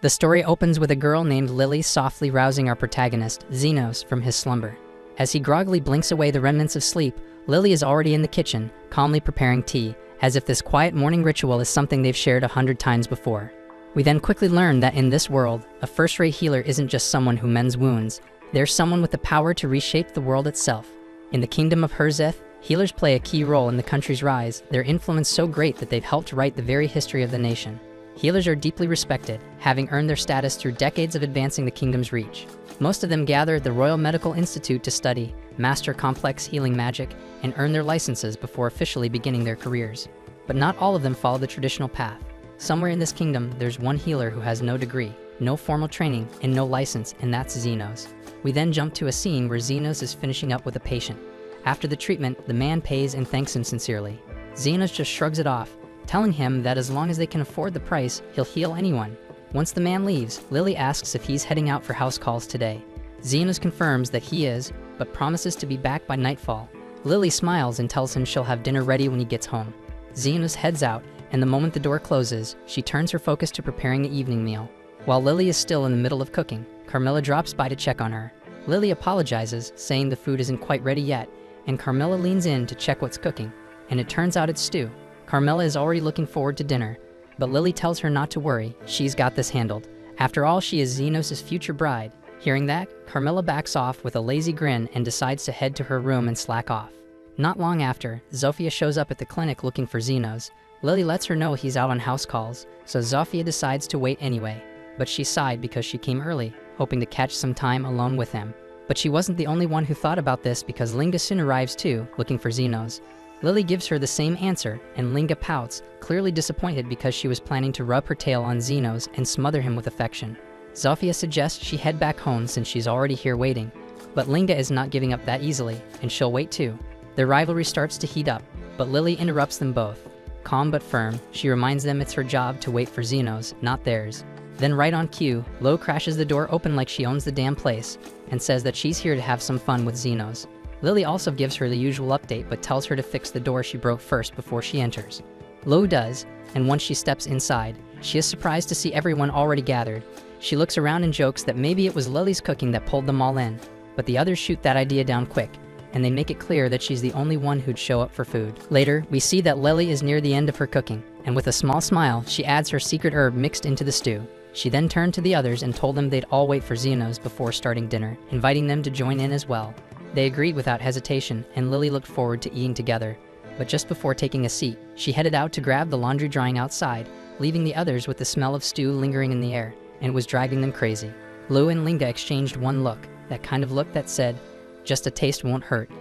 The story opens with a girl named Lily softly rousing our protagonist, Xenos, from his slumber. As he groggily blinks away the remnants of sleep, Lily is already in the kitchen, calmly preparing tea, as if this quiet morning ritual is something they've shared 100 times before. We then quickly learn that in this world, a first-rate healer isn't just someone who mends wounds, they're someone with the power to reshape the world itself. In the kingdom of Herzeth, healers play a key role in the country's rise, their influence so great that they've helped write the very history of the nation. Healers are deeply respected, having earned their status through decades of advancing the kingdom's reach. Most of them gather at the Royal Medical Institute to study, master complex healing magic, and earn their licenses before officially beginning their careers. But not all of them follow the traditional path. Somewhere in this kingdom, there's one healer who has no degree, no formal training, and no license, and that's Xenos. We then jump to a scene where Xenos is finishing up with a patient. After the treatment, the man pays and thanks him sincerely. Xenos just shrugs it off, telling him that as long as they can afford the price, he'll heal anyone. Once the man leaves, Lily asks if he's heading out for house calls today. Xenos confirms that he is, but promises to be back by nightfall. Lily smiles and tells him she'll have dinner ready when he gets home. Xenos heads out, and the moment the door closes, she turns her focus to preparing the evening meal. While Lily is still in the middle of cooking, Carmilla drops by to check on her. Lily apologizes, saying the food isn't quite ready yet, and Carmilla leans in to check what's cooking, and it turns out it's stew. Carmilla is already looking forward to dinner, but Lily tells her not to worry, she's got this handled. After all, she is Xenos' future bride. Hearing that, Carmilla backs off with a lazy grin and decides to head to her room and slack off. Not long after, Zofia shows up at the clinic looking for Xenos. Lily lets her know he's out on house calls, so Zofia decides to wait anyway. But she sighed because she came early, hoping to catch some time alone with him. But she wasn't the only one who thought about this because Linga soon arrives too, looking for Xenos. Lily gives her the same answer, and Linga pouts, clearly disappointed because she was planning to rub her tail on Xenos and smother him with affection. Zofia suggests she head back home since she's already here waiting. But Linga is not giving up that easily, and she'll wait too. Their rivalry starts to heat up, but Lily interrupts them both. Calm but firm, she reminds them it's her job to wait for Xenos, not theirs. Then right on cue, Lo crashes the door open like she owns the damn place, and says that she's here to have some fun with Xenos. Lily also gives her the usual update but tells her to fix the door she broke first before she enters. Lo does, and once she steps inside, she is surprised to see everyone already gathered. She looks around and jokes that maybe it was Lily's cooking that pulled them all in, but the others shoot that idea down quick, and they make it clear that she's the only one who'd show up for food. Later, we see that Lily is near the end of her cooking, and with a small smile, she adds her secret herb mixed into the stew. She then turned to the others and told them they'd all wait for Xenos before starting dinner, inviting them to join in as well. They agreed without hesitation, and Lily looked forward to eating together. But just before taking a seat, she headed out to grab the laundry drying outside, leaving the others with the smell of stew lingering in the air, and it was driving them crazy. Lu and Linga exchanged one look, that kind of look that said, "Just a taste won't hurt."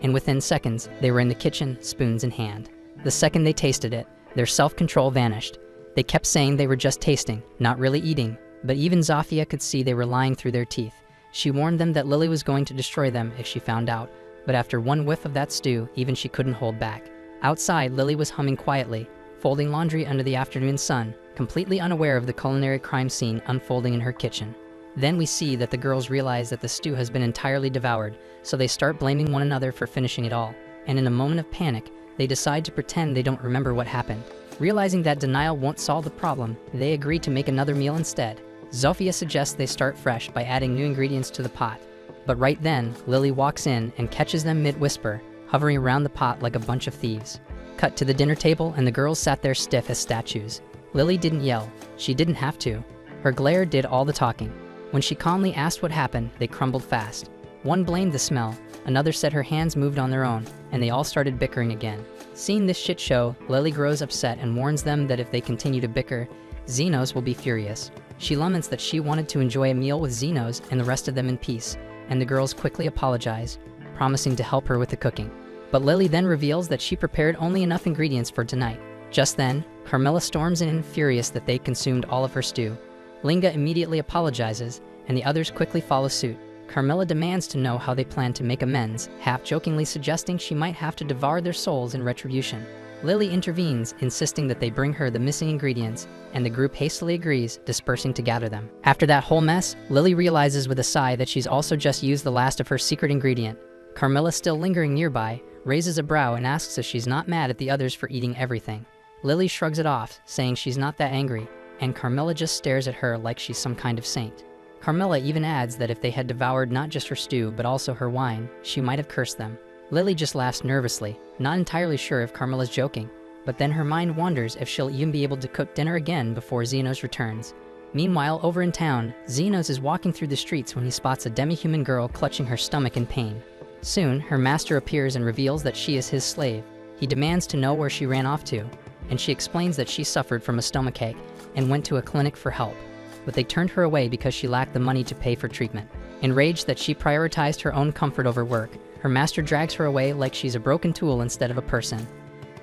And within seconds, they were in the kitchen, spoons in hand. The second they tasted it, their self-control vanished. They kept saying they were just tasting, not really eating, but even Zofia could see they were lying through their teeth. She warned them that Lily was going to destroy them if she found out, but after one whiff of that stew, even she couldn't hold back. Outside, Lily was humming quietly, folding laundry under the afternoon sun, completely unaware of the culinary crime scene unfolding in her kitchen. Then we see that the girls realize that the stew has been entirely devoured, so they start blaming one another for finishing it all, and in a moment of panic, they decide to pretend they don't remember what happened. Realizing that denial won't solve the problem, they agree to make another meal instead. Zofia suggests they start fresh by adding new ingredients to the pot. But right then, Lily walks in and catches them mid-whisper, hovering around the pot like a bunch of thieves. Cut to the dinner table and the girls sat there stiff as statues. Lily didn't yell. She didn't have to. Her glare did all the talking. When she calmly asked what happened, they crumbled fast. One blamed the smell, another said her hands moved on their own, and they all started bickering again. Seeing this shit show, Lily grows upset and warns them that if they continue to bicker, Xenos will be furious. She laments that she wanted to enjoy a meal with Xenos and the rest of them in peace, and the girls quickly apologize, promising to help her with the cooking. But Lily then reveals that she prepared only enough ingredients for tonight. Just then, Carmilla storms in, furious that they consumed all of her stew. Linga immediately apologizes, and the others quickly follow suit. Carmilla demands to know how they plan to make amends, half-jokingly suggesting she might have to devour their souls in retribution. Lily intervenes, insisting that they bring her the missing ingredients, and the group hastily agrees, dispersing to gather them. After that whole mess, Lily realizes with a sigh that she's also just used the last of her secret ingredient. Carmilla, still lingering nearby, raises a brow and asks if she's not mad at the others for eating everything. Lily shrugs it off, saying she's not that angry, and Carmilla just stares at her like she's some kind of saint. Carmilla even adds that if they had devoured not just her stew but also her wine, she might have cursed them. Lily just laughs nervously, not entirely sure if Carmilla's joking, but then her mind wonders if she'll even be able to cook dinner again before Xenos returns. Meanwhile, over in town, Xenos is walking through the streets when he spots a demi-human girl clutching her stomach in pain. Soon, her master appears and reveals that she is his slave. He demands to know where she ran off to, and she explains that she suffered from a stomachache and went to a clinic for help, but they turned her away because she lacked the money to pay for treatment. Enraged that she prioritized her own comfort over work, her master drags her away like she's a broken tool instead of a person.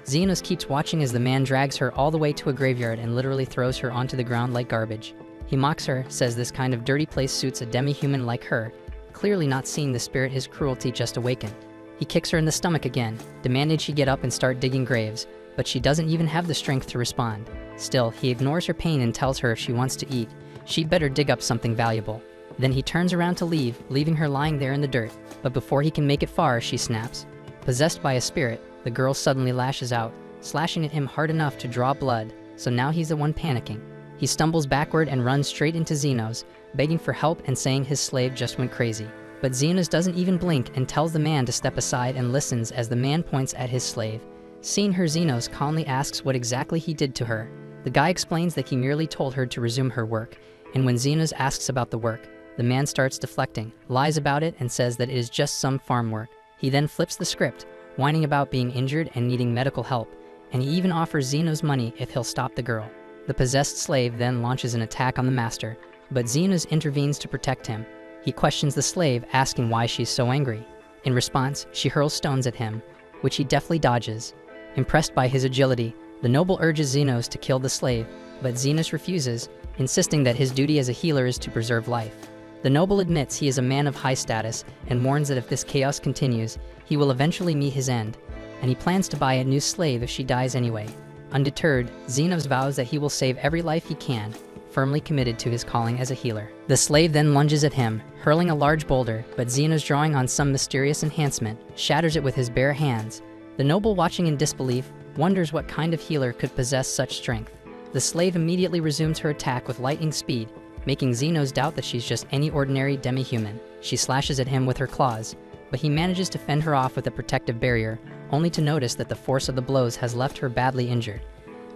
Xenos keeps watching as the man drags her all the way to a graveyard and literally throws her onto the ground like garbage. He mocks her, says this kind of dirty place suits a demi-human like her, clearly not seeing the spirit his cruelty just awakened. He kicks her in the stomach again, demanding she get up and start digging graves, but she doesn't even have the strength to respond. Still, he ignores her pain and tells her if she wants to eat, she'd better dig up something valuable. Then he turns around to leave, leaving her lying there in the dirt, but before he can make it far, she snaps. Possessed by a spirit, the girl suddenly lashes out, slashing at him hard enough to draw blood, so now he's the one panicking. He stumbles backward and runs straight into Xenos, begging for help and saying his slave just went crazy. But Xenos doesn't even blink and tells the man to step aside and listens as the man points at his slave. Seeing her, Xenos calmly asks what exactly he did to her. The guy explains that he merely told her to resume her work, and when Xenos asks about the work, the man starts deflecting, lies about it, and says that it is just some farm work. He then flips the script, whining about being injured and needing medical help, and he even offers Xenos money if he'll stop the girl. The possessed slave then launches an attack on the master, but Xenos intervenes to protect him. He questions the slave, asking why she's so angry. In response, she hurls stones at him, which he deftly dodges. Impressed by his agility, the noble urges Xenos to kill the slave, but Xenos refuses, insisting that his duty as a healer is to preserve life. The noble admits he is a man of high status and warns that if this chaos continues, he will eventually meet his end, and he plans to buy a new slave if she dies anyway. Undeterred, Xenos vows that he will save every life he can, firmly committed to his calling as a healer. The slave then lunges at him, hurling a large boulder, but Xenos, drawing on some mysterious enhancement, shatters it with his bare hands. The noble, watching in disbelief, wonders what kind of healer could possess such strength. The slave immediately resumes her attack with lightning speed, making Xenos doubt that she's just any ordinary demi-human. She slashes at him with her claws, but he manages to fend her off with a protective barrier, only to notice that the force of the blows has left her badly injured.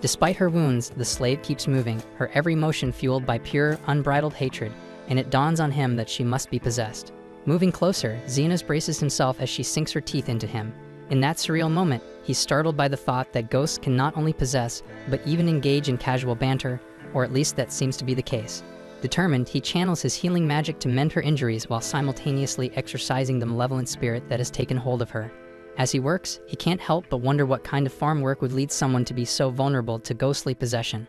Despite her wounds, the slave keeps moving, her every motion fueled by pure, unbridled hatred, and it dawns on him that she must be possessed. Moving closer, Xenos braces himself as she sinks her teeth into him. In that surreal moment, he's startled by the thought that ghosts can not only possess, but even engage in casual banter, or at least that seems to be the case. Determined, he channels his healing magic to mend her injuries while simultaneously exorcising the malevolent spirit that has taken hold of her. As he works, he can't help but wonder what kind of farm work would lead someone to be so vulnerable to ghostly possession.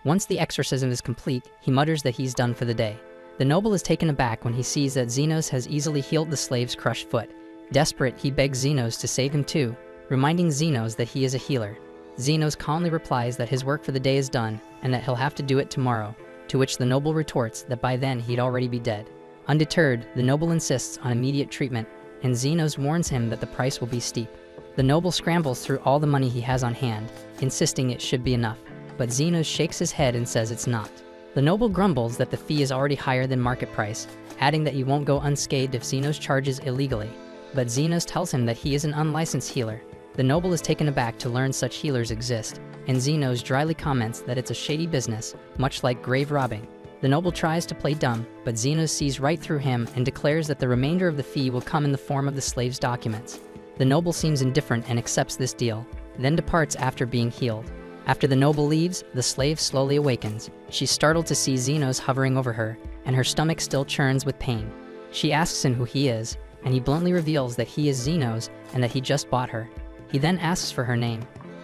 Once the exorcism is complete, he mutters that he's done for the day. The noble is taken aback when he sees that Xenos has easily healed the slave's crushed foot. Desperate, he begs Xenos to save him too, reminding Xenos that he is a healer. Xenos calmly replies that his work for the day is done, and that he'll have to do it tomorrow, to which the noble retorts that by then he'd already be dead. Undeterred, the noble insists on immediate treatment, and Xenos warns him that the price will be steep. The noble scrambles through all the money he has on hand, insisting it should be enough, but Xenos shakes his head and says it's not. The noble grumbles that the fee is already higher than market price, adding that he won't go unscathed if Xenos charges illegally, but Xenos tells him that he is an unlicensed healer. The noble is taken aback to learn such healers exist, and Xenos dryly comments that it's a shady business, much like grave robbing. The noble tries to play dumb, but Xenos sees right through him and declares that the remainder of the fee will come in the form of the slave's documents. The noble seems indifferent and accepts this deal, then departs after being healed. After the noble leaves, the slave slowly awakens. She's startled to see Xenos hovering over her, and her stomach still churns with pain. She asks him who he is, and he bluntly reveals that he is Xenos and that he just bought her. He then asks for her name,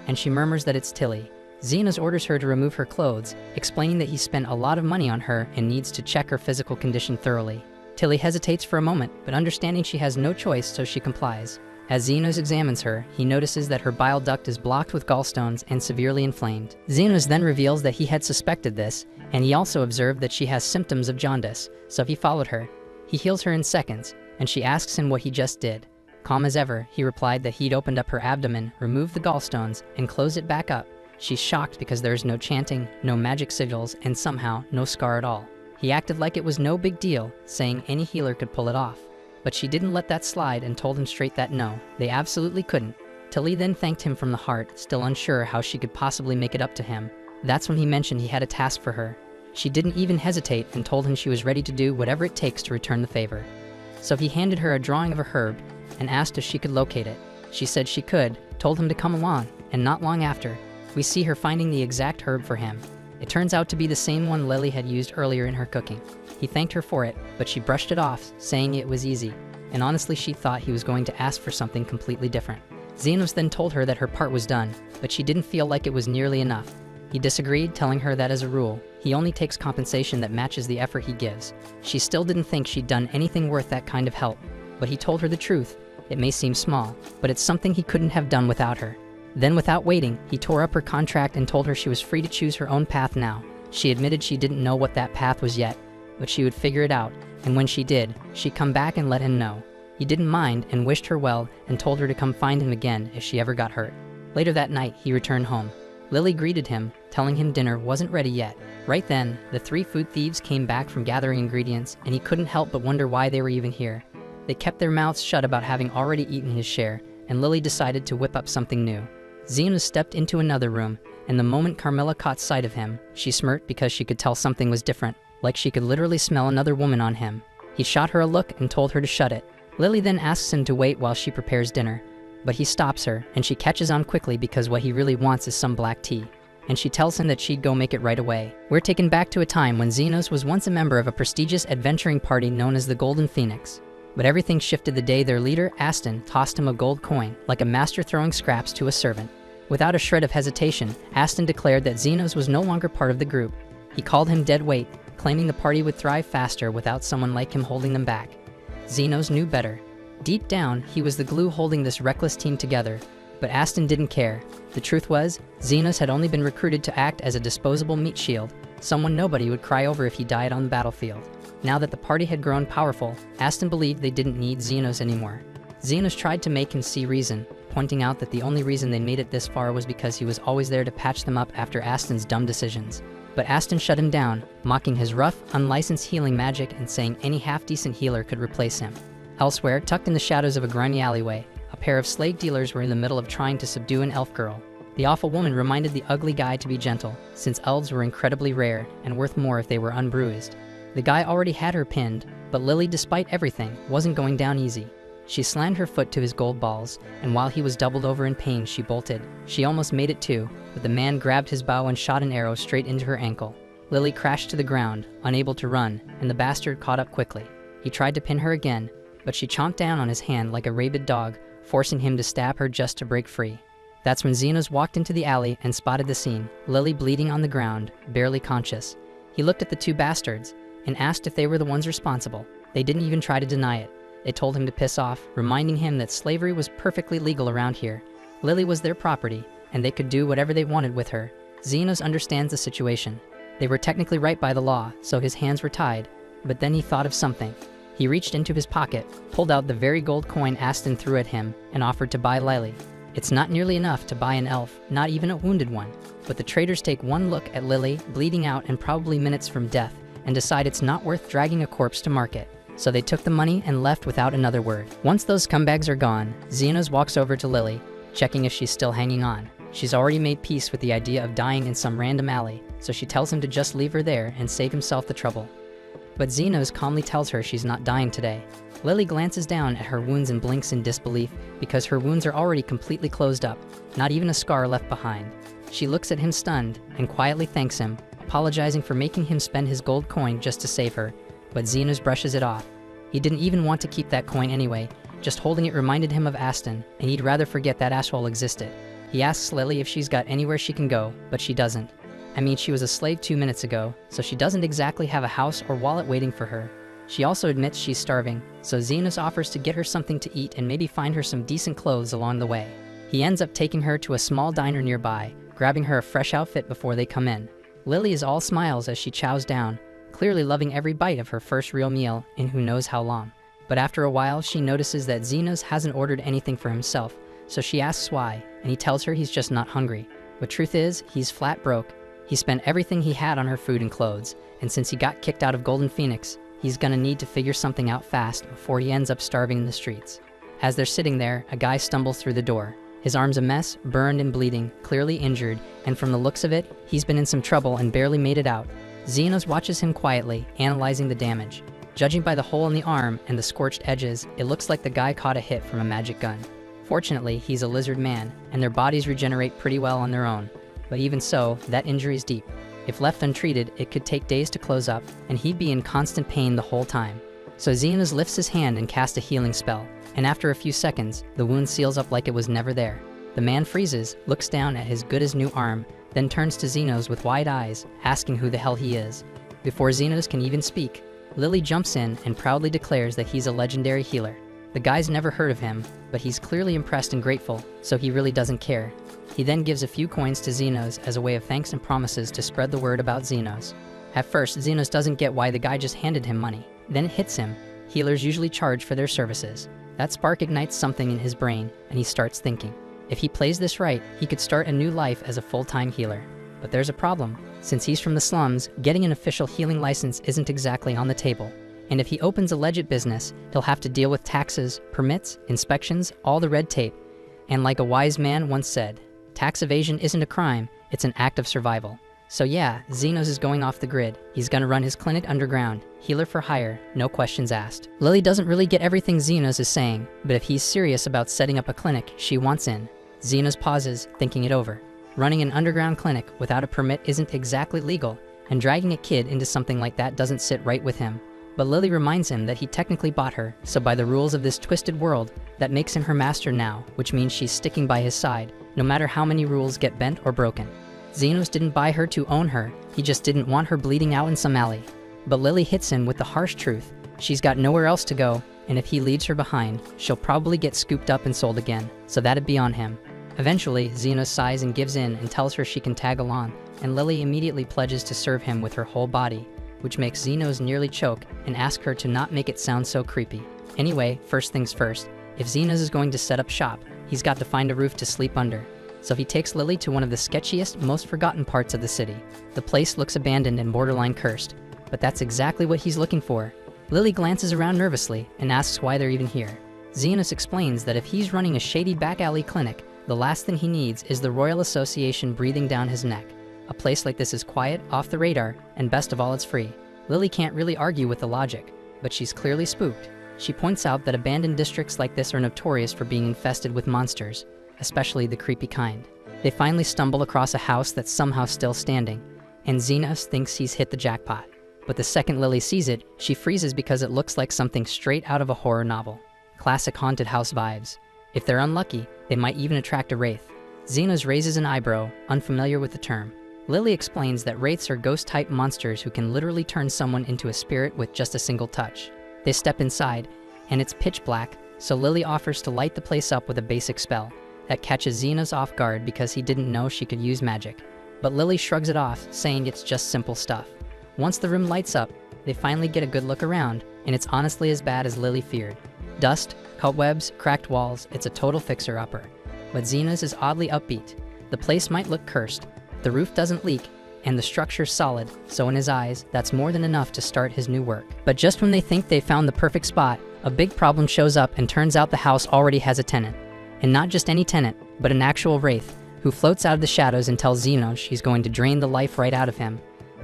and she murmurs that it's Tilly. Xenos orders her to remove her clothes, explaining that he spent a lot of money on her and needs to check her physical condition thoroughly. Tilly hesitates for a moment, but understanding she has no choice, so she complies. As Xenos examines her, he notices that her bile duct is blocked with gallstones and severely inflamed. Xenos then reveals that he had suspected this, and he also observed that she has symptoms of jaundice, so he followed her. He heals her in seconds, and she asks him what he just did. Calm as ever, he replied that he'd opened up her abdomen, removed the gallstones, and closed it back up. She's shocked because there's no chanting, no magic sigils, and somehow no scar at all. He acted like it was no big deal, saying any healer could pull it off. But she didn't let that slide and told him straight that no, they absolutely couldn't. Tilly then thanked him from the heart, still unsure how she could possibly make it up to him. That's when he mentioned he had a task for her. She didn't even hesitate and told him she was ready to do whatever it takes to return the favor. So he handed her a drawing of a herb and asked if she could locate it. She said she could, told him to come along, and not long after, we see her finding the exact herb for him. It turns out to be the same one Lily had used earlier in her cooking. He thanked her for it, but she brushed it off, saying it was easy, and honestly she thought he was going to ask for something completely different. Xenos then told her that her part was done, but she didn't feel like it was nearly enough. He disagreed, telling her that as a rule, he only takes compensation that matches the effort he gives. She still didn't think she'd done anything worth that kind of help, but he told her the truth. It may seem small, but it's something he couldn't have done without her. Then without waiting, he tore up her contract and told her she was free to choose her own path now. She admitted she didn't know what that path was yet, but she would figure it out, and when she did, she'd come back and let him know. He didn't mind and wished her well and told her to come find him again if she ever got hurt. Later that night, he returned home. Lily greeted him, telling him dinner wasn't ready yet. Right then, the 3 food thieves came back from gathering ingredients, and he couldn't help but wonder why they were even here. They kept their mouths shut about having already eaten his share, and Lily decided to whip up something new. Xenos stepped into another room, and the moment Carmilla caught sight of him, she smirked because she could tell something was different, like she could literally smell another woman on him. He shot her a look and told her to shut it. Lily then asks him to wait while she prepares dinner, but he stops her, and she catches on quickly because what he really wants is some black tea, and she tells him that she'd go make it right away. We're taken back to a time when Xenos was once a member of a prestigious adventuring party known as the Golden Phoenix. But everything shifted the day their leader, Aston, tossed him a gold coin, like a master throwing scraps to a servant. Without a shred of hesitation, Aston declared that Xenos was no longer part of the group. He called him dead weight, claiming the party would thrive faster without someone like him holding them back. Xenos knew better. Deep down, he was the glue holding this reckless team together, but Aston didn't care. The truth was, Xenos had only been recruited to act as a disposable meat shield, someone nobody would cry over if he died on the battlefield. Now that the party had grown powerful, Aston believed they didn't need Xenos anymore. Xenos tried to make him see reason, pointing out that the only reason they made it this far was because he was always there to patch them up after Aston's dumb decisions. But Aston shut him down, mocking his rough, unlicensed healing magic and saying any half-decent healer could replace him. Elsewhere, tucked in the shadows of a grimy alleyway, a pair of slave dealers were in the middle of trying to subdue an elf girl. The awful woman reminded the ugly guy to be gentle, since elves were incredibly rare and worth more if they were unbruised. The guy already had her pinned, but Lily, despite everything, wasn't going down easy. She slammed her foot to his gold balls, and while he was doubled over in pain, she bolted. She almost made it too, but the man grabbed his bow and shot an arrow straight into her ankle. Lily crashed to the ground, unable to run, and the bastard caught up quickly. He tried to pin her again, but she chomped down on his hand like a rabid dog, forcing him to stab her just to break free. That's when Xenos walked into the alley and spotted the scene, Lily bleeding on the ground, barely conscious. He looked at the 2 bastards and asked if they were the ones responsible. They didn't even try to deny it. It told him to piss off, reminding him that slavery was perfectly legal around here. Lily was their property, and they could do whatever they wanted with her. Xenos understands the situation. They were technically right by the law, so his hands were tied, but then he thought of something. He reached into his pocket, pulled out the very gold coin Aston threw at him, and offered to buy Lily. It's not nearly enough to buy an elf, not even a wounded one. But the traders take one look at Lily, bleeding out and probably minutes from death, and decide it's not worth dragging a corpse to market. So they took the money and left without another word. Once those scumbags are gone, Xenos walks over to Lily, checking if she's still hanging on. She's already made peace with the idea of dying in some random alley, so she tells him to just leave her there and save himself the trouble. But Xenos calmly tells her she's not dying today. Lily glances down at her wounds and blinks in disbelief because her wounds are already completely closed up, not even a scar left behind. She looks at him stunned and quietly thanks him, apologizing for making him spend his gold coin just to save her, but Xenos brushes it off. He didn't even want to keep that coin anyway, just holding it reminded him of Aston, and he'd rather forget that asshole existed. He asks Lily if she's got anywhere she can go, but she doesn't. I mean, she was a slave 2 minutes ago, so she doesn't exactly have a house or wallet waiting for her. She also admits she's starving, so Xenos offers to get her something to eat and maybe find her some decent clothes along the way. He ends up taking her to a small diner nearby, grabbing her a fresh outfit before they come in. Lily is all smiles as she chows down, clearly loving every bite of her first real meal in who knows how long. But after a while, she notices that Xenos hasn't ordered anything for himself, so she asks why, and he tells her he's just not hungry. But truth is, he's flat broke. He spent everything he had on her food and clothes, and since he got kicked out of Golden Phoenix, he's gonna need to figure something out fast before he ends up starving in the streets. As they're sitting there, a guy stumbles through the door. His arm's a mess, burned and bleeding, clearly injured, and from the looks of it, he's been in some trouble and barely made it out. Xenos watches him quietly, analyzing the damage. Judging by the hole in the arm and the scorched edges, it looks like the guy caught a hit from a magic gun. Fortunately, he's a lizard man, and their bodies regenerate pretty well on their own. But even so, that injury's deep. If left untreated, it could take days to close up, and he'd be in constant pain the whole time. So Xenos lifts his hand and casts a healing spell, and after a few seconds, the wound seals up like it was never there. The man freezes, looks down at his good-as-new arm, then turns to Xenos with wide eyes, asking who the hell he is. Before Xenos can even speak, Lily jumps in and proudly declares that he's a legendary healer. The guy's never heard of him, but he's clearly impressed and grateful, so he really doesn't care. He then gives a few coins to Xenos as a way of thanks and promises to spread the word about Xenos. At first, Xenos doesn't get why the guy just handed him money. Then it hits him. Healers usually charge for their services. That spark ignites something in his brain, and he starts thinking. If he plays this right, he could start a new life as a full-time healer. But there's a problem. Since he's from the slums, getting an official healing license isn't exactly on the table. And if he opens a legit business, he'll have to deal with taxes, permits, inspections, all the red tape. And like a wise man once said, tax evasion isn't a crime, it's an act of survival. So yeah, Xenos is going off the grid. He's gonna run his clinic underground, healer for hire, no questions asked. Lily doesn't really get everything Xenos is saying, but if he's serious about setting up a clinic, she wants in. Xenos pauses, thinking it over. Running an underground clinic without a permit isn't exactly legal, and dragging a kid into something like that doesn't sit right with him. But Lily reminds him that he technically bought her, so by the rules of this twisted world, that makes him her master now, which means she's sticking by his side, no matter how many rules get bent or broken. Xenos didn't buy her to own her, he just didn't want her bleeding out in some alley. But Lily hits him with the harsh truth. She's got nowhere else to go, and if he leaves her behind, she'll probably get scooped up and sold again, so that'd be on him. Eventually, Xenos sighs and gives in and tells her she can tag along, and Lily immediately pledges to serve him with her whole body, which makes Xenos nearly choke and ask her to not make it sound so creepy. Anyway, first things first, if Xenos is going to set up shop, he's got to find a roof to sleep under. So he takes Lily to one of the sketchiest, most forgotten parts of the city. The place looks abandoned and borderline cursed, but that's exactly what he's looking for. Lily glances around nervously and asks why they're even here. Xenos explains that if he's running a shady back alley clinic, the last thing he needs is the Royal Association breathing down his neck. A place like this is quiet, off the radar, and best of all, it's free. Lily can't really argue with the logic, but she's clearly spooked. She points out that abandoned districts like this are notorious for being infested with monsters, especially the creepy kind. They finally stumble across a house that's somehow still standing, and Xenos thinks he's hit the jackpot. But the second Lily sees it, she freezes because it looks like something straight out of a horror novel. Classic haunted house vibes. If they're unlucky, they might even attract a wraith. Xenos raises an eyebrow, unfamiliar with the term. Lily explains that wraiths are ghost-type monsters who can literally turn someone into a spirit with just a single touch. They step inside, and it's pitch black, so Lily offers to light the place up with a basic spell. That catches Xenos off guard because he didn't know she could use magic. But Lily shrugs it off, saying it's just simple stuff. Once the room lights up, they finally get a good look around, and it's honestly as bad as Lily feared. Dust, cobwebs, cracked walls, it's a total fixer-upper. But Xenos is oddly upbeat. The place might look cursed, the roof doesn't leak, and the structure's solid, so in his eyes, that's more than enough to start his new work. But just when they think they found the perfect spot, a big problem shows up and turns out the house already has a tenant. And not just any tenant, but an actual wraith, who floats out of the shadows and tells Xenos she's going to drain the life right out of him.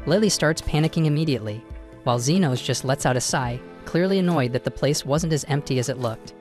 Lily starts panicking immediately, while Xenos just lets out a sigh, clearly annoyed that the place wasn't as empty as it looked.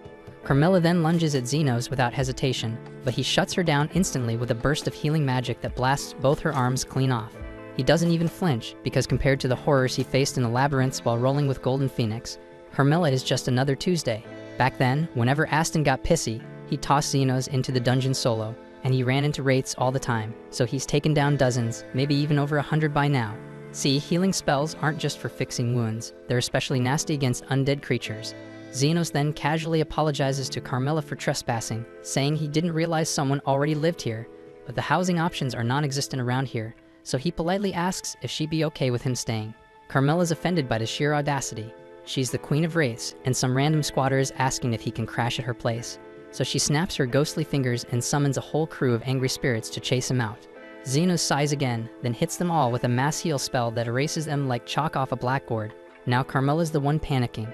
Carmilla then lunges at Xenos without hesitation, but he shuts her down instantly with a burst of healing magic that blasts both her arms clean off. He doesn't even flinch, because compared to the horrors he faced in the labyrinths while rolling with Golden Phoenix, Carmilla is just another Tuesday. Back then, whenever Aston got pissy, he tossed Xenos into the dungeon solo, and he ran into wraiths all the time, so he's taken down dozens, maybe even over 100 by now. See, healing spells aren't just for fixing wounds, they're especially nasty against undead creatures. Xenos then casually apologizes to Carmilla for trespassing, saying he didn't realize someone already lived here, but the housing options are non-existent around here, so he politely asks if she'd be okay with him staying. Carmilla's offended by the sheer audacity. She's the queen of wraiths, and some random squatter is asking if he can crash at her place. So she snaps her ghostly fingers and summons a whole crew of angry spirits to chase him out. Xenos sighs again, then hits them all with a mass heal spell that erases them like chalk off a blackboard. Now Carmilla's the one panicking.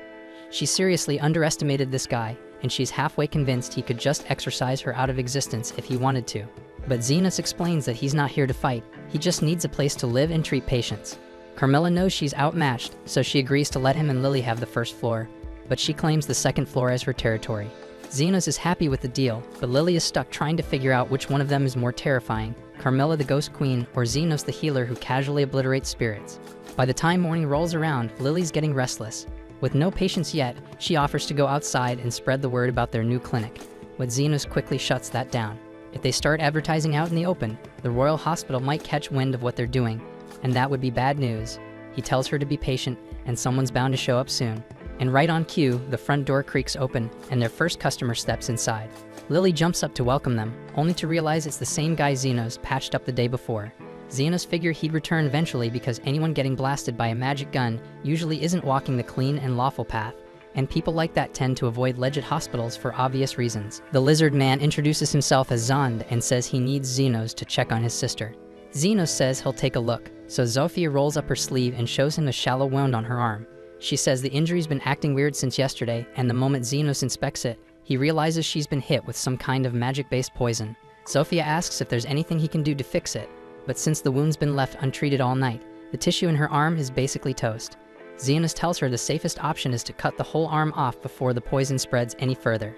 She seriously underestimated this guy, and she's halfway convinced he could just exorcise her out of existence if he wanted to. But Xenos explains that he's not here to fight, he just needs a place to live and treat patients. Carmilla knows she's outmatched, so she agrees to let him and Lily have the first floor, but she claims the second floor as her territory. Xenos is happy with the deal, but Lily is stuck trying to figure out which one of them is more terrifying, Carmilla the Ghost Queen or Xenos the healer who casually obliterates spirits. By the time morning rolls around, Lily's getting restless. With no patients yet, she offers to go outside and spread the word about their new clinic, but Xenos quickly shuts that down. If they start advertising out in the open, the Royal Hospital might catch wind of what they're doing, and that would be bad news. He tells her to be patient, and someone's bound to show up soon. And right on cue, the front door creaks open, and their first customer steps inside. Lily jumps up to welcome them, only to realize it's the same guy Xenos patched up the day before. Xenos figured he'd return eventually because anyone getting blasted by a magic gun usually isn't walking the clean and lawful path, and people like that tend to avoid legit hospitals for obvious reasons. The lizard man introduces himself as Zond and says he needs Xenos to check on his sister. Xenos says he'll take a look, so Zofia rolls up her sleeve and shows him a shallow wound on her arm. She says the injury's been acting weird since yesterday, and the moment Xenos inspects it, he realizes she's been hit with some kind of magic-based poison. Zofia asks if there's anything he can do to fix it, but since the wound's been left untreated all night, the tissue in her arm is basically toast. Xenos tells her the safest option is to cut the whole arm off before the poison spreads any further.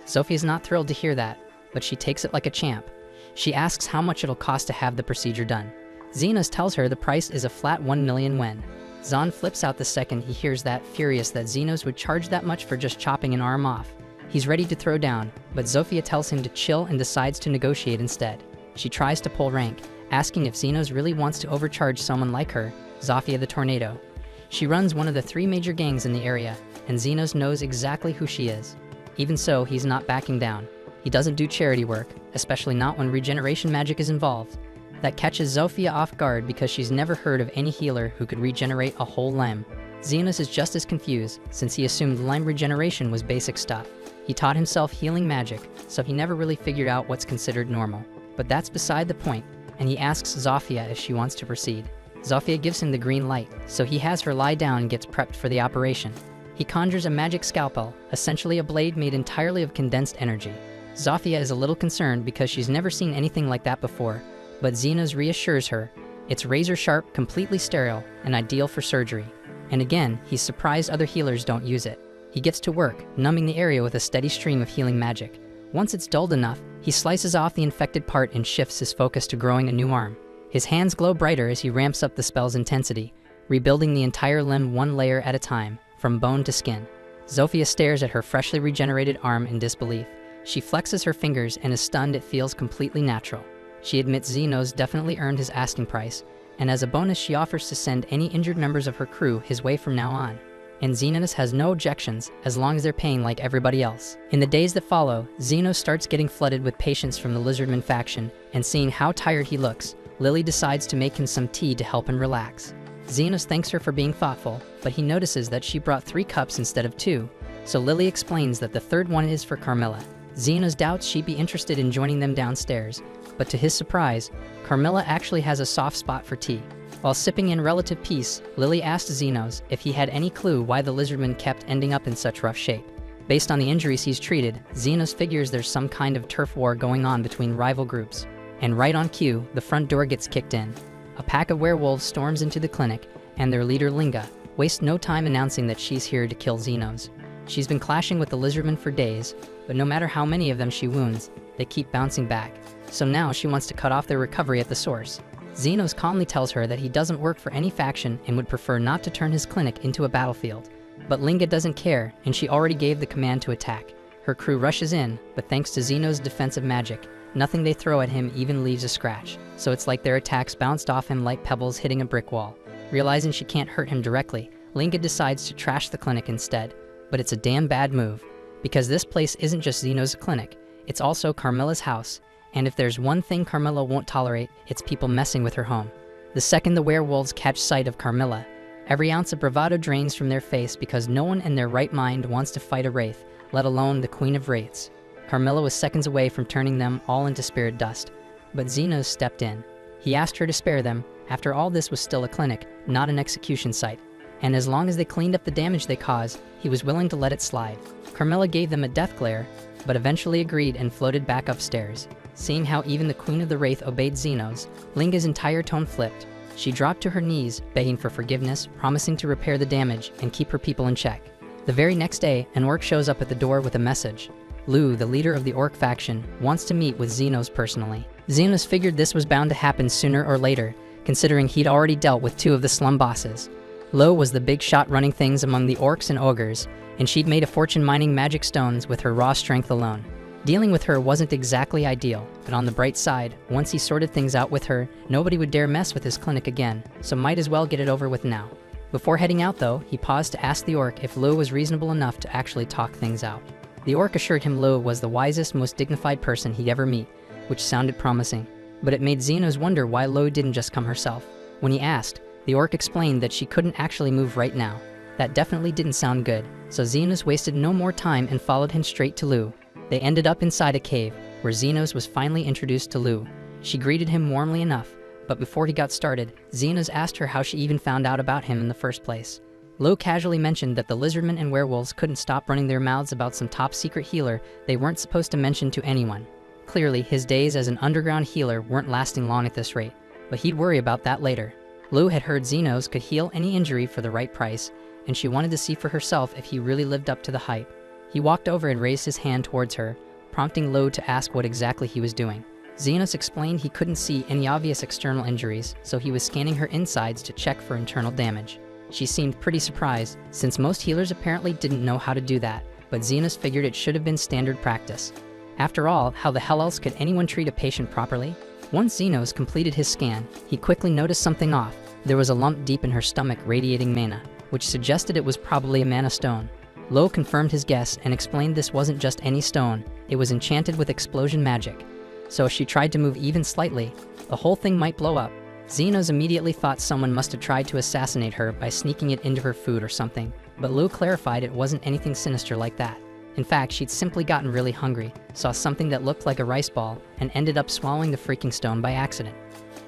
Zofia's not thrilled to hear that, but she takes it like a champ. She asks how much it'll cost to have the procedure done. Xenos tells her the price is a flat 1 million yen. Zon flips out the second he hears that, furious that Xenos would charge that much for just chopping an arm off. He's ready to throw down, but Zofia tells him to chill and decides to negotiate instead. She tries to pull rank, asking if Xenos really wants to overcharge someone like her, Zofia the Tornado. She runs one of the 3 major gangs in the area, and Xenos knows exactly who she is. Even so, he's not backing down. He doesn't do charity work, especially not when regeneration magic is involved. That catches Zofia off guard because she's never heard of any healer who could regenerate a whole limb. Xenos is just as confused, since he assumed limb regeneration was basic stuff. He taught himself healing magic, so he never really figured out what's considered normal. But that's beside the point, and he asks Zofia if she wants to proceed. Zofia gives him the green light, so he has her lie down and gets prepped for the operation. He conjures a magic scalpel, essentially a blade made entirely of condensed energy. Zofia is a little concerned because she's never seen anything like that before, but Xenos reassures her it's razor sharp, completely sterile, and ideal for surgery. And again, he's surprised other healers don't use it. He gets to work, numbing the area with a steady stream of healing magic. Once it's dulled enough, he slices off the infected part and shifts his focus to growing a new arm. His hands glow brighter as he ramps up the spell's intensity, rebuilding the entire limb one layer at a time, from bone to skin. Zofia stares at her freshly regenerated arm in disbelief. She flexes her fingers and is stunned it feels completely natural. She admits Xenos definitely earned his asking price, and as a bonus she offers to send any injured members of her crew his way from now on. And Xenos has no objections, as long as they're paying like everybody else. In the days that follow, Xenos starts getting flooded with patients from the Lizardman faction, and seeing how tired he looks, Lily decides to make him some tea to help him relax. Xenos thanks her for being thoughtful, but he notices that she brought 3 cups instead of 2, so Lily explains that the third one is for Carmilla. Xenos doubts she'd be interested in joining them downstairs, but to his surprise, Carmilla actually has a soft spot for tea. While sipping in relative peace, Lily asked Xenos if he had any clue why the Lizardman kept ending up in such rough shape. Based on the injuries he's treated, Xenos figures there's some kind of turf war going on between rival groups. And right on cue, the front door gets kicked in. A pack of werewolves storms into the clinic, and their leader Linga wastes no time announcing that she's here to kill Xenos. She's been clashing with the Lizardmen for days, but no matter how many of them she wounds, they keep bouncing back. So now she wants to cut off their recovery at the source. Xenos calmly tells her that he doesn't work for any faction and would prefer not to turn his clinic into a battlefield. But Linga doesn't care, and she already gave the command to attack. Her crew rushes in, but thanks to Xenos' defensive magic, nothing they throw at him even leaves a scratch, so it's like their attacks bounced off him like pebbles hitting a brick wall. Realizing she can't hurt him directly, Linga decides to trash the clinic instead. But it's a damn bad move, because this place isn't just Xenos' clinic, it's also Carmilla's house, and if there's one thing Carmilla won't tolerate, it's people messing with her home. The second the werewolves catch sight of Carmilla, every ounce of bravado drains from their face because no one in their right mind wants to fight a wraith, let alone the Queen of Wraiths. Carmilla was seconds away from turning them all into spirit dust, but Xenos stepped in. He asked her to spare them. After all, this was still a clinic, not an execution site. And as long as they cleaned up the damage they caused, he was willing to let it slide. Carmilla gave them a death glare, but eventually agreed and floated back upstairs. Seeing how even the Queen of the Wraith obeyed Xenos, Linga's entire tone flipped. She dropped to her knees, begging for forgiveness, promising to repair the damage and keep her people in check. The very next day, an orc shows up at the door with a message. Lu, the leader of the orc faction, wants to meet with Xenos personally. Xenos figured this was bound to happen sooner or later, considering he'd already dealt with 2 of the slum bosses. Lo was the big shot running things among the orcs and ogres, and she'd made a fortune mining magic stones with her raw strength alone. Dealing with her wasn't exactly ideal, but on the bright side, once he sorted things out with her, nobody would dare mess with his clinic again, so might as well get it over with now. Before heading out though, he paused to ask the orc if Lu was reasonable enough to actually talk things out. The orc assured him Lu was the wisest, most dignified person he'd ever meet, which sounded promising. But it made Xenos wonder why Lu didn't just come herself. When he asked, the orc explained that she couldn't actually move right now. That definitely didn't sound good, so Xenos wasted no more time and followed him straight to Lu. They ended up inside a cave, where Xenos was finally introduced to Lu. She greeted him warmly enough, but before he got started, Xenos asked her how she even found out about him in the first place. Lu casually mentioned that the lizardmen and werewolves couldn't stop running their mouths about some top-secret healer they weren't supposed to mention to anyone. Clearly, his days as an underground healer weren't lasting long at this rate, but he'd worry about that later. Lu had heard Xenos could heal any injury for the right price, and she wanted to see for herself if he really lived up to the hype. He walked over and raised his hand towards her, prompting Lu to ask what exactly he was doing. Xenos explained he couldn't see any obvious external injuries, so he was scanning her insides to check for internal damage. She seemed pretty surprised, since most healers apparently didn't know how to do that, but Xenos figured it should have been standard practice. After all, how the hell else could anyone treat a patient properly? Once Xenos completed his scan, he quickly noticed something off. There was a lump deep in her stomach radiating mana, which suggested it was probably a mana stone. Lo confirmed his guess and explained this wasn't just any stone, it was enchanted with explosion magic. So if she tried to move even slightly, the whole thing might blow up. Xenos immediately thought someone must have tried to assassinate her by sneaking it into her food or something, but Lu clarified it wasn't anything sinister like that. In fact, she'd simply gotten really hungry, saw something that looked like a rice ball, and ended up swallowing the freaking stone by accident.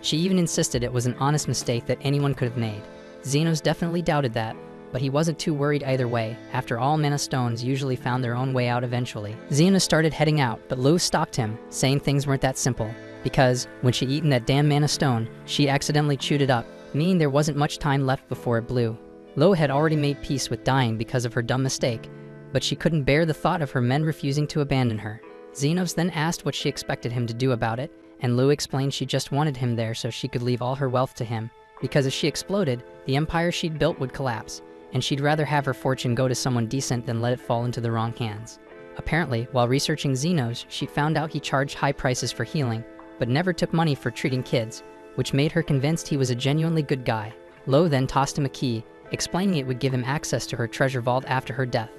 She even insisted it was an honest mistake that anyone could have made. Xenos definitely doubted that, but he wasn't too worried either way. After all, mana stones usually found their own way out eventually. Xenos started heading out, but Lu stopped him, saying things weren't that simple. Because, when she'd eaten that damn mana stone, she accidentally chewed it up, meaning there wasn't much time left before it blew. Lu had already made peace with dying because of her dumb mistake, but she couldn't bear the thought of her men refusing to abandon her. Xenos then asked what she expected him to do about it, and Lu explained she just wanted him there so she could leave all her wealth to him, because if she exploded, the empire she'd built would collapse, and she'd rather have her fortune go to someone decent than let it fall into the wrong hands. Apparently, while researching Xenos, she found out he charged high prices for healing, but never took money for treating kids, which made her convinced he was a genuinely good guy. Lo then tossed him a key, explaining it would give him access to her treasure vault after her death.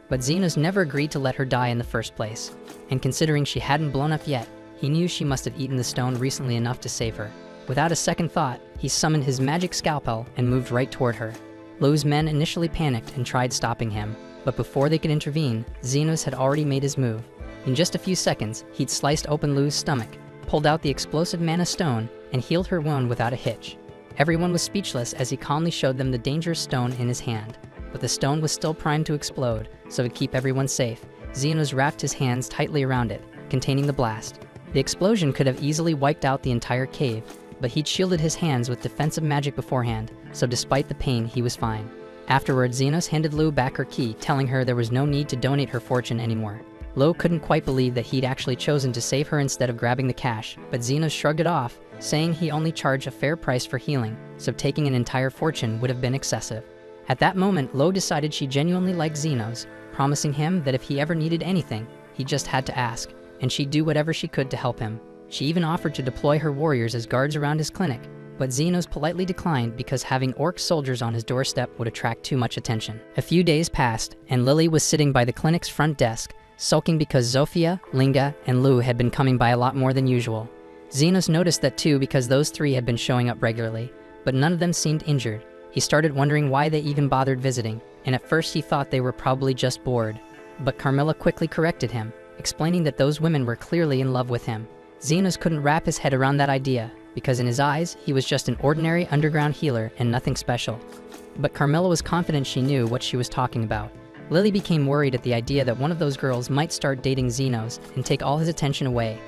But Xenos never agreed to let her die in the first place, and considering she hadn't blown up yet, he knew she must have eaten the stone recently enough to save her. Without a second thought, he summoned his magic scalpel and moved right toward her. Lu's men initially panicked and tried stopping him, but before they could intervene, Xenos had already made his move. In just a few seconds, he'd sliced open Lu's stomach, pulled out the explosive mana stone, and healed her wound without a hitch. Everyone was speechless as he calmly showed them the dangerous stone in his hand, but the stone was still primed to explode, so to keep everyone safe, Xenos wrapped his hands tightly around it, containing the blast. The explosion could have easily wiped out the entire cave, but he'd shielded his hands with defensive magic beforehand, so despite the pain, he was fine. Afterward, Xenos handed Lu back her key, telling her there was no need to donate her fortune anymore. Lu couldn't quite believe that he'd actually chosen to save her instead of grabbing the cash, but Xenos shrugged it off, saying he only charged a fair price for healing, so taking an entire fortune would have been excessive. At that moment, Lu decided she genuinely liked Xenos, promising him that if he ever needed anything, he just had to ask, and she'd do whatever she could to help him. She even offered to deploy her warriors as guards around his clinic, but Xenos politely declined because having orc soldiers on his doorstep would attract too much attention. A few days passed, and Lily was sitting by the clinic's front desk, sulking because Zofia, Linga, and Lu had been coming by a lot more than usual. Xenos noticed that too because those three had been showing up regularly, but none of them seemed injured. He started wondering why they even bothered visiting, and at first he thought they were probably just bored. But Carmilla quickly corrected him, explaining that those women were clearly in love with him. Xenos couldn't wrap his head around that idea, because in his eyes, he was just an ordinary underground healer and nothing special. But Carmilla was confident she knew what she was talking about. Lily became worried at the idea that one of those girls might start dating Xenos and take all his attention away.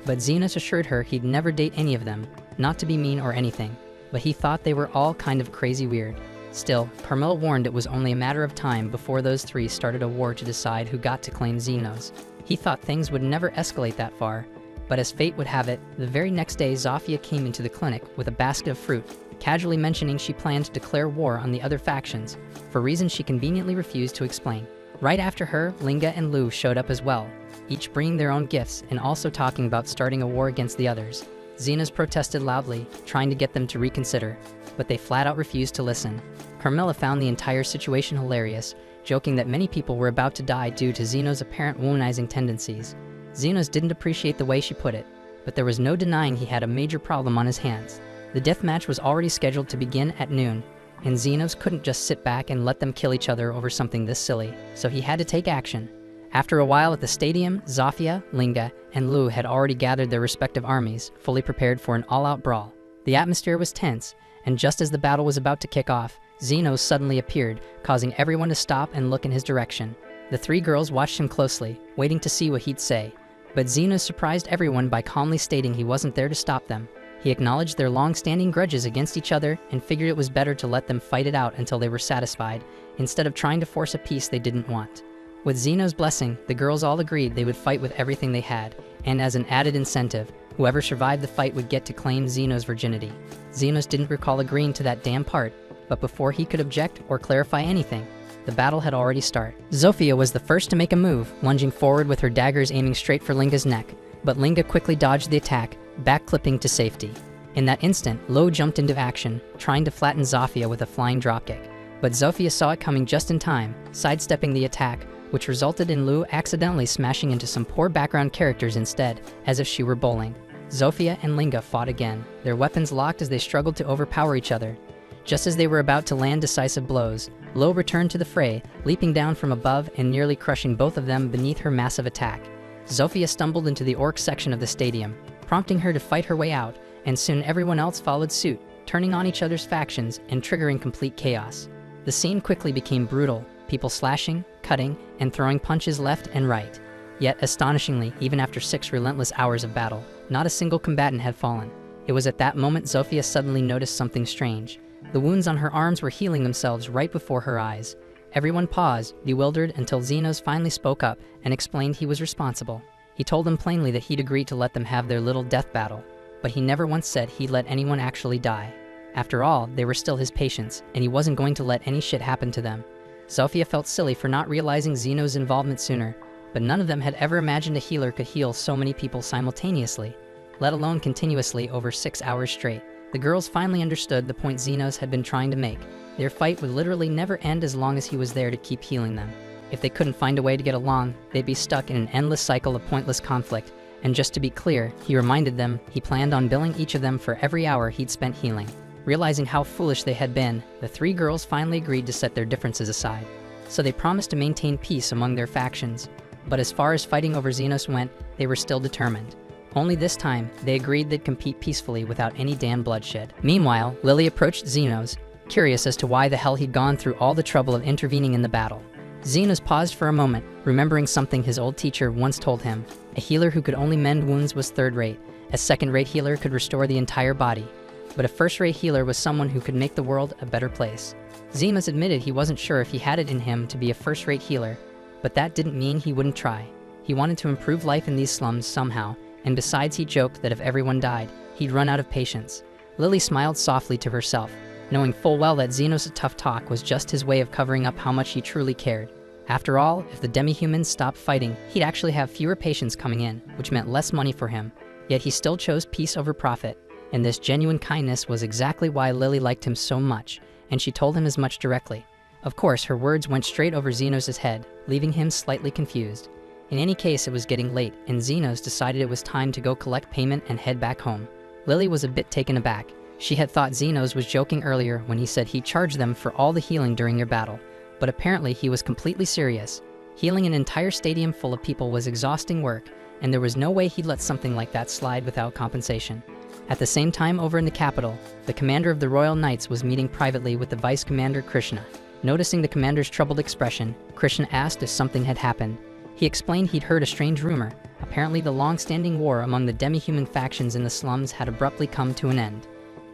But Xenos assured her he'd never date any of them, not to be mean or anything, but he thought they were all kind of crazy weird. Still, Carmilla warned it was only a matter of time before those three started a war to decide who got to claim Xenos. He thought things would never escalate that far, but as fate would have it, the very next day Zofia came into the clinic with a basket of fruit, casually mentioning she planned to declare war on the other factions, for reasons she conveniently refused to explain. Right after her, Linga and Lu showed up as well, each bringing their own gifts and also talking about starting a war against the others. Xenos protested loudly, trying to get them to reconsider, but they flat out refused to listen. Carmilla found the entire situation hilarious, joking that many people were about to die due to Xenos' apparent womanizing tendencies. Xenos didn't appreciate the way she put it, but there was no denying he had a major problem on his hands. The deathmatch was already scheduled to begin at noon, and Xenos couldn't just sit back and let them kill each other over something this silly, so he had to take action. After a while at the stadium, Zofia, Linga, and Lu had already gathered their respective armies, fully prepared for an all-out brawl. The atmosphere was tense, and just as the battle was about to kick off, Xenos suddenly appeared, causing everyone to stop and look in his direction. The three girls watched him closely, waiting to see what he'd say. But Xenos surprised everyone by calmly stating he wasn't there to stop them. He acknowledged their long-standing grudges against each other and figured it was better to let them fight it out until they were satisfied, instead of trying to force a peace they didn't want. With Xenos' blessing, the girls all agreed they would fight with everything they had, and as an added incentive, whoever survived the fight would get to claim Xenos' virginity. Xenos didn't recall agreeing to that damn part, but before he could object or clarify anything, the battle had already started. Zofia was the first to make a move, lunging forward with her daggers aiming straight for Linga's neck, but Linga quickly dodged the attack, back-clipping to safety. In that instant, Lo jumped into action, trying to flatten Zofia with a flying dropkick, but Zofia saw it coming just in time, sidestepping the attack, which resulted in Lu accidentally smashing into some poor background characters instead, as if she were bowling. Zofia and Linga fought again, their weapons locked as they struggled to overpower each other. Just as they were about to land decisive blows, Lo returned to the fray, leaping down from above and nearly crushing both of them beneath her massive attack. Zofia stumbled into the orc section of the stadium, prompting her to fight her way out, and soon everyone else followed suit, turning on each other's factions and triggering complete chaos. The scene quickly became brutal, people slashing, cutting, and throwing punches left and right. Yet, astonishingly, even after 6 relentless hours of battle, not a single combatant had fallen. It was at that moment Zofia suddenly noticed something strange. The wounds on her arms were healing themselves right before her eyes. Everyone paused, bewildered, until Xenos finally spoke up and explained he was responsible. He told them plainly that he'd agreed to let them have their little death battle, but he never once said he'd let anyone actually die. After all, they were still his patients, and he wasn't going to let any shit happen to them. Zofia felt silly for not realizing Xenos' involvement sooner, but none of them had ever imagined a healer could heal so many people simultaneously, let alone continuously over 6 hours straight. The girls finally understood the point Xenos had been trying to make. Their fight would literally never end as long as he was there to keep healing them. If they couldn't find a way to get along, they'd be stuck in an endless cycle of pointless conflict. And just to be clear, he reminded them he planned on billing each of them for every hour he'd spent healing. Realizing how foolish they had been, the 3 girls finally agreed to set their differences aside. So they promised to maintain peace among their factions. But as far as fighting over Xenos went, they were still determined. Only this time, they agreed they'd compete peacefully without any damn bloodshed. Meanwhile, Lily approached Xenos, curious as to why the hell he'd gone through all the trouble of intervening in the battle. Xenos paused for a moment, remembering something his old teacher once told him. A healer who could only mend wounds was third-rate. A second-rate healer could restore the entire body. But a first-rate healer was someone who could make the world a better place. Xenos admitted he wasn't sure if he had it in him to be a first-rate healer, but that didn't mean he wouldn't try. He wanted to improve life in these slums somehow, and besides he joked that if everyone died, he'd run out of patience. Lily smiled softly to herself, knowing full well that Xenos' tough talk was just his way of covering up how much he truly cared. After all, if the demi-humans stopped fighting, he'd actually have fewer patients coming in, which meant less money for him. Yet he still chose peace over profit, and this genuine kindness was exactly why Lily liked him so much, and she told him as much directly. Of course, her words went straight over Xenos' head, leaving him slightly confused. In any case, it was getting late, and Xenos decided it was time to go collect payment and head back home. Lily was a bit taken aback. She had thought Xenos was joking earlier when he said he'd charge them for all the healing during their battle, but apparently he was completely serious. Healing an entire stadium full of people was exhausting work, and there was no way he'd let something like that slide without compensation. At the same time, over in the capital, the commander of the Royal Knights was meeting privately with the vice commander Krishna. Noticing the commander's troubled expression, Krishna asked if something had happened. He explained he'd heard a strange rumor. Apparently the long-standing war among the demi-human factions in the slums had abruptly come to an end.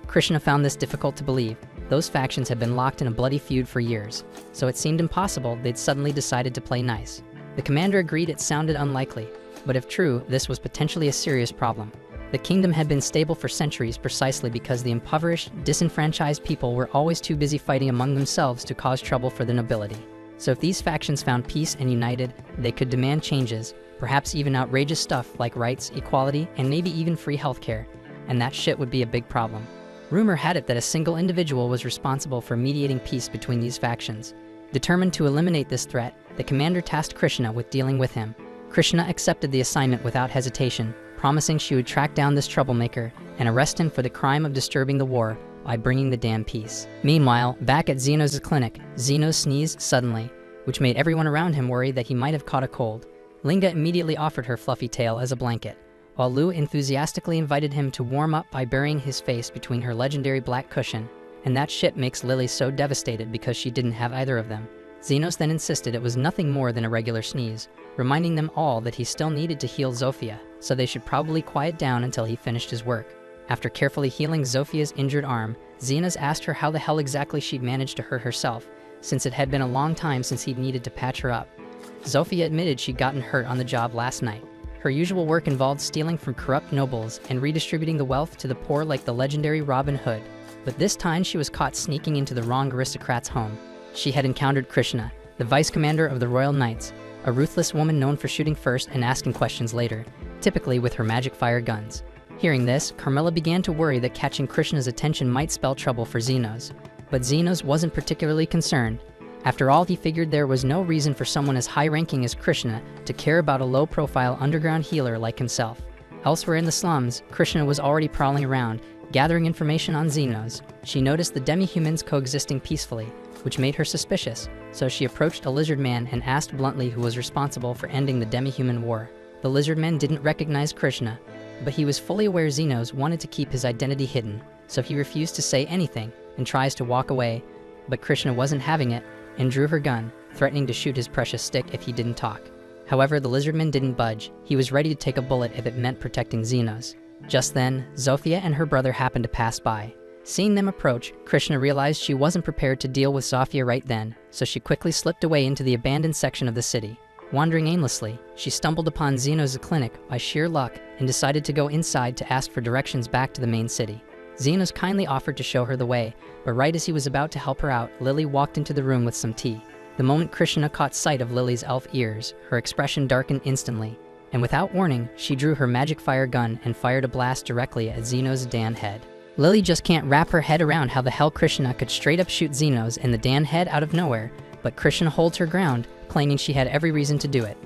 Krishna found this difficult to believe. Those factions had been locked in a bloody feud for years, so it seemed impossible they'd suddenly decided to play nice. The commander agreed it sounded unlikely, but if true, this was potentially a serious problem. The kingdom had been stable for centuries precisely because the impoverished, disenfranchised people were always too busy fighting among themselves to cause trouble for the nobility. So if these factions found peace and united, they could demand changes, perhaps even outrageous stuff like rights, equality, and maybe even free healthcare, and that shit would be a big problem. Rumor had it that a single individual was responsible for mediating peace between these factions. Determined to eliminate this threat, the commander tasked Krishna with dealing with him. Krishna accepted the assignment without hesitation, promising she would track down this troublemaker and arrest him for the crime of disturbing the war by bringing the damn peace. Meanwhile, back at Zenos' clinic, Zenos sneezed suddenly, which made everyone around him worry that he might have caught a cold. Linga immediately offered her fluffy tail as a blanket, while Lu enthusiastically invited him to warm up by burying his face between her legendary black cushion, and that shit makes Lily so devastated because she didn't have either of them. Zenos then insisted it was nothing more than a regular sneeze, reminding them all that he still needed to heal Zofia, so they should probably quiet down until he finished his work. After carefully healing Zofia's injured arm, Zenos asked her how the hell exactly she'd managed to hurt herself, since it had been a long time since he'd needed to patch her up. Zofia admitted she'd gotten hurt on the job last night. Her usual work involved stealing from corrupt nobles and redistributing the wealth to the poor like the legendary Robin Hood. But this time she was caught sneaking into the wrong aristocrat's home. She had encountered Krishna, the vice commander of the Royal Knights, a ruthless woman known for shooting first and asking questions later, typically with her magic fire guns. Hearing this, Carmilla began to worry that catching Krishna's attention might spell trouble for Zenos. But Zenos wasn't particularly concerned. After all, he figured there was no reason for someone as high-ranking as Krishna to care about a low-profile underground healer like himself. Elsewhere in the slums, Krishna was already prowling around, gathering information on Zenos. She noticed the demi-humans coexisting peacefully, which made her suspicious, so she approached a lizard man and asked bluntly who was responsible for ending the demi-human war. The lizard man didn't recognize Krishna, but he was fully aware Zenos wanted to keep his identity hidden, so he refused to say anything and tries to walk away, but Krishna wasn't having it and drew her gun, threatening to shoot his precious stick if he didn't talk. However, the lizardman didn't budge. He was ready to take a bullet if it meant protecting Zenos. Just then, Zofia and her brother happened to pass by. Seeing them approach, Krishna realized she wasn't prepared to deal with Zofia right then, so she quickly slipped away into the abandoned section of the city. Wandering aimlessly, she stumbled upon Zenos' clinic by sheer luck and decided to go inside to ask for directions back to the main city. Zenos kindly offered to show her the way, but right as he was about to help her out, Lily walked into the room with some tea. The moment Krishna caught sight of Lily's elf ears, her expression darkened instantly, and without warning, she drew her magic fire gun and fired a blast directly at Zenos' Dan head. Lily just can't wrap her head around how the hell Krishna could straight up shoot Zenos in the Dan head out of nowhere, but Krishna holds her ground, claiming she had every reason to do it.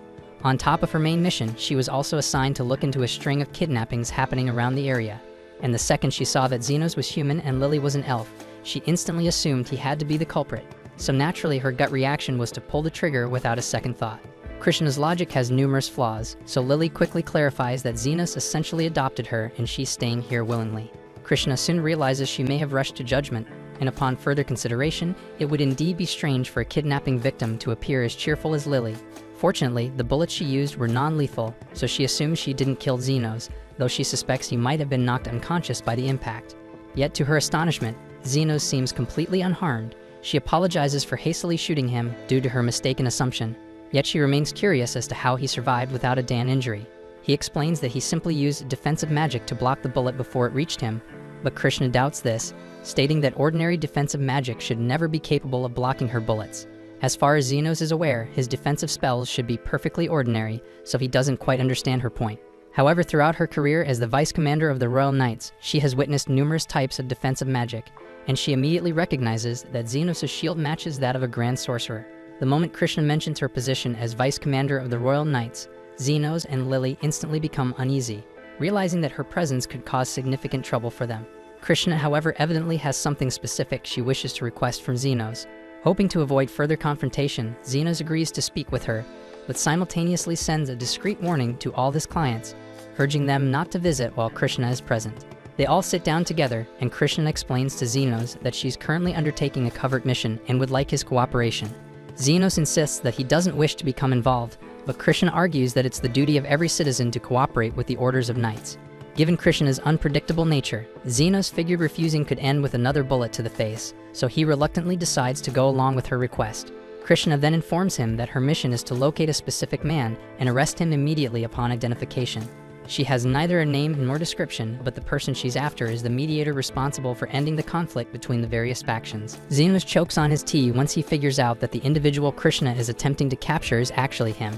On top of her main mission, she was also assigned to look into a string of kidnappings happening around the area. And the second she saw that Zenos was human and Lily was an elf, she instantly assumed he had to be the culprit. So naturally, her gut reaction was to pull the trigger without a second thought. Krishna's logic has numerous flaws, so Lily quickly clarifies that Zenos essentially adopted her and she's staying here willingly. Krishna soon realizes she may have rushed to judgment, and upon further consideration, it would indeed be strange for a kidnapping victim to appear as cheerful as Lily. Fortunately, the bullets she used were non-lethal, so she assumes she didn't kill Zenos, though she suspects he might have been knocked unconscious by the impact. Yet to her astonishment, Zenos seems completely unharmed. She apologizes for hastily shooting him due to her mistaken assumption, yet she remains curious as to how he survived without a Dan injury. He explains that he simply used defensive magic to block the bullet before it reached him, but Krishna doubts this, stating that ordinary defensive magic should never be capable of blocking her bullets. As far as Zenos is aware, his defensive spells should be perfectly ordinary, so he doesn't quite understand her point. However, throughout her career as the vice commander of the Royal Knights, she has witnessed numerous types of defensive magic, and she immediately recognizes that Zenos' shield matches that of a grand sorcerer. The moment Krishna mentions her position as vice commander of the Royal Knights, Zenos and Lily instantly become uneasy, realizing that her presence could cause significant trouble for them. Krishna, however, evidently has something specific she wishes to request from Zenos. Hoping to avoid further confrontation, Zenos agrees to speak with her, but simultaneously sends a discreet warning to all his clients, urging them not to visit while Krishna is present. They all sit down together, and Krishna explains to Xenos that she's currently undertaking a covert mission and would like his cooperation. Xenos insists that he doesn't wish to become involved, but Krishna argues that it's the duty of every citizen to cooperate with the orders of knights. Given Krishna's unpredictable nature, Xenos figured refusing could end with another bullet to the face, so he reluctantly decides to go along with her request. Krishna then informs him that her mission is to locate a specific man and arrest him immediately upon identification. She has neither a name nor description, but the person she's after is the mediator responsible for ending the conflict between the various factions. Xenos chokes on his tea once he figures out that the individual Krishna is attempting to capture is actually him.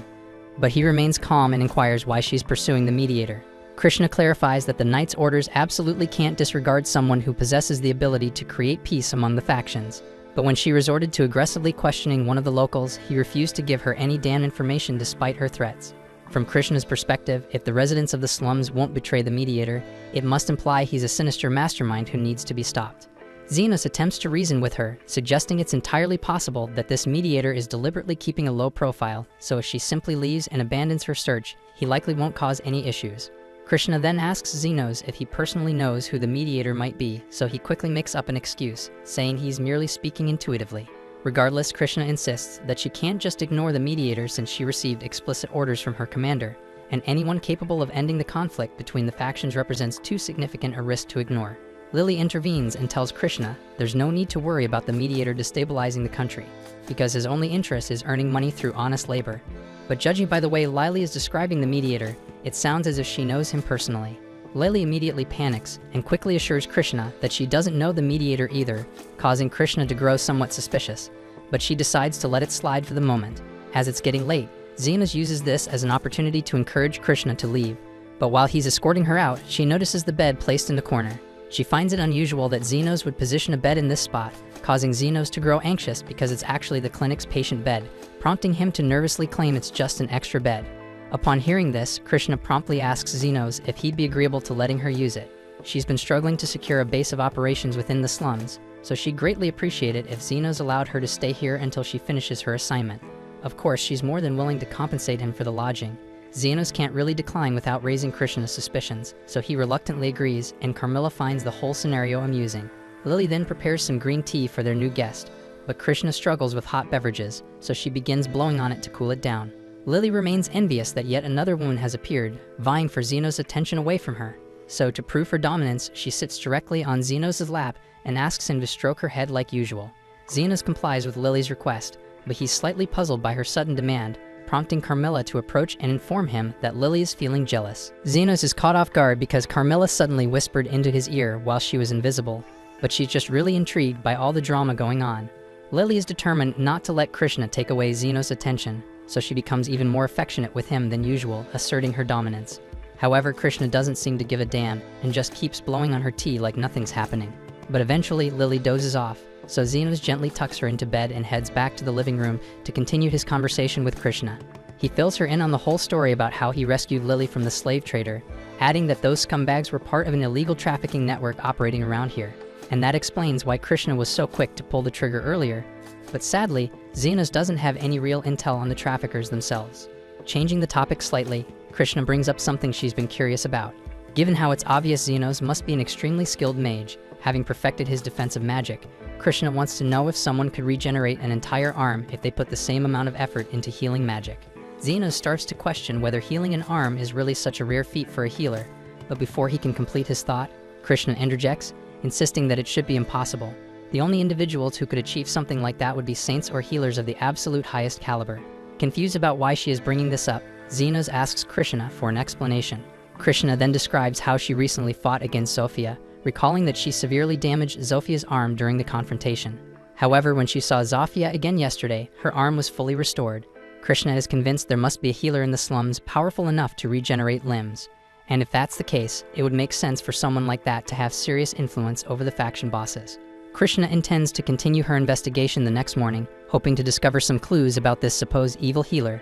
But he remains calm and inquires why she's pursuing the mediator. Krishna clarifies that the knight's orders absolutely can't disregard someone who possesses the ability to create peace among the factions. But when she resorted to aggressively questioning one of the locals, he refused to give her any damn information despite her threats. From Krishna's perspective, if the residents of the slums won't betray the mediator, it must imply he's a sinister mastermind who needs to be stopped. Xenos attempts to reason with her, suggesting it's entirely possible that this mediator is deliberately keeping a low profile, so if she simply leaves and abandons her search, he likely won't cause any issues. Krishna then asks Xenos if he personally knows who the mediator might be, so he quickly makes up an excuse, saying he's merely speaking intuitively. Regardless, Krishna insists that she can't just ignore the mediator since she received explicit orders from her commander, and anyone capable of ending the conflict between the factions represents too significant a risk to ignore. Lily intervenes and tells Krishna there's no need to worry about the mediator destabilizing the country, because his only interest is earning money through honest labor. But judging by the way Lily is describing the mediator, it sounds as if she knows him personally. Lily immediately panics and quickly assures Krishna that she doesn't know the mediator either, causing Krishna to grow somewhat suspicious, but she decides to let it slide for the moment. As it's getting late, Xenos uses this as an opportunity to encourage Krishna to leave, but while he's escorting her out, she notices the bed placed in the corner. She finds it unusual that Xenos would position a bed in this spot, causing Xenos to grow anxious because it's actually the clinic's patient bed, prompting him to nervously claim it's just an extra bed. Upon hearing this, Krishna promptly asks Xenos if he'd be agreeable to letting her use it. She's been struggling to secure a base of operations within the slums, so she'd greatly appreciate it if Xenos allowed her to stay here until she finishes her assignment. Of course, she's more than willing to compensate him for the lodging. Xenos can't really decline without raising Krishna's suspicions, so he reluctantly agrees, and Carmilla finds the whole scenario amusing. Lily then prepares some green tea for their new guest, but Krishna struggles with hot beverages, so she begins blowing on it to cool it down. Lily remains envious that yet another woman has appeared, vying for Xenos' attention away from her. So to prove her dominance, she sits directly on Xenos' lap and asks him to stroke her head like usual. Xenos complies with Lily's request, but he's slightly puzzled by her sudden demand, prompting Carmilla to approach and inform him that Lily is feeling jealous. Xenos is caught off guard because Carmilla suddenly whispered into his ear while she was invisible, but she's just really intrigued by all the drama going on. Lily is determined not to let Krishna take away Xenos' attention, so she becomes even more affectionate with him than usual, asserting her dominance. However, Krishna doesn't seem to give a damn and just keeps blowing on her tea like nothing's happening. But eventually, Lily dozes off, so Xenos gently tucks her into bed and heads back to the living room to continue his conversation with Krishna. He fills her in on the whole story about how he rescued Lily from the slave trader, adding that those scumbags were part of an illegal trafficking network operating around here. And that explains why Krishna was so quick to pull the trigger earlier. But sadly, Xenos doesn't have any real intel on the traffickers themselves. Changing the topic slightly, Krishna brings up something she's been curious about. Given how it's obvious Xenos must be an extremely skilled mage, having perfected his defensive magic, Krishna wants to know if someone could regenerate an entire arm if they put the same amount of effort into healing magic. Xenos starts to question whether healing an arm is really such a rare feat for a healer, but before he can complete his thought, Krishna interjects, insisting that it should be impossible. The only individuals who could achieve something like that would be saints or healers of the absolute highest caliber. Confused about why she is bringing this up, Xenos asks Krishna for an explanation. Krishna then describes how she recently fought against Zofia, recalling that she severely damaged Zofia's arm during the confrontation. However, when she saw Zofia again yesterday, her arm was fully restored. Krishna is convinced there must be a healer in the slums powerful enough to regenerate limbs. And if that's the case, it would make sense for someone like that to have serious influence over the faction bosses. Krishna intends to continue her investigation the next morning, hoping to discover some clues about this supposed evil healer,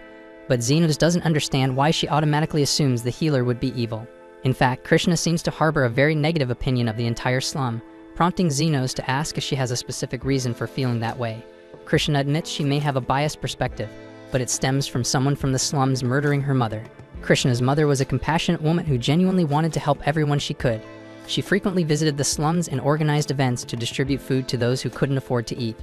but Xenos doesn't understand why she automatically assumes the healer would be evil. In fact, Krishna seems to harbor a very negative opinion of the entire slum, prompting Xenos to ask if she has a specific reason for feeling that way. Krishna admits she may have a biased perspective, but it stems from someone from the slums murdering her mother. Krishna's mother was a compassionate woman who genuinely wanted to help everyone she could. She frequently visited the slums and organized events to distribute food to those who couldn't afford to eat.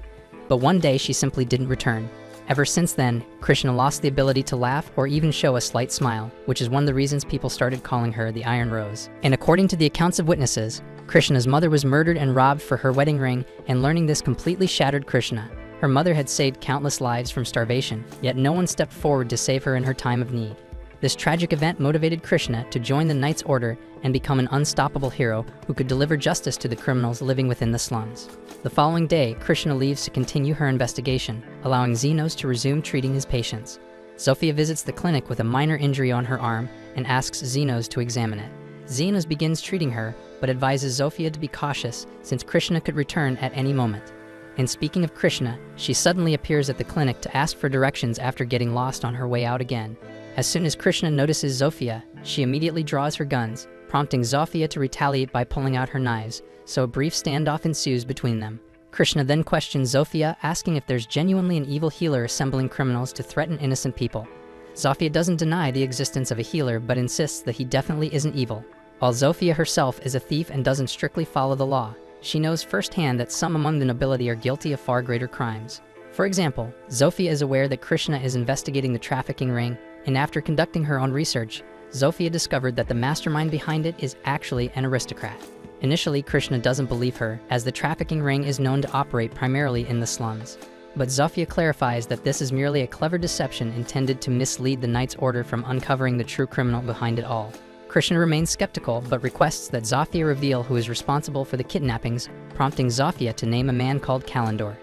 But one day she simply didn't return. Ever since then, Krishna lost the ability to laugh or even show a slight smile, which is one of the reasons people started calling her the Iron Rose. And according to the accounts of witnesses, Krishna's mother was murdered and robbed for her wedding ring, and learning this completely shattered Krishna. Her mother had saved countless lives from starvation, yet no one stepped forward to save her in her time of need. This tragic event motivated Krishna to join the Knights Order and become an unstoppable hero who could deliver justice to the criminals living within the slums. The following day, Krishna leaves to continue her investigation, allowing Xenos to resume treating his patients. Zofia visits the clinic with a minor injury on her arm and asks Xenos to examine it. Xenos begins treating her, but advises Zofia to be cautious since Krishna could return at any moment. And speaking of Krishna, she suddenly appears at the clinic to ask for directions after getting lost on her way out again. As soon as Krishna notices Zofia, she immediately draws her guns, prompting Zofia to retaliate by pulling out her knives, so a brief standoff ensues between them. Krishna then questions Zofia, asking if there's genuinely an evil healer assembling criminals to threaten innocent people. Zofia doesn't deny the existence of a healer, but insists that he definitely isn't evil. While Zofia herself is a thief and doesn't strictly follow the law, she knows firsthand that some among the nobility are guilty of far greater crimes. For example, Zofia is aware that Krishna is investigating the trafficking ring, and after conducting her own research, Zofia discovered that the mastermind behind it is actually an aristocrat. Initially, Krishna doesn't believe her, as the trafficking ring is known to operate primarily in the slums. But Zofia clarifies that this is merely a clever deception intended to mislead the Knights Order from uncovering the true criminal behind it all. Krishna remains skeptical, but requests that Zofia reveal who is responsible for the kidnappings, prompting Zofia to name a man called Kalendor.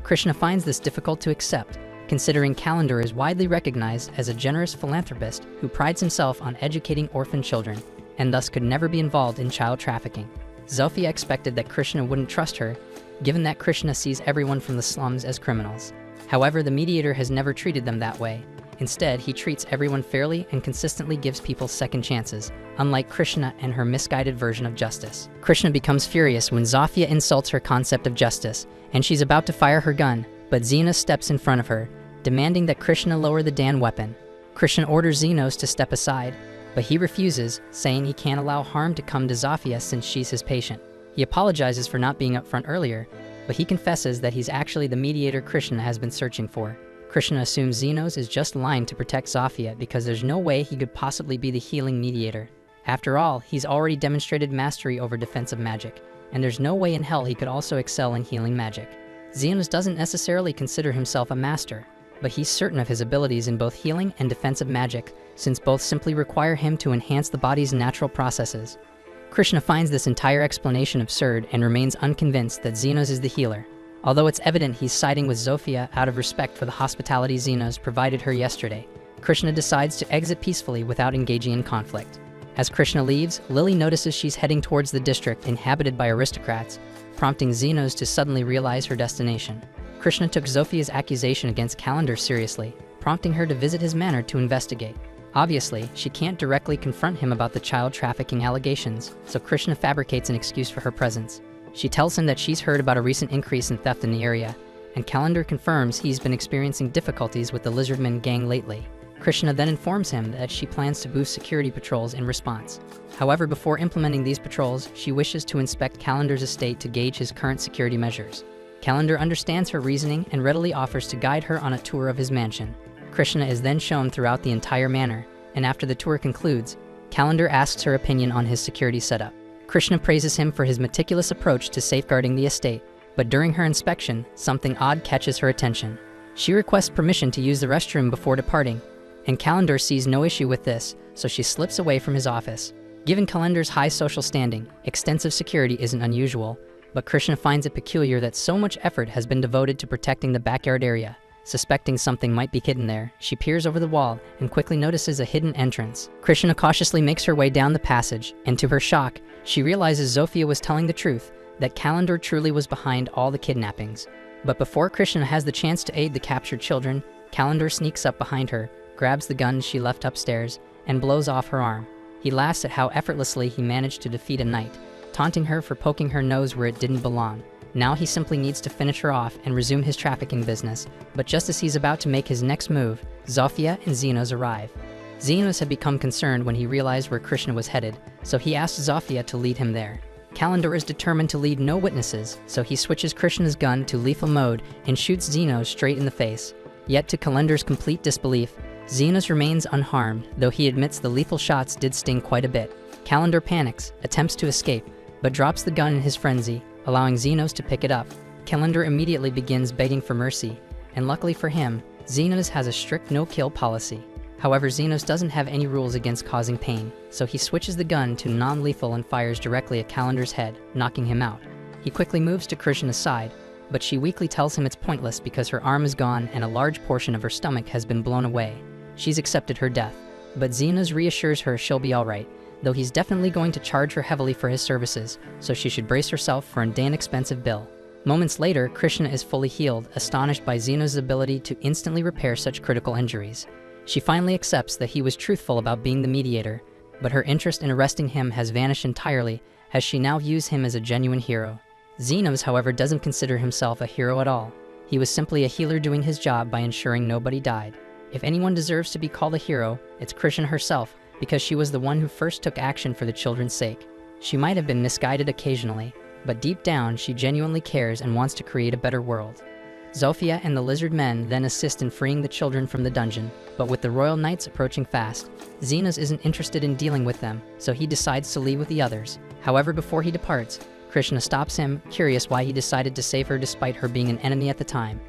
Krishna finds this difficult to accept, considering Kalendor is widely recognized as a generous philanthropist who prides himself on educating orphan children, and thus could never be involved in child trafficking. Zofia expected that Krishna wouldn't trust her, given that Krishna sees everyone from the slums as criminals. However, the mediator has never treated them that way. Instead, he treats everyone fairly and consistently gives people second chances, unlike Krishna and her misguided version of justice. Krishna becomes furious when Zofia insults her concept of justice, and she's about to fire her gun, but Xena steps in front of her, demanding that Krishna lower the Dan weapon. Krishna orders Xenos to step aside, but he refuses, saying he can't allow harm to come to Zofia since she's his patient. He apologizes for not being upfront earlier, but he confesses that he's actually the mediator Krishna has been searching for. Krishna assumes Xenos is just lying to protect Zofia because there's no way he could possibly be the healing mediator. After all, he's already demonstrated mastery over defensive magic, and there's no way in hell he could also excel in healing magic. Xenos doesn't necessarily consider himself a master, but he's certain of his abilities in both healing and defensive magic, since both simply require him to enhance the body's natural processes. Krishna finds this entire explanation absurd and remains unconvinced that Xenos is the healer, although it's evident he's siding with Zofia out of respect for the hospitality Xenos provided her yesterday. Krishna decides to exit peacefully without engaging in conflict. As Krishna leaves, Lily notices she's heading towards the district inhabited by aristocrats, prompting Xenos to suddenly realize her destination. Krishna took Zofia's accusation against Kalendor seriously, prompting her to visit his manor to investigate. Obviously, she can't directly confront him about the child trafficking allegations, so Krishna fabricates an excuse for her presence. She tells him that she's heard about a recent increase in theft in the area, and Kalendor confirms he's been experiencing difficulties with the Lizardman gang lately. Krishna then informs him that she plans to boost security patrols in response. However, before implementing these patrols, she wishes to inspect Kalendor's estate to gauge his current security measures. Kalendor understands her reasoning and readily offers to guide her on a tour of his mansion. Krishna is then shown throughout the entire manor, and after the tour concludes, Kalendor asks her opinion on his security setup. Krishna praises him for his meticulous approach to safeguarding the estate, but during her inspection, something odd catches her attention. She requests permission to use the restroom before departing, and Kalendor sees no issue with this, so she slips away from his office. Given Kalendor's high social standing, extensive security isn't unusual, but Krishna finds it peculiar that so much effort has been devoted to protecting the backyard area. Suspecting something might be hidden there, she peers over the wall and quickly notices a hidden entrance. Krishna cautiously makes her way down the passage, and to her shock, she realizes Zofia was telling the truth, that Kalendor truly was behind all the kidnappings. But before Krishna has the chance to aid the captured children, Kalendor sneaks up behind her, grabs the gun she left upstairs, and blows off her arm. He laughs at how effortlessly he managed to defeat a knight, taunting her for poking her nose where it didn't belong. Now he simply needs to finish her off and resume his trafficking business, but just as he's about to make his next move, Zofia and Xenos arrive. Xenos had become concerned when he realized where Krishna was headed, so he asked Zofia to lead him there. Kalendar is determined to lead no witnesses, so he switches Krishna's gun to lethal mode and shoots Xenos straight in the face. Yet to Kalendar's complete disbelief, Xenos remains unharmed, though he admits the lethal shots did sting quite a bit. Kalendar panics, attempts to escape, but drops the gun in his frenzy, allowing Xenos to pick it up. Kalendar immediately begins begging for mercy, and luckily for him, Xenos has a strict no-kill policy. However, Xenos doesn't have any rules against causing pain, so he switches the gun to non-lethal and fires directly at Kalendar's head, knocking him out. He quickly moves to Krishna's side, but she weakly tells him it's pointless because her arm is gone and a large portion of her stomach has been blown away. She's accepted her death, but Xenos reassures her she'll be alright, though he's definitely going to charge her heavily for his services, so she should brace herself for a damn expensive bill. Moments later, Krishna is fully healed, astonished by Xenos' ability to instantly repair such critical injuries. She finally accepts that he was truthful about being the mediator, but her interest in arresting him has vanished entirely, as she now views him as a genuine hero. Xenos, however, doesn't consider himself a hero at all. He was simply a healer doing his job by ensuring nobody died. If anyone deserves to be called a hero, it's Krishna herself, because she was the one who first took action for the children's sake. She might have been misguided occasionally, but deep down she genuinely cares and wants to create a better world. Zofia and the lizard men then assist in freeing the children from the dungeon, but with the royal knights approaching fast, Xenos isn't interested in dealing with them, so he decides to leave with the others. However, before he departs, Krishna stops him, curious why he decided to save her despite her being an enemy at the time.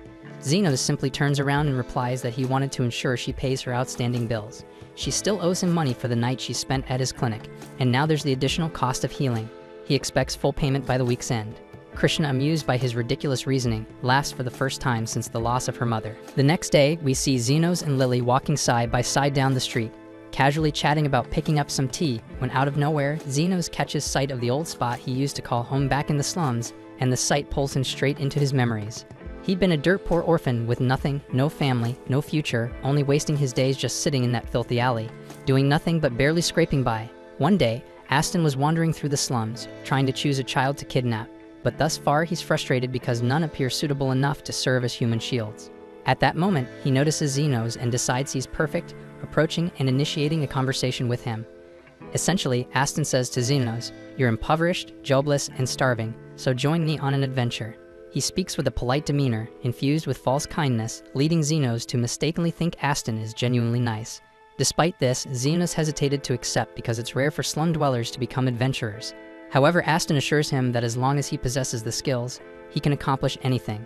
Xenos simply turns around and replies that he wanted to ensure she pays her outstanding bills. She still owes him money for the night she spent at his clinic, and now there's the additional cost of healing. He expects full payment by the week's end. Krishna, amused by his ridiculous reasoning, laughs for the first time since the loss of her mother. The next day, we see Xenos and Lily walking side by side down the street, casually chatting about picking up some tea, when out of nowhere, Xenos catches sight of the old spot he used to call home back in the slums, and the sight pulls him straight into his memories. He'd been a dirt-poor orphan with nothing, no family, no future, only wasting his days just sitting in that filthy alley, doing nothing but barely scraping by. One day, Aston was wandering through the slums, trying to choose a child to kidnap, but thus far he's frustrated because none appear suitable enough to serve as human shields. At that moment, he notices Xenos and decides he's perfect, approaching and initiating a conversation with him. Essentially, Aston says to Xenos, "You're impoverished, jobless, and starving, so join me on an adventure." He speaks with a polite demeanor, infused with false kindness, leading Xenos to mistakenly think Aston is genuinely nice. Despite this, Xenos hesitated to accept because it's rare for slum dwellers to become adventurers. However, Aston assures him that as long as he possesses the skills, he can accomplish anything.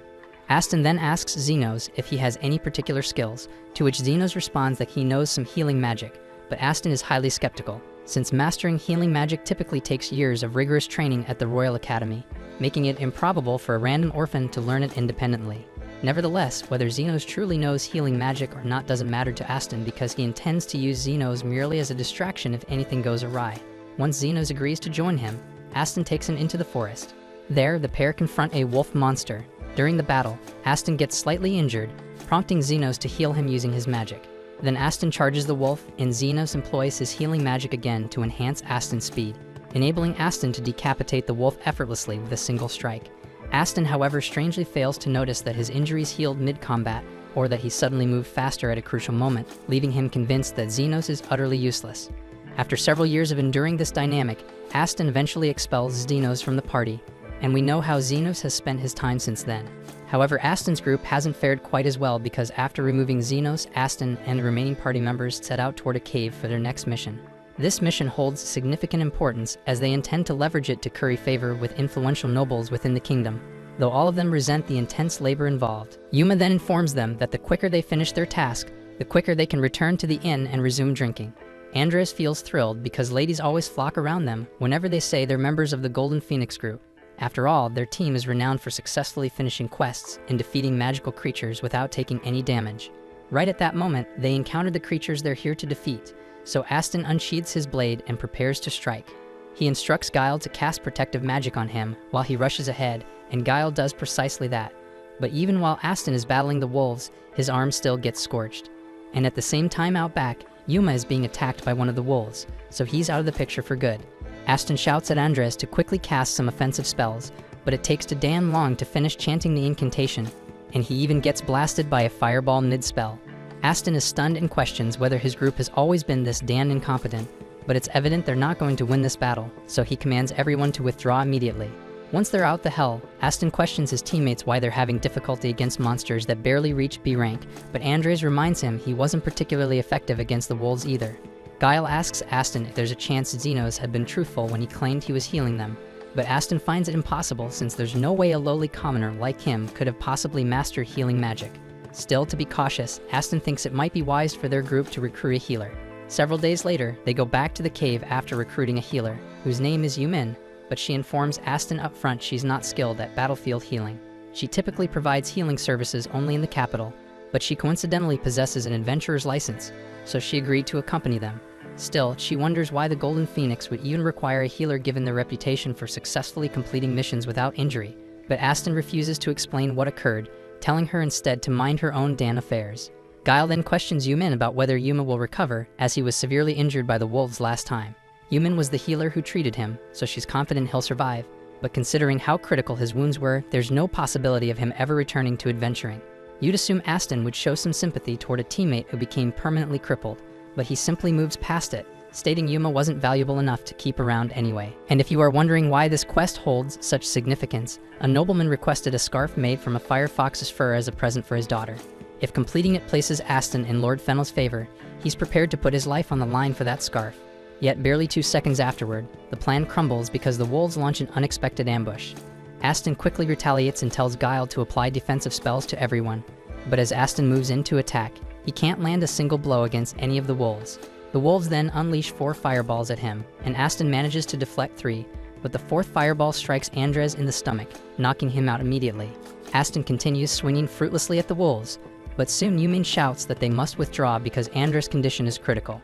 Aston then asks Xenos if he has any particular skills, to which Xenos responds that he knows some healing magic, but Aston is highly skeptical, since mastering healing magic typically takes years of rigorous training at the Royal Academy, making it improbable for a random orphan to learn it independently. Nevertheless, whether Xenos truly knows healing magic or not doesn't matter to Aston because he intends to use Xenos merely as a distraction if anything goes awry. Once Xenos agrees to join him, Aston takes him into the forest. There, the pair confront a wolf monster. During the battle, Aston gets slightly injured, prompting Xenos to heal him using his magic. Then Aston charges the wolf, and Xenos employs his healing magic again to enhance Aston's speed, enabling Aston to decapitate the wolf effortlessly with a single strike. Aston, however, strangely fails to notice that his injuries healed mid-combat, or that he suddenly moved faster at a crucial moment, leaving him convinced that Xenos is utterly useless. After several years of enduring this dynamic, Aston eventually expels Xenos from the party, and we know how Xenos has spent his time since then. However, Aston's group hasn't fared quite as well because after removing Xenos, Aston and the remaining party members set out toward a cave for their next mission. This mission holds significant importance as they intend to leverage it to curry favor with influential nobles within the kingdom, though all of them resent the intense labor involved. Yuma then informs them that the quicker they finish their task, the quicker they can return to the inn and resume drinking. Andres feels thrilled because ladies always flock around them whenever they say they're members of the Golden Phoenix group. After all, their team is renowned for successfully finishing quests and defeating magical creatures without taking any damage. Right at that moment, they encounter the creatures they're here to defeat, so Aston unsheathes his blade and prepares to strike. He instructs Guile to cast protective magic on him while he rushes ahead, and Guile does precisely that. But even while Aston is battling the wolves, his arm still gets scorched. And at the same time out back, Yuma is being attacked by one of the wolves, so he's out of the picture for good. Aston shouts at Andres to quickly cast some offensive spells, but it takes too damn long to finish chanting the incantation, and he even gets blasted by a fireball mid-spell. Aston is stunned and questions whether his group has always been this damn incompetent, but it's evident they're not going to win this battle, so he commands everyone to withdraw immediately. Once they're out the hell, Aston questions his teammates why they're having difficulty against monsters that barely reach B rank, but Andres reminds him he wasn't particularly effective against the wolves either. Guile asks Aston if there's a chance Xenos had been truthful when he claimed he was healing them, but Aston finds it impossible since there's no way a lowly commoner like him could have possibly mastered healing magic. Still, to be cautious, Aston thinks it might be wise for their group to recruit a healer. Several days later, they go back to the cave after recruiting a healer, whose name is Yumin, but she informs Aston up front she's not skilled at battlefield healing. She typically provides healing services only in the capital, but she coincidentally possesses an adventurer's license, so she agreed to accompany them. Still, she wonders why the Golden Phoenix would even require a healer given their reputation for successfully completing missions without injury, but Aston refuses to explain what occurred, telling her instead to mind her own damn affairs. Guile then questions Yumin about whether Yuma will recover, as he was severely injured by the wolves last time. Yumin was the healer who treated him, so she's confident he'll survive, but considering how critical his wounds were, there's no possibility of him ever returning to adventuring. You'd assume Aston would show some sympathy toward a teammate who became permanently crippled, but he simply moves past it, stating Yuma wasn't valuable enough to keep around anyway. And if you are wondering why this quest holds such significance, a nobleman requested a scarf made from a firefox's fur as a present for his daughter. If completing it places Aston in Lord Fennel's favor, he's prepared to put his life on the line for that scarf. Yet barely 2 seconds afterward, the plan crumbles because the wolves launch an unexpected ambush. Aston quickly retaliates and tells Guile to apply defensive spells to everyone, but as Aston moves in to attack, he can't land a single blow against any of the wolves. The wolves then unleash 4 fireballs at him, and Aston manages to deflect 3, but the 4th fireball strikes Andres in the stomach, knocking him out immediately. Aston continues swinging fruitlessly at the wolves, but soon Yumin shouts that they must withdraw because Andres' condition is critical.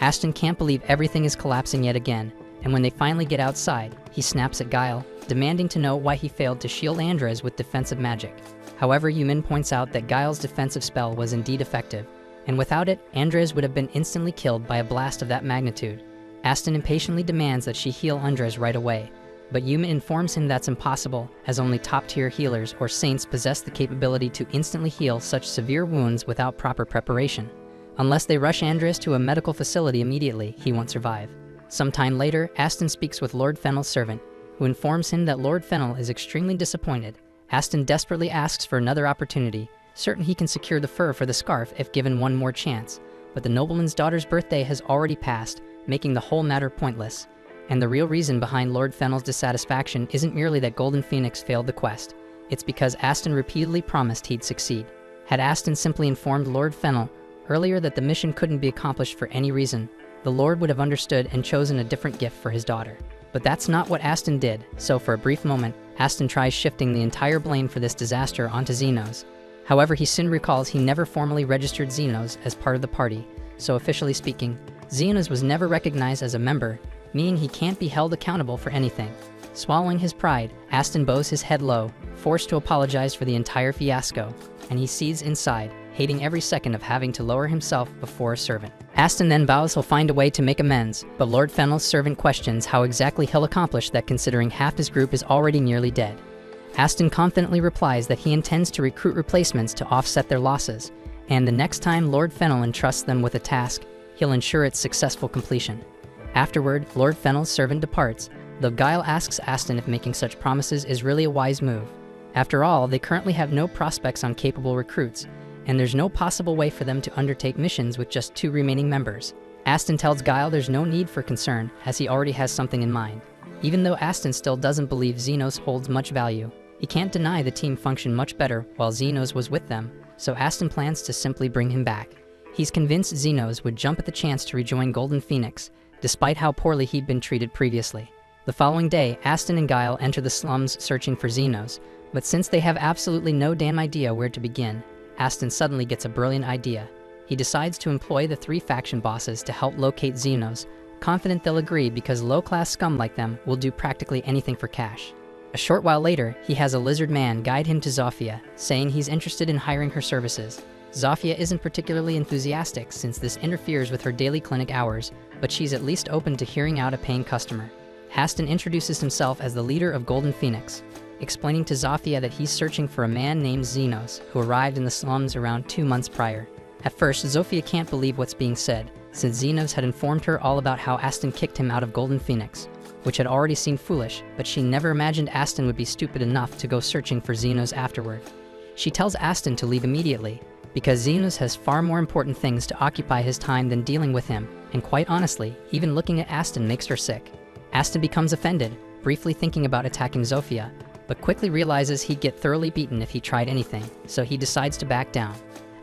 Aston can't believe everything is collapsing yet again, and when they finally get outside, he snaps at Guile, demanding to know why he failed to shield Andres with defensive magic. However, Yumin points out that Guile's defensive spell was indeed effective, and without it, Andres would have been instantly killed by a blast of that magnitude. Aston impatiently demands that she heal Andres right away, but Yumin informs him that's impossible, as only top-tier healers or saints possess the capability to instantly heal such severe wounds without proper preparation. Unless they rush Andres to a medical facility immediately, he won't survive. Sometime later, Aston speaks with Lord Fennel's servant, who informs him that Lord Fennel is extremely disappointed. Aston desperately asks for another opportunity, certain he can secure the fur for the scarf if given one more chance, but the nobleman's daughter's birthday has already passed, making the whole matter pointless. And the real reason behind Lord Fennel's dissatisfaction isn't merely that Golden Phoenix failed the quest, it's because Aston repeatedly promised he'd succeed. Had Aston simply informed Lord Fennel earlier that the mission couldn't be accomplished for any reason, the Lord would have understood and chosen a different gift for his daughter. But that's not what Aston did, so for a brief moment, Aston tries shifting the entire blame for this disaster onto Xenos. However, he soon recalls he never formally registered Xenos as part of the party, so officially speaking, Xenos was never recognized as a member, meaning he can't be held accountable for anything. Swallowing his pride, Aston bows his head low, forced to apologize for the entire fiasco, and he seethes inside, hating every second of having to lower himself before a servant. Aston then vows he'll find a way to make amends, but Lord Fennel's servant questions how exactly he'll accomplish that considering half his group is already nearly dead. Aston confidently replies that he intends to recruit replacements to offset their losses, and the next time Lord Fennel entrusts them with a task, he'll ensure its successful completion. Afterward, Lord Fennel's servant departs, though Guile asks Aston if making such promises is really a wise move. After all, they currently have no prospects on capable recruits, and there's no possible way for them to undertake missions with just 2 remaining members. Aston tells Guile there's no need for concern, as he already has something in mind. Even though Aston still doesn't believe Xenos holds much value, he can't deny the team functioned much better while Xenos was with them, so Aston plans to simply bring him back. He's convinced Xenos would jump at the chance to rejoin Golden Phoenix, despite how poorly he'd been treated previously. The following day, Aston and Guile enter the slums searching for Xenos, but since they have absolutely no damn idea where to begin, Aston suddenly gets a brilliant idea. He decides to employ the 3 faction bosses to help locate Xenos, confident they'll agree because low-class scum like them will do practically anything for cash. A short while later, he has a lizard man guide him to Zofia, saying he's interested in hiring her services. Zofia isn't particularly enthusiastic since this interferes with her daily clinic hours, but she's at least open to hearing out a paying customer. Aston introduces himself as the leader of Golden Phoenix, explaining to Zofia that he's searching for a man named Xenos, who arrived in the slums around 2 months prior. At first, Zofia can't believe what's being said, since Xenos had informed her all about how Aston kicked him out of Golden Phoenix, which had already seemed foolish, but she never imagined Aston would be stupid enough to go searching for Xenos afterward. She tells Aston to leave immediately, because Xenos has far more important things to occupy his time than dealing with him, and quite honestly, even looking at Aston makes her sick. Aston becomes offended, briefly thinking about attacking Zofia, but quickly realizes he'd get thoroughly beaten if he tried anything, so he decides to back down.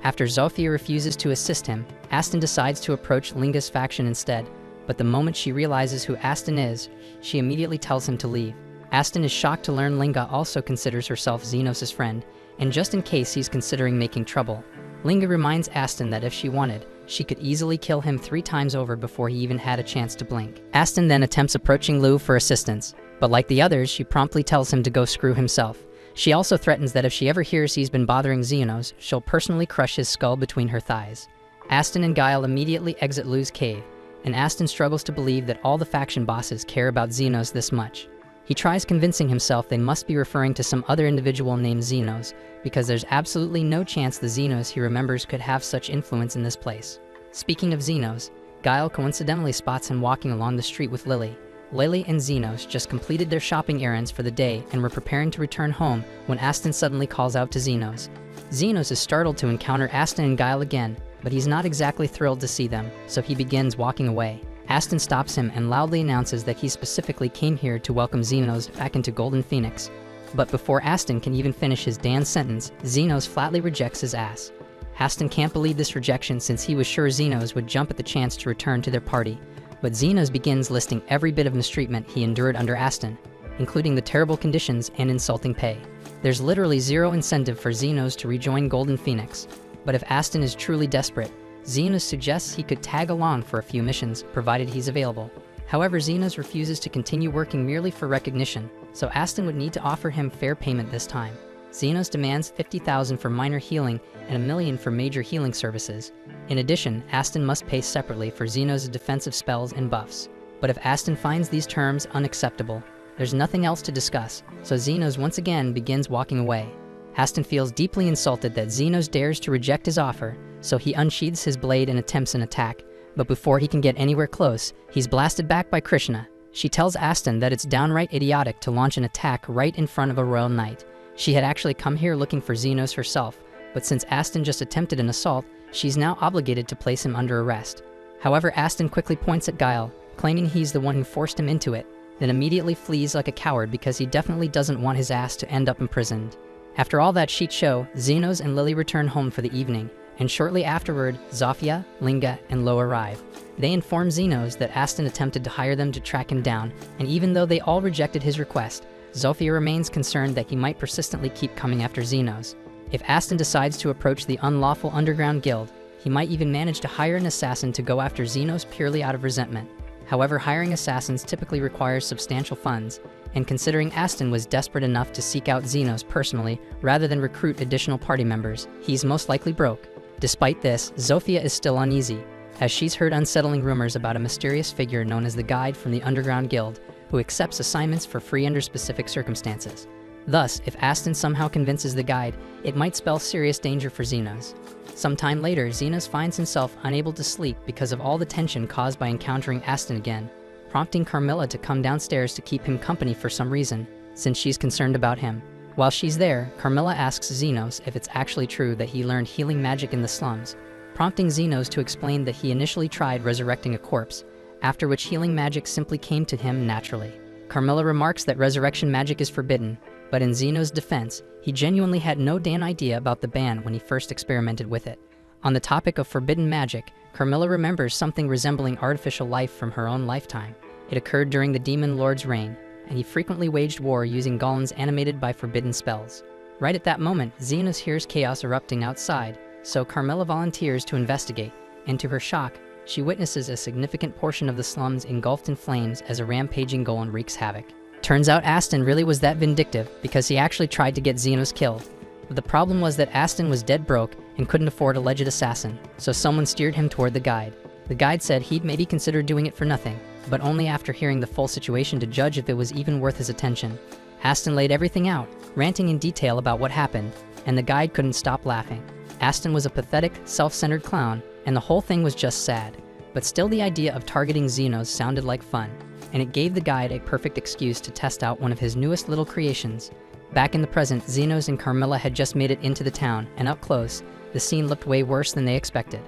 After Zofia refuses to assist him, Aston decides to approach Linga's faction instead, but the moment she realizes who Aston is, she immediately tells him to leave. Aston is shocked to learn Linga also considers herself Xenos' friend, and just in case he's considering making trouble, Linga reminds Aston that if she wanted, she could easily kill him 3 times over before he even had a chance to blink. Aston then attempts approaching Lu for assistance, but like the others, she promptly tells him to go screw himself. She also threatens that if she ever hears he's been bothering Xenos, she'll personally crush his skull between her thighs. Aston and Guile immediately exit Lu's cave, and Aston struggles to believe that all the faction bosses care about Xenos this much. He tries convincing himself they must be referring to some other individual named Xenos, because there's absolutely no chance the Xenos he remembers could have such influence in this place. Speaking of Xenos, Guile coincidentally spots him walking along the street with Lily. Lily and Xenos just completed their shopping errands for the day and were preparing to return home when Aston suddenly calls out to Xenos. Xenos is startled to encounter Aston and Guile again, but he's not exactly thrilled to see them, so he begins walking away. Aston stops him and loudly announces that he specifically came here to welcome Xenos back into Golden Phoenix. But before Aston can even finish his damn sentence, Xenos flatly rejects his ass. Aston can't believe this rejection since he was sure Xenos would jump at the chance to return to their party. But Xenos begins listing every bit of mistreatment he endured under Aston, including the terrible conditions and insulting pay. There's literally zero incentive for Xenos to rejoin Golden Phoenix, but if Aston is truly desperate, Xenos suggests he could tag along for a few missions, provided he's available. However, Xenos refuses to continue working merely for recognition, so Aston would need to offer him fair payment this time. Xenos demands 50,000 for minor healing and 1 million for major healing services. In addition, Aston must pay separately for Xenos' defensive spells and buffs. But if Aston finds these terms unacceptable, there's nothing else to discuss, so Xenos once again begins walking away. Aston feels deeply insulted that Xenos dares to reject his offer, so he unsheathes his blade and attempts an attack, but before he can get anywhere close, he's blasted back by Krishna. She tells Aston that it's downright idiotic to launch an attack right in front of a royal knight. She had actually come here looking for Xenos herself, but since Aston just attempted an assault, she's now obligated to place him under arrest. However, Aston quickly points at Guile, claiming he's the one who forced him into it, then immediately flees like a coward because he definitely doesn't want his ass to end up imprisoned. After all that shit show, Xenos and Lily return home for the evening, and shortly afterward, Zofia, Linga, and Lo arrive. They inform Xenos that Aston attempted to hire them to track him down, and even though they all rejected his request, Zofia remains concerned that he might persistently keep coming after Xenos. If Aston decides to approach the unlawful underground guild, he might even manage to hire an assassin to go after Xenos purely out of resentment. However, hiring assassins typically requires substantial funds, and considering Aston was desperate enough to seek out Xenos personally rather than recruit additional party members, he's most likely broke. Despite this, Zofia is still uneasy, as she's heard unsettling rumors about a mysterious figure known as the Guide from the Underground Guild, who accepts assignments for free under specific circumstances. Thus, if Aston somehow convinces the Guide, it might spell serious danger for Xenos. Sometime later, Xenos finds himself unable to sleep because of all the tension caused by encountering Aston again, prompting Carmilla to come downstairs to keep him company for some reason, since she's concerned about him. While she's there, Carmilla asks Xenos if it's actually true that he learned healing magic in the slums, prompting Xenos to explain that he initially tried resurrecting a corpse, after which healing magic simply came to him naturally. Carmilla remarks that resurrection magic is forbidden, but in Xenos' defense, he genuinely had no damn idea about the ban when he first experimented with it. On the topic of forbidden magic, Carmilla remembers something resembling artificial life from her own lifetime. It occurred during the Demon Lord's reign, and he frequently waged war using golems animated by forbidden spells. Right at that moment, Xenos hears chaos erupting outside, so Carmilla volunteers to investigate, and to her shock, she witnesses a significant portion of the slums engulfed in flames as a rampaging golem wreaks havoc. Turns out Aston really was that vindictive because he actually tried to get Xenos killed. But the problem was that Aston was dead broke and couldn't afford a legit assassin, so someone steered him toward the Guide. The Guide said he'd maybe consider doing it for nothing, but only after hearing the full situation to judge if it was even worth his attention. Aston laid everything out, ranting in detail about what happened, and the Guide couldn't stop laughing. Aston was a pathetic, self-centered clown, and the whole thing was just sad. But still, the idea of targeting Xenos sounded like fun, and it gave the guide a perfect excuse to test out one of his newest little creations. Back in the present, Xenos and Carmilla had just made it into the town, and up close, the scene looked way worse than they expected.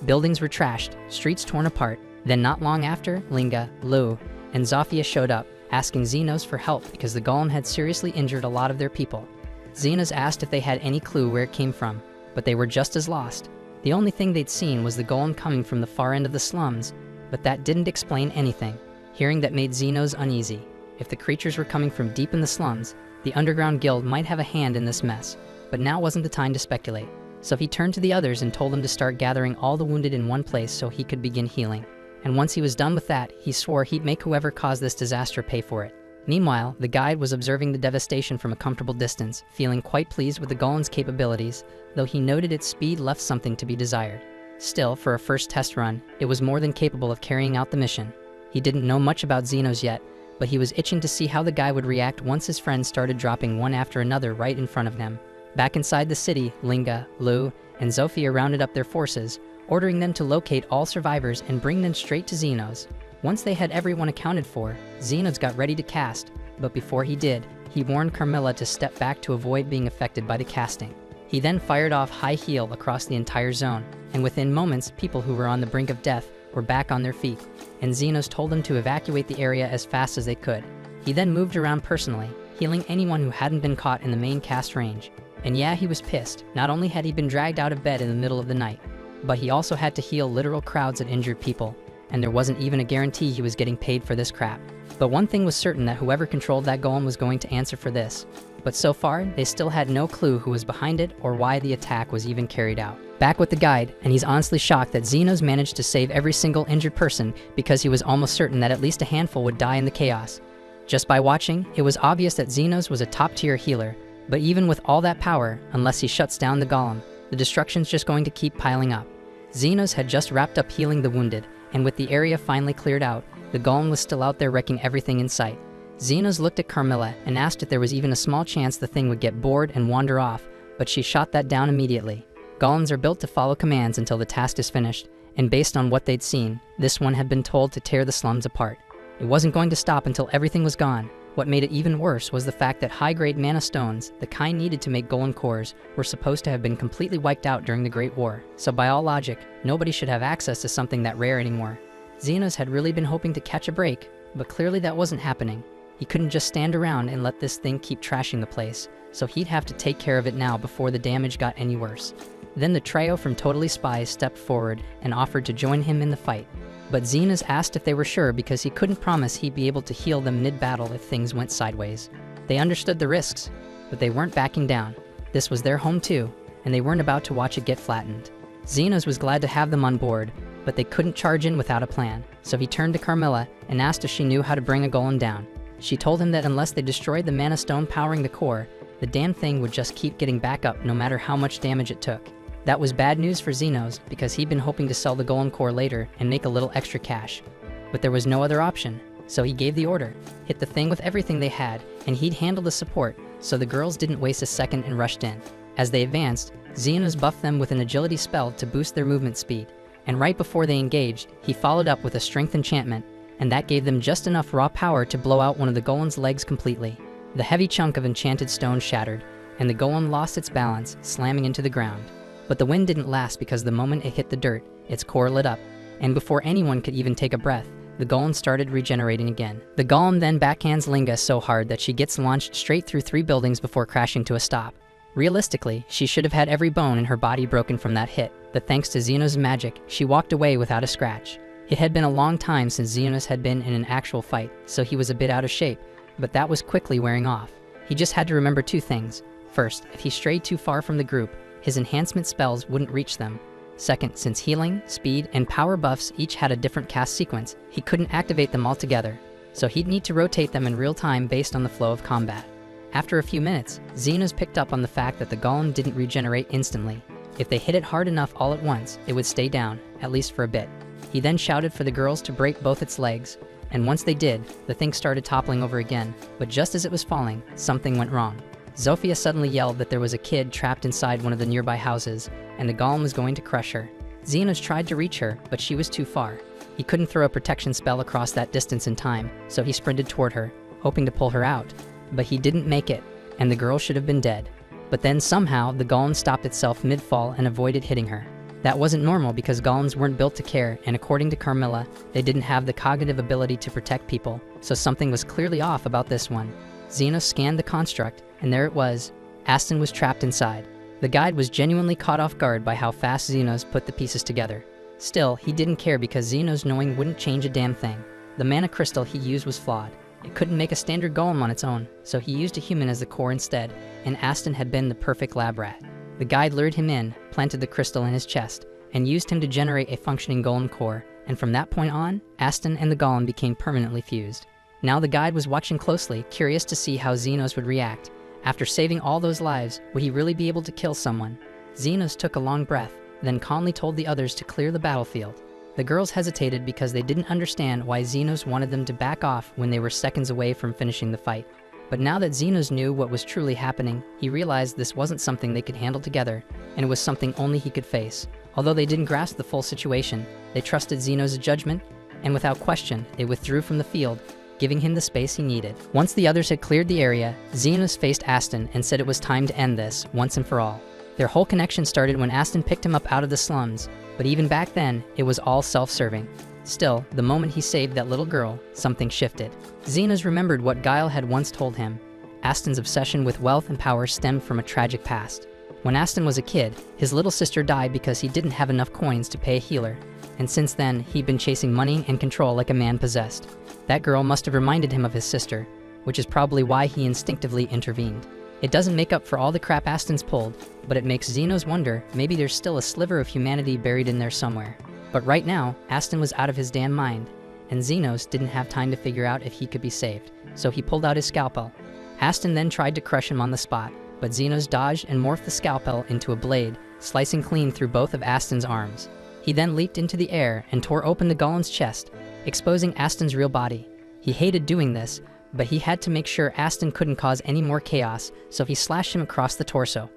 Buildings were trashed, streets torn apart. Then not long after, Linga, Lou, and Zofia showed up, asking Xenos for help because the golem had seriously injured a lot of their people. Xenos asked if they had any clue where it came from, but they were just as lost. The only thing they'd seen was the golem coming from the far end of the slums, but that didn't explain anything. Hearing that made Xenos uneasy. If the creatures were coming from deep in the slums, the underground guild might have a hand in this mess, but now wasn't the time to speculate. So he turned to the others and told them to start gathering all the wounded in one place so he could begin healing. And once he was done with that, he swore he'd make whoever caused this disaster pay for it. Meanwhile, the guide was observing the devastation from a comfortable distance, feeling quite pleased with the golem's capabilities, though he noted its speed left something to be desired. Still, for a first test run, it was more than capable of carrying out the mission. He didn't know much about Xenos yet, but he was itching to see how the guy would react once his friends started dropping one after another right in front of him. Back inside the city, Linga, Lou, and Zofia rounded up their forces, ordering them to locate all survivors and bring them straight to Xenos. Once they had everyone accounted for, Xenos got ready to cast, but before he did, he warned Carmilla to step back to avoid being affected by the casting. He then fired off high heal across the entire zone, and within moments, people who were on the brink of death were back on their feet, and Xenos told them to evacuate the area as fast as they could. He then moved around personally, healing anyone who hadn't been caught in the main cast range. And yeah, he was pissed. Not only had he been dragged out of bed in the middle of the night, but he also had to heal literal crowds of injured people, and there wasn't even a guarantee he was getting paid for this crap. But one thing was certain, that whoever controlled that golem was going to answer for this. But so far, they still had no clue who was behind it or why the attack was even carried out. Back with the guide, and he's honestly shocked that Xenos managed to save every single injured person because he was almost certain that at least a handful would die in the chaos. Just by watching, it was obvious that Xenos was a top-tier healer, but even with all that power, unless he shuts down the golem, the destruction's just going to keep piling up. Xenos had just wrapped up healing the wounded, and with the area finally cleared out, the golem was still out there wrecking everything in sight. Xenos looked at Carmilla and asked if there was even a small chance the thing would get bored and wander off, but she shot that down immediately. Golems are built to follow commands until the task is finished, and based on what they'd seen, this one had been told to tear the slums apart. It wasn't going to stop until everything was gone. What made it even worse was the fact that high-grade mana stones, the kind needed to make golem cores, were supposed to have been completely wiped out during the Great War. So by all logic, nobody should have access to something that rare anymore. Xenos had really been hoping to catch a break, but clearly that wasn't happening. He couldn't just stand around and let this thing keep trashing the place, so he'd have to take care of it now before the damage got any worse. Then the trio from Totally Spies stepped forward and offered to join him in the fight. But Xenos asked if they were sure because he couldn't promise he'd be able to heal them mid-battle if things went sideways. They understood the risks, but they weren't backing down. This was their home too, and they weren't about to watch it get flattened. Xenos was glad to have them on board, but they couldn't charge in without a plan, so he turned to Carmilla and asked if she knew how to bring a golem down. She told him that unless they destroyed the mana stone powering the core, the damn thing would just keep getting back up no matter how much damage it took. That was bad news for Xenos, because he'd been hoping to sell the golem core later and make a little extra cash. But there was no other option, so he gave the order. Hit the thing with everything they had, and he'd handle the support, so the girls didn't waste a second and rushed in. As they advanced, Xenos buffed them with an agility spell to boost their movement speed, and right before they engaged, he followed up with a strength enchantment, and that gave them just enough raw power to blow out one of the golem's legs completely. The heavy chunk of enchanted stone shattered, and the golem lost its balance, slamming into the ground. But the wind didn't last, because the moment it hit the dirt, its core lit up, and before anyone could even take a breath, the golem started regenerating again. The golem then backhands Linga so hard that she gets launched straight through 3 buildings before crashing to a stop. Realistically, she should have had every bone in her body broken from that hit, but thanks to Xenos' magic, she walked away without a scratch. It had been a long time since Xenos had been in an actual fight, so he was a bit out of shape, but that was quickly wearing off. He just had to remember 2 things. First, if he strayed too far from the group, his enhancement spells wouldn't reach them. Second, since healing, speed, and power buffs each had a different cast sequence, he couldn't activate them all together, so he'd need to rotate them in real time based on the flow of combat. After a few minutes, Xenos picked up on the fact that the golem didn't regenerate instantly. If they hit it hard enough all at once, it would stay down, at least for a bit. He then shouted for the girls to break both its legs, and once they did, the thing started toppling over again, but just as it was falling, something went wrong. Zofia suddenly yelled that there was a kid trapped inside one of the nearby houses, and the golem was going to crush her. Xenos tried to reach her, but she was too far. He couldn't throw a protection spell across that distance in time, so he sprinted toward her, hoping to pull her out. But he didn't make it, and the girl should have been dead. But then somehow, the golem stopped itself mid-fall and avoided hitting her. That wasn't normal because golems weren't built to care, and according to Carmilla, they didn't have the cognitive ability to protect people, so something was clearly off about this one. Xenos scanned the construct, and there it was. Aston was trapped inside. The guide was genuinely caught off guard by how fast Xenos put the pieces together. Still, he didn't care because Xenos knowing wouldn't change a damn thing. The mana crystal he used was flawed. It couldn't make a standard golem on its own, so he used a human as the core instead, and Aston had been the perfect lab rat. The guide lured him in, planted the crystal in his chest, and used him to generate a functioning golem core, and from that point on, Aston and the golem became permanently fused. Now the guide was watching closely, curious to see how Xenos would react. After saving all those lives, would he really be able to kill someone? Xenos took a long breath, then calmly told the others to clear the battlefield. The girls hesitated because they didn't understand why Xenos wanted them to back off when they were seconds away from finishing the fight. But now that Xenos knew what was truly happening, he realized this wasn't something they could handle together, and it was something only he could face. Although they didn't grasp the full situation, they trusted Xenos' judgment, and without question, they withdrew from the field, giving him the space he needed. Once the others had cleared the area, Xenos faced Aston and said it was time to end this, once and for all. Their whole connection started when Aston picked him up out of the slums, but even back then, it was all self-serving. Still, the moment he saved that little girl, something shifted. Xenos remembered what Guile had once told him. Aston's obsession with wealth and power stemmed from a tragic past. When Aston was a kid, his little sister died because he didn't have enough coins to pay a healer, and since then, he'd been chasing money and control like a man possessed. That girl must have reminded him of his sister, which is probably why he instinctively intervened. It doesn't make up for all the crap Aston's pulled, but it makes Xenos wonder maybe there's still a sliver of humanity buried in there somewhere. But right now, Aston was out of his damn mind, and Xenos didn't have time to figure out if he could be saved, so he pulled out his scalpel. Aston then tried to crush him on the spot, but Xenos dodged and morphed the scalpel into a blade, slicing clean through both of Aston's arms. He then leaped into the air and tore open the golem's chest, exposing Aston's real body. He hated doing this, but he had to make sure Aston couldn't cause any more chaos, so he slashed him across the torso.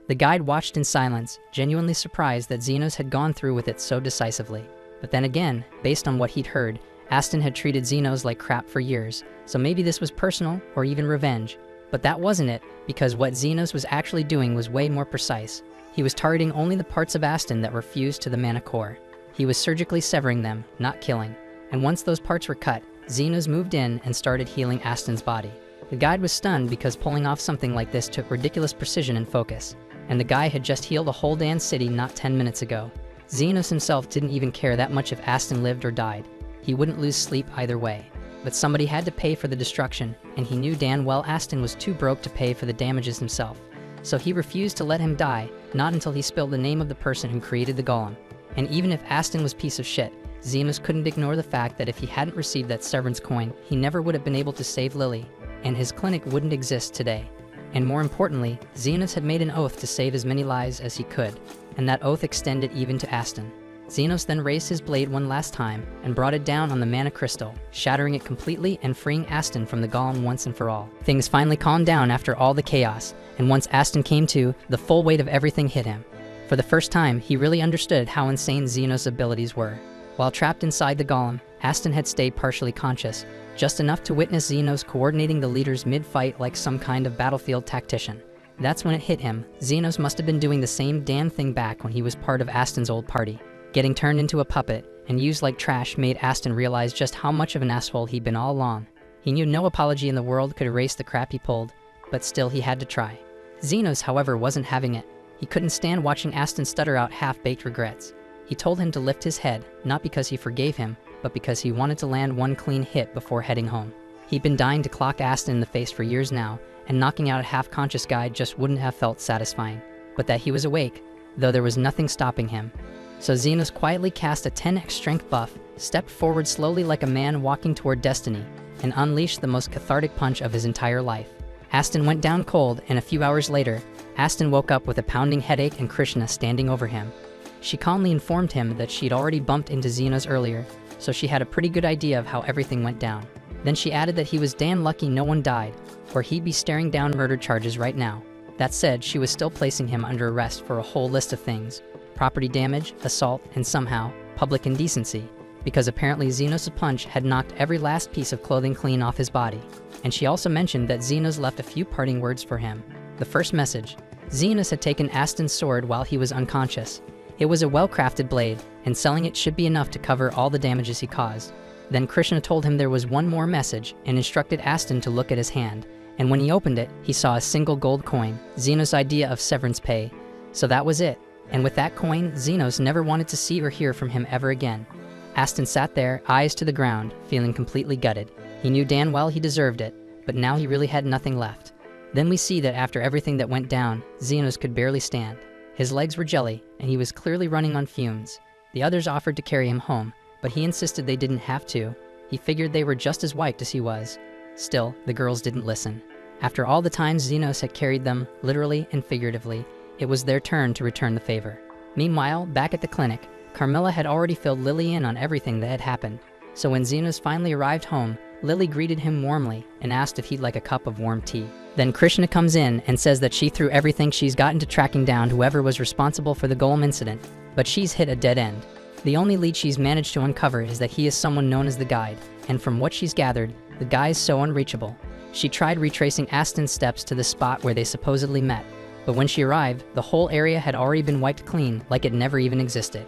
The guide watched in silence, genuinely surprised that Xenos had gone through with it so decisively. But then again, based on what he'd heard, Aston had treated Xenos like crap for years, so maybe this was personal or even revenge. But that wasn't it, because what Xenos was actually doing was way more precise. He was targeting only the parts of Aston that were fused to the mana core. He was surgically severing them, not killing. And once those parts were cut, Xenos moved in and started healing Aston's body. The guide was stunned because pulling off something like this took ridiculous precision and focus. And the guy had just healed a whole damn city not 10 minutes ago. Xenos himself didn't even care that much if Aston lived or died. He wouldn't lose sleep either way. But somebody had to pay for the destruction, and he knew damn well Aston was too broke to pay for the damages himself. So he refused to let him die, not until he spilled the name of the person who created the golem. And even if Aston was a piece of shit, Xenos couldn't ignore the fact that if he hadn't received that severance coin, he never would have been able to save Lily, and his clinic wouldn't exist today. And more importantly, Xenos had made an oath to save as many lives as he could, and that oath extended even to Aston. Xenos then raised his blade one last time and brought it down on the mana crystal, shattering it completely and freeing Aston from the golem once and for all. Things finally calmed down after all the chaos, and once Aston came to, the full weight of everything hit him. For the first time, he really understood how insane Xenos' abilities were. While trapped inside the golem, Aston had stayed partially conscious, just enough to witness Xenos coordinating the leaders mid-fight like some kind of battlefield tactician. That's when it hit him. Xenos must have been doing the same damn thing back when he was part of Aston's old party. Getting turned into a puppet and used like trash made Aston realize just how much of an asshole he'd been all along. He knew no apology in the world could erase the crap he pulled, but still he had to try. Xenos, however, wasn't having it. He couldn't stand watching Aston stutter out half-baked regrets. He told him to lift his head, not because he forgave him, but because he wanted to land one clean hit before heading home. He'd been dying to clock Aston in the face for years now, and knocking out a half-conscious guy just wouldn't have felt satisfying. But that he was awake, though there was nothing stopping him. So Xenos quietly cast a 10x strength buff, stepped forward slowly like a man walking toward destiny, and unleashed the most cathartic punch of his entire life. Aston went down cold, and a few hours later, Aston woke up with a pounding headache and Krishna standing over him. She calmly informed him that she'd already bumped into Xenos earlier, so she had a pretty good idea of how everything went down. Then she added that he was damn lucky no one died, or he'd be staring down murder charges right now. That said, she was still placing him under arrest for a whole list of things: property damage, assault, and somehow, public indecency, because apparently Zenos' punch had knocked every last piece of clothing clean off his body. And she also mentioned that Zenos left a few parting words for him. The first message: Zenos had taken Aston's sword while he was unconscious. It was a well-crafted blade, and selling it should be enough to cover all the damages he caused. Then Krishna told him there was one more message and instructed Aston to look at his hand. And when he opened it, he saw a single gold coin, Zenos' idea of severance pay. So that was it. And with that coin, Zenos never wanted to see or hear from him ever again. Aston sat there, eyes to the ground, feeling completely gutted. He knew damn well he deserved it, but now he really had nothing left. Then we see that after everything that went down, Zenos could barely stand. His legs were jelly, and he was clearly running on fumes. The others offered to carry him home, but he insisted they didn't have to. He figured they were just as wiped as he was. Still, the girls didn't listen. After all the times Zenos had carried them, literally and figuratively, it was their turn to return the favor. Meanwhile, back at the clinic, Carmilla had already filled Lily in on everything that had happened. So when Zenos finally arrived home, Lily greeted him warmly and asked if he'd like a cup of warm tea. Then Krishna comes in and says that she threw everything she's got into tracking down whoever was responsible for the Golem incident, but she's hit a dead end. The only lead she's managed to uncover is that he is someone known as the Guide, and from what she's gathered, the guy's so unreachable. She tried retracing Aston's steps to the spot where they supposedly met, but when she arrived, the whole area had already been wiped clean like it never even existed.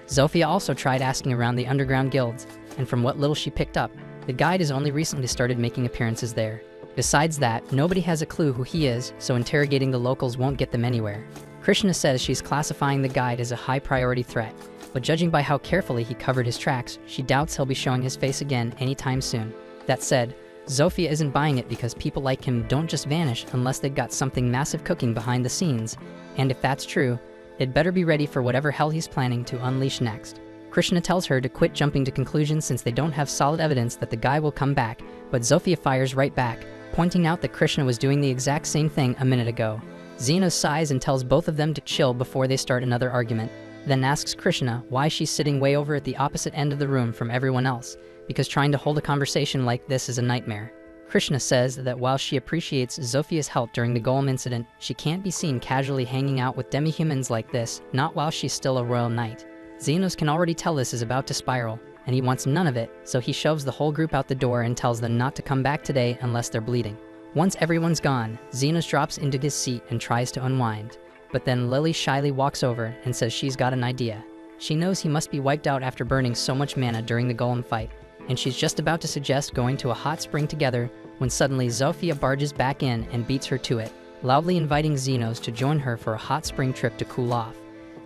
Zofia also tried asking around the underground guilds, and from what little she picked up, the Guide has only recently started making appearances there. Besides that, nobody has a clue who he is, so interrogating the locals won't get them anywhere. Krishna says she's classifying the Guide as a high-priority threat, but judging by how carefully he covered his tracks, she doubts he'll be showing his face again anytime soon. That said, Zofia isn't buying it because people like him don't just vanish unless they've got something massive cooking behind the scenes, and if that's true, they'd better be ready for whatever hell he's planning to unleash next. Krishna tells her to quit jumping to conclusions since they don't have solid evidence that the guy will come back, but Zofia fires right back, pointing out that Krishna was doing the exact same thing a minute ago. Zenos sighs and tells both of them to chill before they start another argument, then asks Krishna why she's sitting way over at the opposite end of the room from everyone else, because trying to hold a conversation like this is a nightmare. Krishna says that while she appreciates Zofia's help during the Golem incident, she can't be seen casually hanging out with demi-humans like this, not while she's still a royal knight. Zenos can already tell this is about to spiral, and he wants none of it, so he shoves the whole group out the door and tells them not to come back today unless they're bleeding. Once everyone's gone, Zenos drops into his seat and tries to unwind, but then Lily shyly walks over and says she's got an idea. She knows he must be wiped out after burning so much mana during the Golem fight, and she's just about to suggest going to a hot spring together when suddenly Zofia barges back in and beats her to it, loudly inviting Zenos to join her for a hot spring trip to cool off.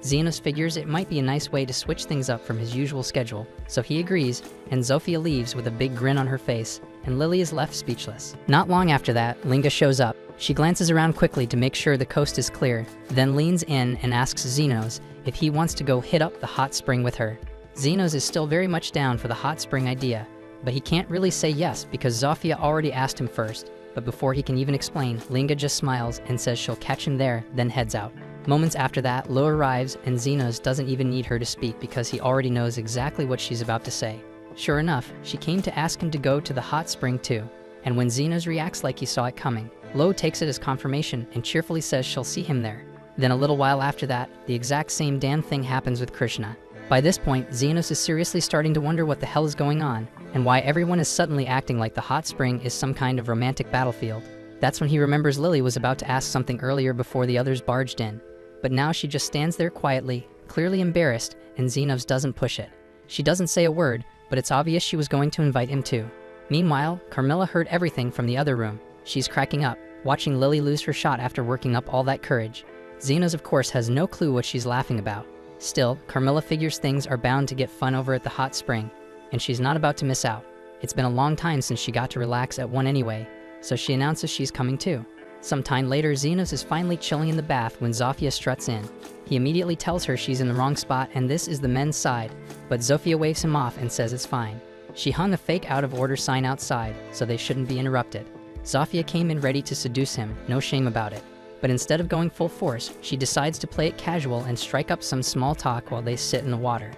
Zenos figures it might be a nice way to switch things up from his usual schedule, so he agrees, and Zofia leaves with a big grin on her face, and Lily is left speechless. Not long after that, Linga shows up. She glances around quickly to make sure the coast is clear, then leans in and asks Zenos if he wants to go hit up the hot spring with her. Zenos is still very much down for the hot spring idea, but he can't really say yes because Zofia already asked him first. But before he can even explain, Linga just smiles and says she'll catch him there, then heads out. Moments after that, Lo arrives and Zenos doesn't even need her to speak because he already knows exactly what she's about to say. Sure enough, she came to ask him to go to the hot spring too, and when Zenos reacts like he saw it coming, Lo takes it as confirmation and cheerfully says she'll see him there. Then a little while after that, the exact same damn thing happens with Krishna. By this point, Zenos is seriously starting to wonder what the hell is going on, and why everyone is suddenly acting like the hot spring is some kind of romantic battlefield. That's when he remembers Lily was about to ask something earlier before the others barged in. But now she just stands there quietly, clearly embarrassed, and Zenos doesn't push it. She doesn't say a word, but it's obvious she was going to invite him too. Meanwhile, Carmilla heard everything from the other room. She's cracking up, watching Lily lose her shot after working up all that courage. Zenos, of course, has no clue what she's laughing about. Still, Carmilla figures things are bound to get fun over at the hot spring, and she's not about to miss out. It's been a long time since she got to relax at one anyway, so she announces she's coming too. Some time later, Zenos is finally chilling in the bath when Zofia struts in. He immediately tells her she's in the wrong spot and this is the men's side, but Zofia waves him off and says it's fine. She hung a fake out of order sign outside, so they shouldn't be interrupted. Zofia came in ready to seduce him, no shame about it. But instead of going full force, she decides to play it casual and strike up some small talk while they sit in the water.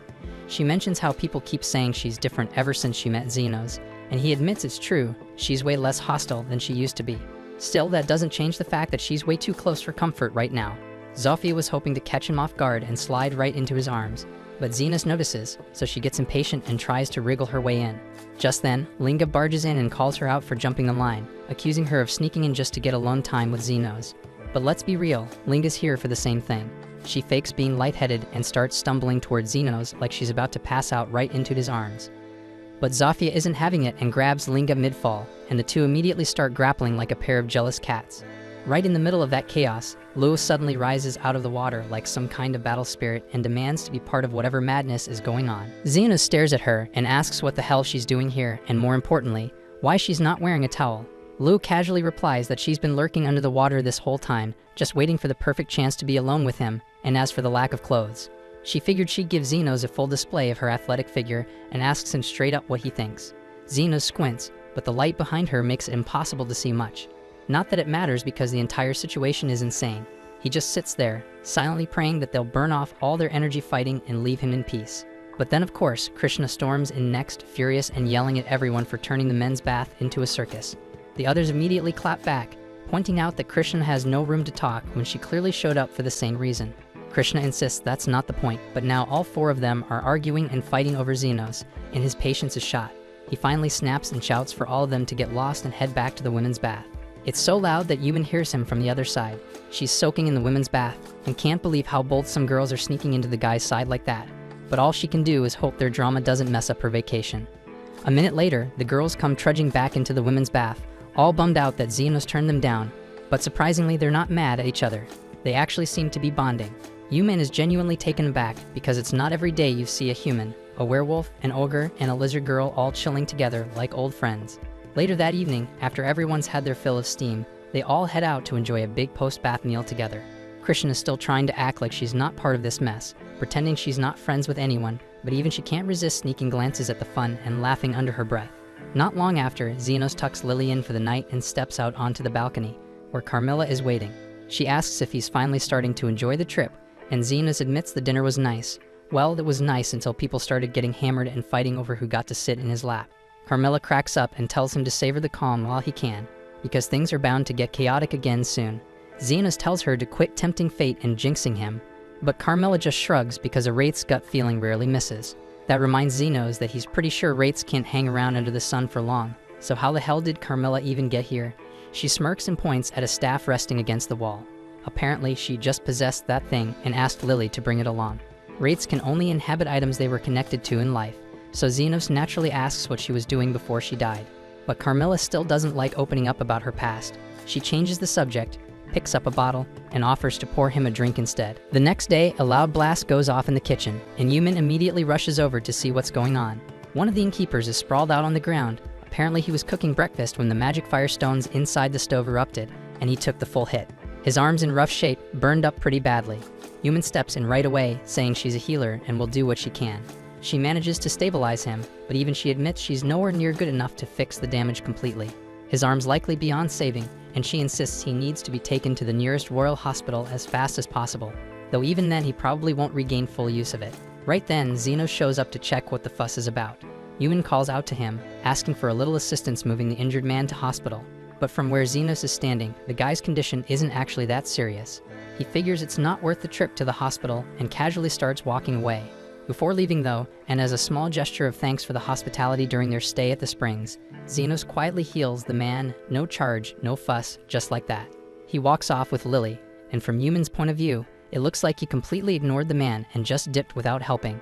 She mentions how people keep saying she's different ever since she met Zenos, and he admits it's true, she's way less hostile than she used to be. Still, that doesn't change the fact that she's way too close for comfort right now. Zofia was hoping to catch him off guard and slide right into his arms, but Zenos notices, so she gets impatient and tries to wriggle her way in. Just then, Linga barges in and calls her out for jumping the line, accusing her of sneaking in just to get alone time with Zenos. But let's be real, Linga's here for the same thing. She fakes being lightheaded and starts stumbling towards Zenos like she's about to pass out right into his arms. But Zofia isn't having it and grabs Linga mid-fall, and the two immediately start grappling like a pair of jealous cats. Right in the middle of that chaos, Lewis suddenly rises out of the water like some kind of battle spirit and demands to be part of whatever madness is going on. Zenos stares at her and asks what the hell she's doing here, and more importantly, why she's not wearing a towel. Lou casually replies that she's been lurking under the water this whole time, just waiting for the perfect chance to be alone with him, and as for the lack of clothes, she figured she'd give Zenos a full display of her athletic figure and asks him straight up what he thinks. Zenos squints, but the light behind her makes it impossible to see much. Not that it matters because the entire situation is insane. He just sits there, silently praying that they'll burn off all their energy fighting and leave him in peace. But then of course, Krishna storms in next, furious and yelling at everyone for turning the men's bath into a circus. The others immediately clap back, pointing out that Krishna has no room to talk when she clearly showed up for the same reason. Krishna insists that's not the point, but now all four of them are arguing and fighting over Zenos, and his patience is shot. He finally snaps and shouts for all of them to get lost and head back to the women's bath. It's so loud that Yumin hears him from the other side. She's soaking in the women's bath and can't believe how bold some girls are sneaking into the guy's side like that. But all she can do is hope their drama doesn't mess up her vacation. A minute later, the girls come trudging back into the women's bath, all bummed out that Zenos turned them down, but surprisingly they're not mad at each other. They actually seem to be bonding. Yumin is genuinely taken aback because it's not every day you see a human, a werewolf, an ogre, and a lizard girl all chilling together like old friends. Later that evening, after everyone's had their fill of steam, they all head out to enjoy a big post-bath meal together. Krishna is still trying to act like she's not part of this mess, pretending she's not friends with anyone, but even she can't resist sneaking glances at the fun and laughing under her breath. Not long after, Zenos tucks Lily in for the night and steps out onto the balcony, where Carmilla is waiting. She asks if he's finally starting to enjoy the trip, and Zenos admits the dinner was nice. Well, it was nice until people started getting hammered and fighting over who got to sit in his lap. Carmilla cracks up and tells him to savor the calm while he can, because things are bound to get chaotic again soon. Zenos tells her to quit tempting fate and jinxing him, but Carmilla just shrugs because a Wraith's gut feeling rarely misses. That reminds Zenos that he's pretty sure Wraiths can't hang around under the sun for long, so how the hell did Carmilla even get here? She smirks and points at a staff resting against the wall. Apparently, she just possessed that thing and asked Lily to bring it along. Wraiths can only inhabit items they were connected to in life, so Zenos naturally asks what she was doing before she died. But Carmilla still doesn't like opening up about her past. She changes the subject, picks up a bottle, and offers to pour him a drink instead. The next day, a loud blast goes off in the kitchen, and Yumin immediately rushes over to see what's going on. One of the innkeepers is sprawled out on the ground. Apparently he was cooking breakfast when the magic firestones inside the stove erupted, and he took the full hit. His arm's in rough shape, burned up pretty badly. Yumin steps in right away, saying she's a healer and will do what she can. She manages to stabilize him, but even she admits she's nowhere near good enough to fix the damage completely. His arm's likely beyond saving, and she insists he needs to be taken to the nearest royal hospital as fast as possible, though even then he probably won't regain full use of it. Right then, Zenos shows up to check what the fuss is about. Yumin calls out to him, asking for a little assistance moving the injured man to hospital. But from where Zenos is standing, the guy's condition isn't actually that serious. He figures it's not worth the trip to the hospital and casually starts walking away. Before leaving though, and as a small gesture of thanks for the hospitality during their stay at the springs, Zenos quietly heals the man, no charge, no fuss, just like that. He walks off with Lily, and from Yumin's point of view, it looks like he completely ignored the man and just dipped without helping.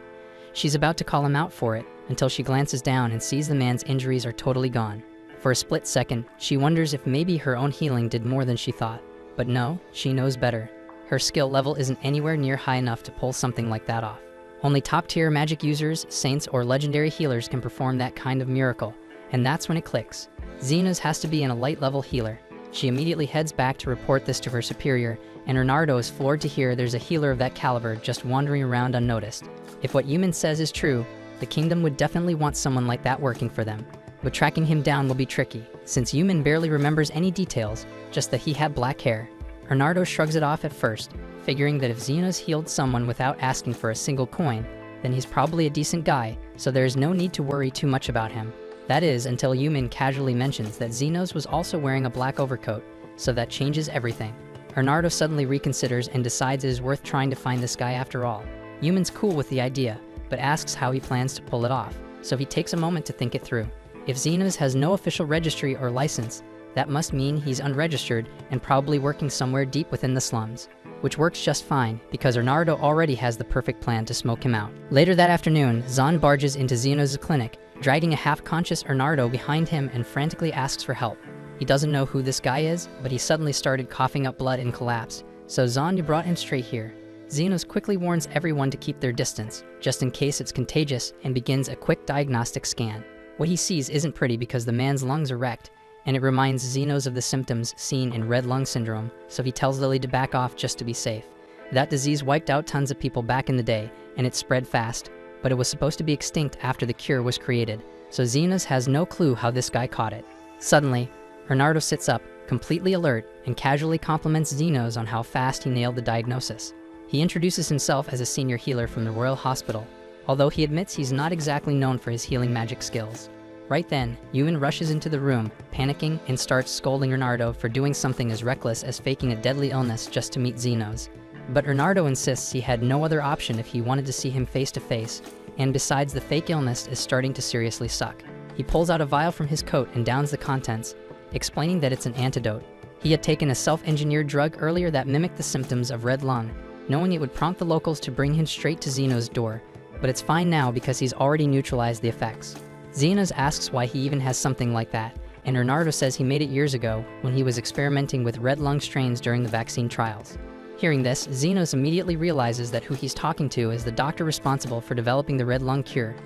She's about to call him out for it, until she glances down and sees the man's injuries are totally gone. For a split second, she wonders if maybe her own healing did more than she thought. But no, she knows better. Her skill level isn't anywhere near high enough to pull something like that off. Only top-tier magic users, saints, or legendary healers can perform that kind of miracle, and that's when it clicks. Zenos has to be an elite-level healer. She immediately heads back to report this to her superior, and Renardo is floored to hear there's a healer of that caliber just wandering around unnoticed. If what Yumin says is true, the kingdom would definitely want someone like that working for them. But tracking him down will be tricky, since Yumin barely remembers any details, just that he had black hair. Renardo shrugs it off at first, figuring that if Zenos healed someone without asking for a single coin, then he's probably a decent guy, so there is no need to worry too much about him. That is, until Yumin casually mentions that Xenos was also wearing a black overcoat, so that changes everything. Bernardo suddenly reconsiders and decides it is worth trying to find this guy after all. Yumin's cool with the idea, but asks how he plans to pull it off, so he takes a moment to think it through. If Xenos has no official registry or license, that must mean he's unregistered and probably working somewhere deep within the slums, which works just fine because Bernardo already has the perfect plan to smoke him out. Later that afternoon, Zahn barges into Xenos' clinic, dragging a half-conscious Bernardo behind him and frantically asks for help. He doesn't know who this guy is, but he suddenly started coughing up blood and collapsed, so Zahn brought him straight here. Xenos quickly warns everyone to keep their distance, just in case it's contagious, and begins a quick diagnostic scan. What he sees isn't pretty because the man's lungs are wrecked, and it reminds Xenos of the symptoms seen in red lung syndrome, so he tells Lily to back off just to be safe. That disease wiped out tons of people back in the day, and it spread fast, but it was supposed to be extinct after the cure was created, so Xenos has no clue how this guy caught it. Suddenly, Bernardo sits up, completely alert, and casually compliments Xenos on how fast he nailed the diagnosis. He introduces himself as a senior healer from the Royal Hospital, although he admits he's not exactly known for his healing magic skills. Right then, Yumin rushes into the room, panicking, and starts scolding Bernardo for doing something as reckless as faking a deadly illness just to meet Xenos. But Bernardo insists he had no other option if he wanted to see him face to face, and besides, the fake illness is starting to seriously suck. He pulls out a vial from his coat and downs the contents, explaining that it's an antidote. He had taken a self-engineered drug earlier that mimicked the symptoms of red lung, knowing it would prompt the locals to bring him straight to Xenos' door, but it's fine now because he's already neutralized the effects. Xenos asks why he even has something like that, and Bernardo says he made it years ago when he was experimenting with red lung strains during the vaccine trials. Hearing this, Xenos immediately realizes that who he's talking to is the doctor responsible for developing the red lung cure,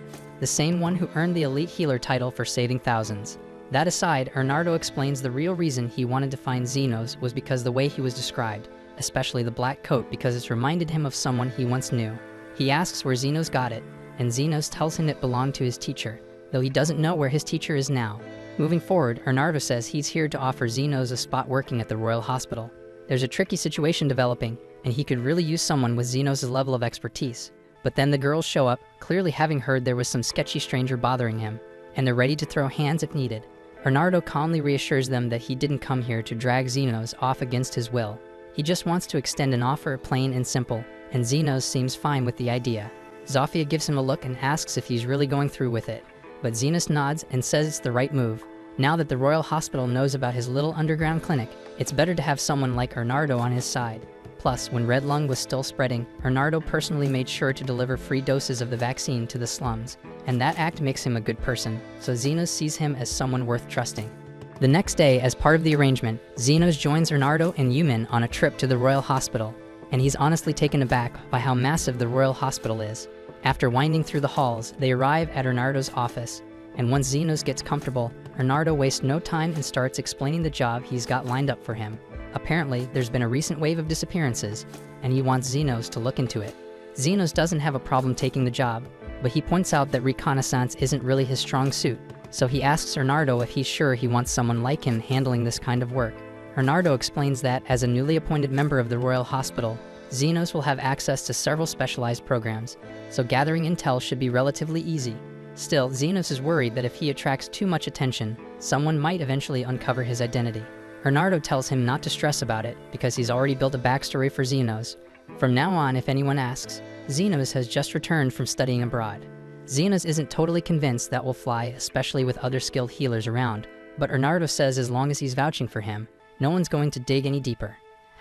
the same one who earned the elite healer title for saving thousands. That aside, Bernardo explains the real reason he wanted to find Xenos was because the way he was described, especially the black coat, because it's reminded him of someone he once knew. He asks where Xenos got it, and Xenos tells him it belonged to his teacher, though he doesn't know where his teacher is now. Moving forward, Bernardo says he's here to offer Xenos a spot working at the Royal Hospital. There's a tricky situation developing, and he could really use someone with Xenos' level of expertise. But then the girls show up, clearly having heard there was some sketchy stranger bothering him, and they're ready to throw hands if needed. Bernardo calmly reassures them that he didn't come here to drag Xenos off against his will. He just wants to extend an offer, plain and simple, and Xenos seems fine with the idea. Zofia gives him a look and asks if he's really going through with it, but Xenos nods and says it's the right move. Now that the Royal Hospital knows about his little underground clinic, it's better to have someone like Bernardo on his side. Plus, when red lung was still spreading, Bernardo personally made sure to deliver free doses of the vaccine to the slums, and that act makes him a good person, so Xenos sees him as someone worth trusting. The next day, as part of the arrangement, Xenos joins Bernardo and Yumin on a trip to the Royal Hospital, and he's honestly taken aback by how massive the Royal Hospital is. After winding through the halls, they arrive at Bernardo's office, and once Xenos gets comfortable, Bernardo wastes no time and starts explaining the job he's got lined up for him. Apparently, there's been a recent wave of disappearances, and he wants Xenos to look into it. Xenos doesn't have a problem taking the job, but he points out that reconnaissance isn't really his strong suit, so he asks Bernardo if he's sure he wants someone like him handling this kind of work. Bernardo explains that, as a newly appointed member of the Royal Hospital, Xenos will have access to several specialized programs, so gathering intel should be relatively easy. Still, Xenos is worried that if he attracts too much attention, someone might eventually uncover his identity. Bernardo tells him not to stress about it because he's already built a backstory for Xenos. From now on, if anyone asks, Xenos has just returned from studying abroad. Xenos isn't totally convinced that will fly, especially with other skilled healers around, but Bernardo says as long as he's vouching for him, no one's going to dig any deeper.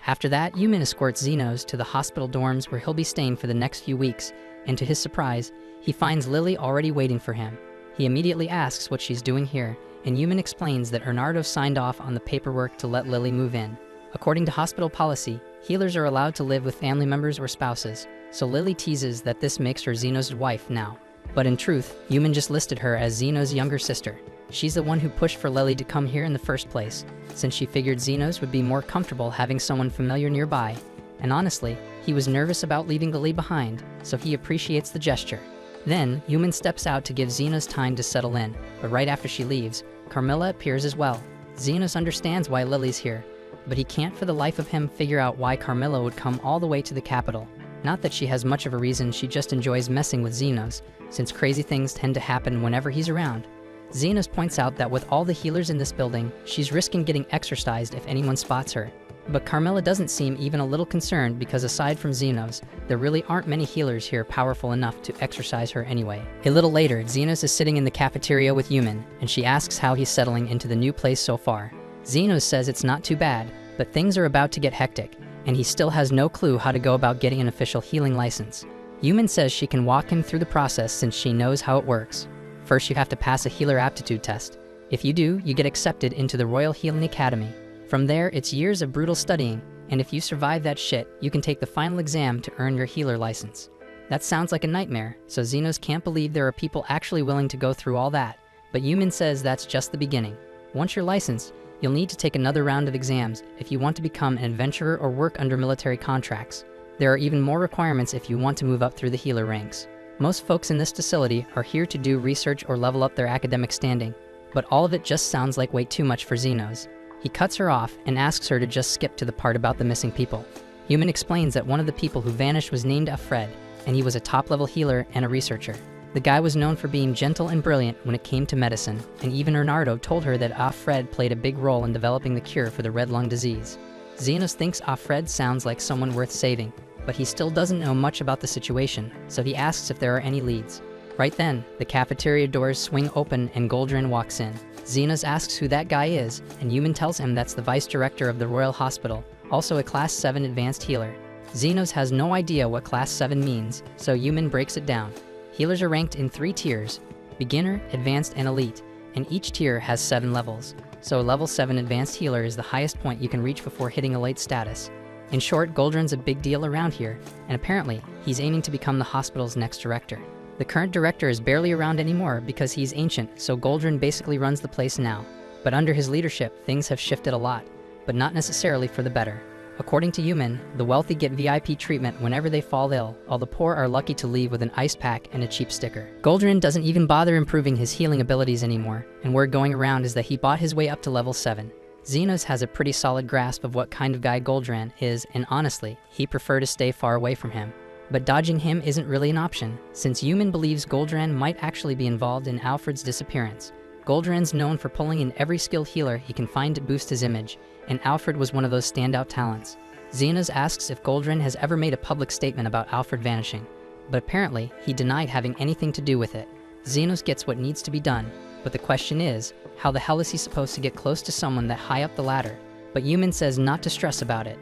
After that, Yumin escorts Xenos to the hospital dorms where he'll be staying for the next few weeks, and to his surprise, he finds Lily already waiting for him. He immediately asks what she's doing here, and Yumin explains that Bernardo signed off on the paperwork to let Lily move in. According to hospital policy, healers are allowed to live with family members or spouses, so Lily teases that this makes her Xenos' wife now. But in truth, Yumin just listed her as Xenos' younger sister. She's the one who pushed for Lily to come here in the first place, since she figured Xenos would be more comfortable having someone familiar nearby. And honestly, he was nervous about leaving Lily behind, so he appreciates the gesture. Then, Yumin steps out to give Xenos time to settle in, but right after she leaves, Carmilla appears as well. Xenos understands why Lily's here, but he can't for the life of him figure out why Carmilla would come all the way to the capital. Not that she has much of a reason, she just enjoys messing with Xenos, since crazy things tend to happen whenever he's around. Xenos points out that with all the healers in this building, she's risking getting exorcised if anyone spots her. But Carmilla doesn't seem even a little concerned because aside from Xenos, there really aren't many healers here powerful enough to exorcise her anyway. A little later, Xenos is sitting in the cafeteria with Yumin, and she asks how he's settling into the new place so far. Xenos says it's not too bad, but things are about to get hectic, and he still has no clue how to go about getting an official healing license. Yumin says she can walk him through the process since she knows how it works. First, you have to pass a healer aptitude test. If you do, you get accepted into the Royal Healing Academy. From there, it's years of brutal studying, and if you survive that shit, you can take the final exam to earn your healer license. That sounds like a nightmare, so Xenos can't believe there are people actually willing to go through all that, but Yumin says that's just the beginning. Once you're licensed, you'll need to take another round of exams if you want to become an adventurer or work under military contracts. There are even more requirements if you want to move up through the healer ranks. Most folks in this facility are here to do research or level up their academic standing, but all of it just sounds like way too much for Xenos. He cuts her off and asks her to just skip to the part about the missing people. Yumin explains that one of the people who vanished was named Alfred, and he was a top-level healer and a researcher. The guy was known for being gentle and brilliant when it came to medicine, and even Bernardo told her that Alfred played a big role in developing the cure for the red lung disease. Xenos thinks Alfred sounds like someone worth saving, but he still doesn't know much about the situation, so he asks if there are any leads. Right then, the cafeteria doors swing open and Goldrin walks in. Xenos asks who that guy is, and Yumin tells him that's the vice director of the Royal Hospital, also a Class 7 advanced healer. Xenos has no idea what Class 7 means, so Yumin breaks it down. Healers are ranked in 3 tiers, beginner, advanced, and elite, and each tier has 7 levels. So a level 7 advanced healer is the highest point you can reach before hitting elite status. In short, Goldrin's a big deal around here, and apparently, he's aiming to become the hospital's next director. The current director is barely around anymore because he's ancient, so Goldrin basically runs the place now. But under his leadership, things have shifted a lot, but not necessarily for the better. According to Yumin, the wealthy get VIP treatment whenever they fall ill, while the poor are lucky to leave with an ice pack and a cheap sticker. Goldrin doesn't even bother improving his healing abilities anymore, and word going around is that he bought his way up to level 7. Xenos has a pretty solid grasp of what kind of guy Goldrin is, and honestly, he'd prefer to stay far away from him. But dodging him isn't really an option, since Yumin believes Goldrin might actually be involved in Alfred's disappearance. Goldrin's known for pulling in every skilled healer he can find to boost his image, and Alfred was one of those standout talents. Xenos asks if Goldrin has ever made a public statement about Alfred vanishing, but apparently he denied having anything to do with it. Xenos gets what needs to be done, but the question is, how the hell is he supposed to get close to someone that high up the ladder? But Yumin says not to stress about it.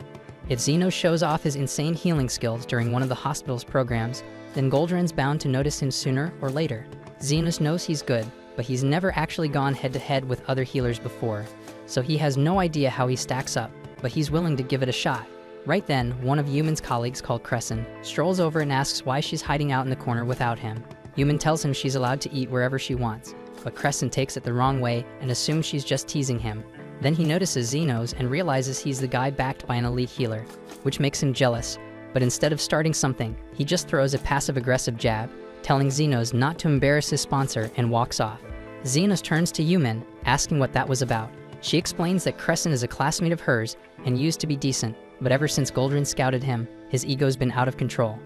If Xenos shows off his insane healing skills during one of the hospital's programs, then Goldrin's bound to notice him sooner or later. Xenos knows he's good, but he's never actually gone head-to-head with other healers before, so he has no idea how he stacks up, but he's willing to give it a shot. Right then, one of Yumin's colleagues called Crescent strolls over and asks why she's hiding out in the corner without him. Yumin tells him she's allowed to eat wherever she wants, but Crescent takes it the wrong way and assumes she's just teasing him. Then he notices Xenos and realizes he's the guy backed by an elite healer, which makes him jealous, but instead of starting something, he just throws a passive-aggressive jab, telling Xenos not to embarrass his sponsor and walks off. Xenos turns to Yumin, asking what that was about. She explains that Crescent is a classmate of hers and used to be decent, but ever since Goldrin scouted him, his ego's been out of control.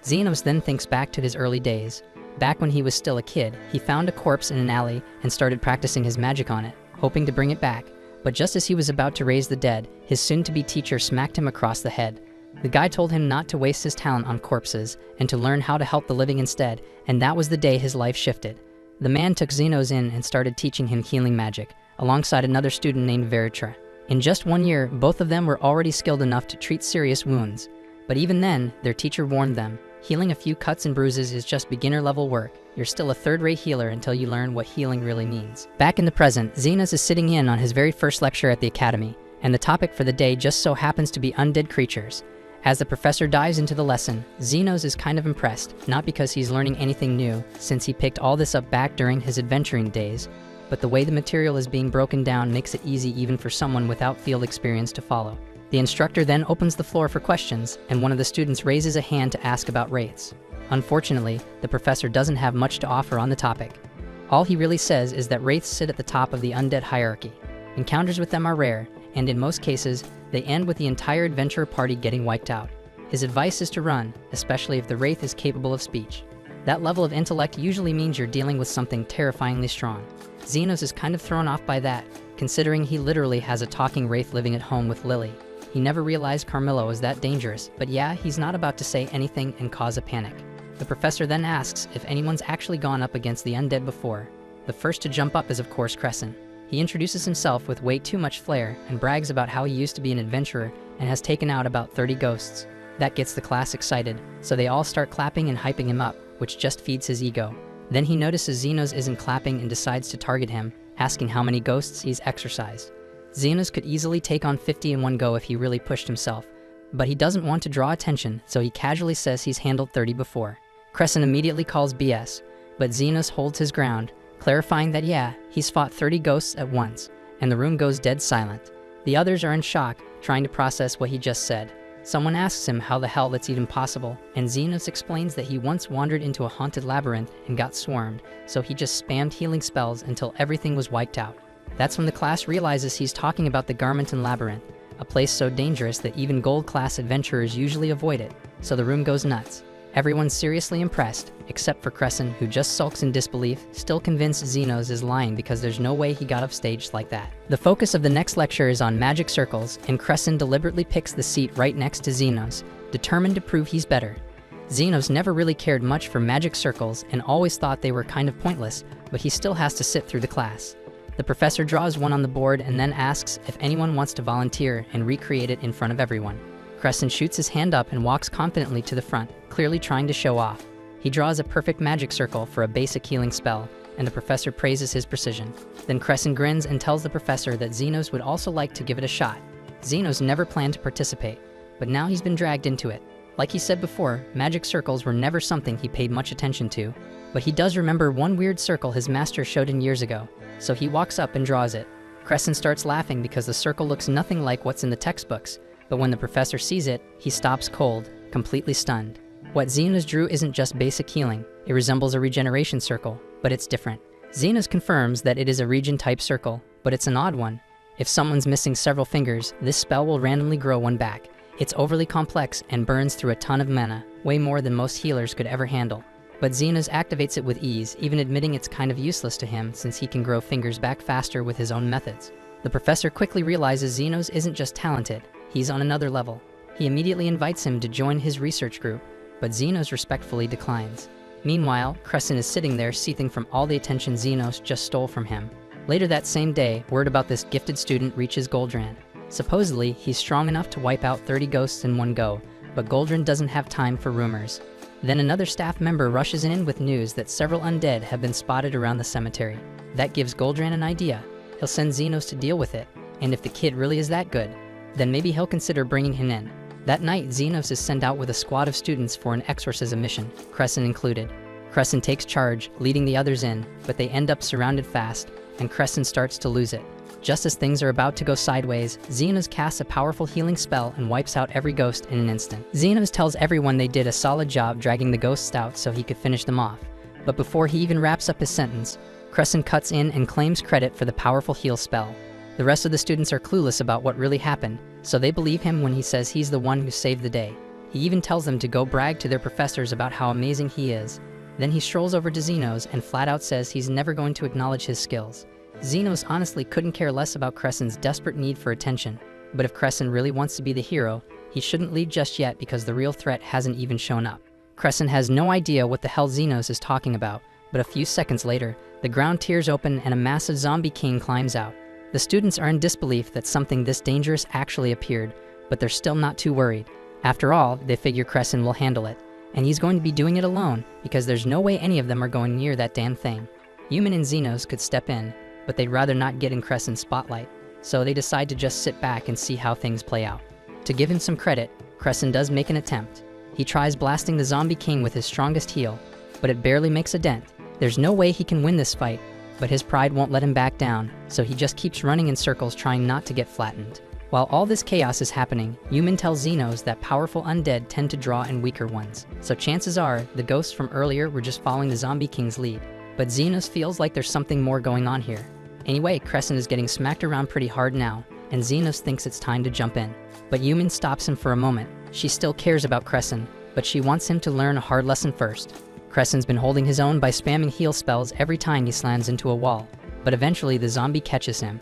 Xenos then thinks back to his early days. Back when he was still a kid, he found a corpse in an alley and started practicing his magic on it, hoping to bring it back. But just as he was about to raise the dead, his soon-to-be teacher smacked him across the head. The guy told him not to waste his talent on corpses and to learn how to help the living instead, and that was the day his life shifted. The man took Xenos in and started teaching him healing magic, alongside another student named Veritra. In just 1 year, both of them were already skilled enough to treat serious wounds. But even then, their teacher warned them, healing a few cuts and bruises is just beginner-level work. You're still a third-rate healer until you learn what healing really means. Back in the present, Xenos is sitting in on his very first lecture at the academy, and the topic for the day just so happens to be undead creatures. As the professor dives into the lesson, Xenos is kind of impressed, not because he's learning anything new, since he picked all this up back during his adventuring days, but the way the material is being broken down makes it easy even for someone without field experience to follow. The instructor then opens the floor for questions, and one of the students raises a hand to ask about wraiths. Unfortunately, the professor doesn't have much to offer on the topic. All he really says is that wraiths sit at the top of the undead hierarchy. Encounters with them are rare, and in most cases, they end with the entire adventurer party getting wiped out. His advice is to run, especially if the wraith is capable of speech. That level of intellect usually means you're dealing with something terrifyingly strong. Xenos is kind of thrown off by that, considering he literally has a talking wraith living at home with Lily. He never realized Carmilla was that dangerous, but yeah, he's not about to say anything and cause a panic. The professor then asks if anyone's actually gone up against the undead before. The first to jump up is of course Crescent. He introduces himself with way too much flair and brags about how he used to be an adventurer and has taken out about 30 ghosts. That gets the class excited, so they all start clapping and hyping him up, which just feeds his ego. Then he notices Xenos isn't clapping and decides to target him, asking how many ghosts he's exorcised. Xenos could easily take on 50 in one go if he really pushed himself, but he doesn't want to draw attention, so he casually says he's handled 30 before. Crescent immediately calls BS, but Xenos holds his ground, clarifying that yeah, he's fought 30 ghosts at once, and the room goes dead silent. The others are in shock, trying to process what he just said. Someone asks him how the hell that's even possible, and Xenos explains that he once wandered into a haunted labyrinth and got swarmed, so he just spammed healing spells until everything was wiped out. That's when the class realizes he's talking about the Garmenton Labyrinth, a place so dangerous that even gold-class adventurers usually avoid it, so the room goes nuts. Everyone's seriously impressed, except for Crescent, who just sulks in disbelief, still convinced Xenos is lying because there's no way he got offstaged like that. The focus of the next lecture is on magic circles, and Crescent deliberately picks the seat right next to Xenos, determined to prove he's better. Xenos never really cared much for magic circles and always thought they were kind of pointless, but he still has to sit through the class. The professor draws one on the board and then asks if anyone wants to volunteer and recreate it in front of everyone. Crescent shoots his hand up and walks confidently to the front, clearly trying to show off. He draws a perfect magic circle for a basic healing spell, and the professor praises his precision. Then Crescent grins and tells the professor that Xenos would also like to give it a shot. Xenos never planned to participate, but now he's been dragged into it. Like he said before, magic circles were never something he paid much attention to, but he does remember one weird circle his master showed him years ago, so he walks up and draws it. Crescent starts laughing because the circle looks nothing like what's in the textbooks, but when the professor sees it, he stops cold, completely stunned. What Xenos drew isn't just basic healing, it resembles a regeneration circle, but it's different. Xenos confirms that it is a regen-type circle, but it's an odd one. If someone's missing several fingers, this spell will randomly grow one back. It's overly complex and burns through a ton of mana, way more than most healers could ever handle. But Xenos activates it with ease, even admitting it's kind of useless to him since he can grow fingers back faster with his own methods. The professor quickly realizes Xenos isn't just talented, he's on another level. He immediately invites him to join his research group, but Xenos respectfully declines. Meanwhile, Crescent is sitting there seething from all the attention Xenos just stole from him. Later that same day, word about this gifted student reaches Goldran. Supposedly, he's strong enough to wipe out 30 ghosts in one go, but Goldran doesn't have time for rumors. Then another staff member rushes in with news that several undead have been spotted around the cemetery. That gives Goldran an idea. He'll send Xenos to deal with it, and if the kid really is that good, then maybe he'll consider bringing him in. That night, Xenos is sent out with a squad of students for an exorcism mission, Crescent included. Crescent takes charge, leading the others in, but they end up surrounded fast, and Crescent starts to lose it. Just as things are about to go sideways, Xenos casts a powerful healing spell and wipes out every ghost in an instant. Xenos tells everyone they did a solid job dragging the ghosts out so he could finish them off. But before he even wraps up his sentence, Crescent cuts in and claims credit for the powerful heal spell. The rest of the students are clueless about what really happened, so they believe him when he says he's the one who saved the day. He even tells them to go brag to their professors about how amazing he is. Then he strolls over to Xenos and flat out says he's never going to acknowledge his skills. Xenos honestly couldn't care less about Crescent's desperate need for attention, but if Crescent really wants to be the hero, he shouldn't lead just yet because the real threat hasn't even shown up. Crescent has no idea what the hell Xenos is talking about, but a few seconds later, the ground tears open and a massive zombie king climbs out. The students are in disbelief that something this dangerous actually appeared, but they're still not too worried. After all, they figure Crescent will handle it, and he's going to be doing it alone because there's no way any of them are going near that damn thing. Human and Xenos could step in, but they'd rather not get in Crescent's spotlight, so they decide to just sit back and see how things play out. To give him some credit, Crescent does make an attempt. He tries blasting the zombie king with his strongest heal, but it barely makes a dent. There's no way he can win this fight, but his pride won't let him back down, so he just keeps running in circles trying not to get flattened. While all this chaos is happening, Human tells Xenos that powerful undead tend to draw in weaker ones, so chances are the ghosts from earlier were just following the zombie king's lead. But Xenos feels like there's something more going on here. Anyway, Crescent is getting smacked around pretty hard now, and Xenos thinks it's time to jump in. But Human stops him for a moment. She still cares about Crescent, but she wants him to learn a hard lesson first. Crescent's been holding his own by spamming heal spells every time he slams into a wall, but eventually the zombie catches him.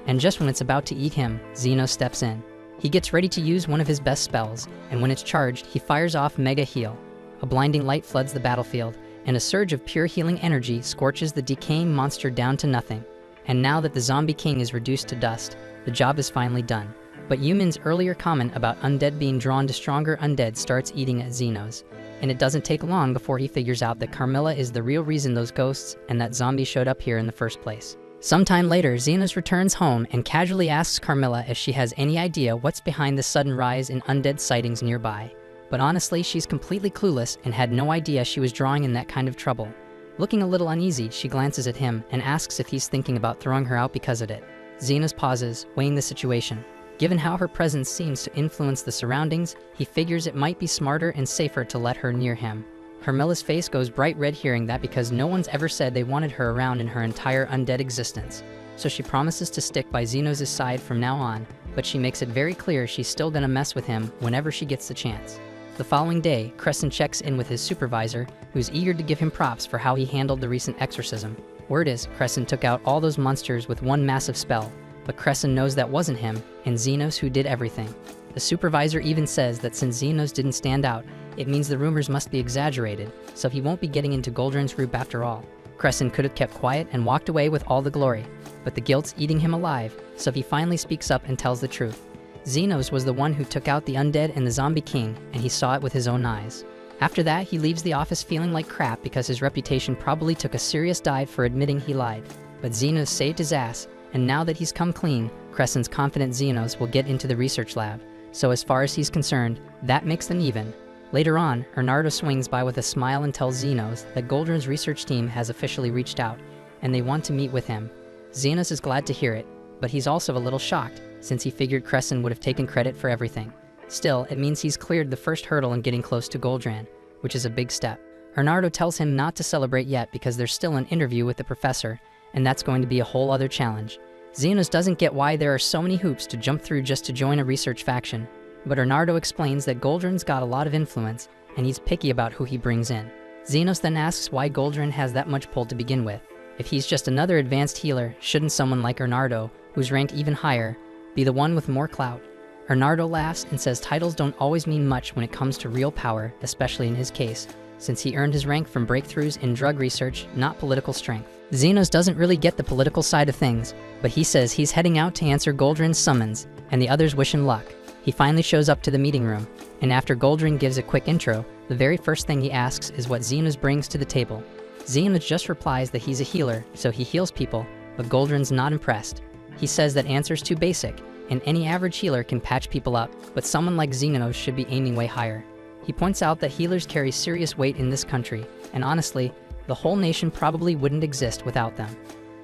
And just when it's about to eat him, Xenos steps in. He gets ready to use one of his best spells, and when it's charged, he fires off Mega Heal. A blinding light floods the battlefield, and a surge of pure healing energy scorches the decaying monster down to nothing. And now that the Zombie King is reduced to dust, the job is finally done. But Yumin's earlier comment about undead being drawn to stronger undead starts eating at Xenos, and it doesn't take long before he figures out that Carmilla is the real reason those ghosts and that zombie showed up here in the first place. Sometime later, Xenos returns home and casually asks Carmilla if she has any idea what's behind the sudden rise in undead sightings nearby. But honestly, she's completely clueless and had no idea she was drawing in that kind of trouble. Looking a little uneasy, she glances at him and asks if he's thinking about throwing her out because of it. Xenos pauses, weighing the situation. Given how her presence seems to influence the surroundings, he figures it might be smarter and safer to let her near him. Carmilla's face goes bright red hearing that because no one's ever said they wanted her around in her entire undead existence. So she promises to stick by Xenos' side from now on, but she makes it very clear she's still gonna mess with him whenever she gets the chance. The following day, Crescent checks in with his supervisor, who's eager to give him props for how he handled the recent exorcism. Word is, Crescent took out all those monsters with one massive spell, but Crescent knows that wasn't him, and Xenos who did everything. The supervisor even says that since Xenos didn't stand out, it means the rumors must be exaggerated, so he won't be getting into Goldrin's group after all. Crescent could have kept quiet and walked away with all the glory, but the guilt's eating him alive, so he finally speaks up and tells the truth. Xenos was the one who took out the undead and the Zombie King, and he saw it with his own eyes. After that, he leaves the office feeling like crap because his reputation probably took a serious dive for admitting he lied. But Xenos saved his ass, and now that he's come clean, Crescent's confident Xenos will get into the research lab. So as far as he's concerned, that makes them even. Later on, Bernardo swings by with a smile and tells Xenos that Goldrin's research team has officially reached out, and they want to meet with him. Xenos is glad to hear it, but he's also a little shocked, since he figured Crescent would have taken credit for everything. Still, it means he's cleared the first hurdle in getting close to Goldran, which is a big step. Bernardo tells him not to celebrate yet because there's still an interview with the professor, and that's going to be a whole other challenge. Xenos doesn't get why there are so many hoops to jump through just to join a research faction, but Bernardo explains that Goldrin's got a lot of influence, and he's picky about who he brings in. Xenos then asks why Goldrin has that much pull to begin with. If he's just another advanced healer, shouldn't someone like Bernardo, who's ranked even higher, be the one with more clout? Bernardo laughs and says titles don't always mean much when it comes to real power, especially in his case, since he earned his rank from breakthroughs in drug research, not political strength. Xenos doesn't really get the political side of things, but he says he's heading out to answer Goldrin's summons, and the others wish him luck. He finally shows up to the meeting room, and after Goldrin gives a quick intro, the very first thing he asks is what Xenos brings to the table. Xenos just replies that he's a healer, so he heals people, but Goldrin's not impressed. He says that answer's too basic, and any average healer can patch people up, but someone like Xenos should be aiming way higher. He points out that healers carry serious weight in this country, and honestly, the whole nation probably wouldn't exist without them.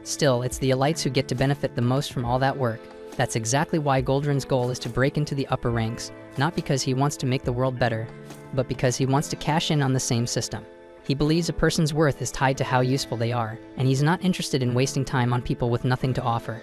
Still, it's the elites who get to benefit the most from all that work. That's exactly why Goldrin's goal is to break into the upper ranks, not because he wants to make the world better, but because he wants to cash in on the same system. He believes a person's worth is tied to how useful they are, and he's not interested in wasting time on people with nothing to offer.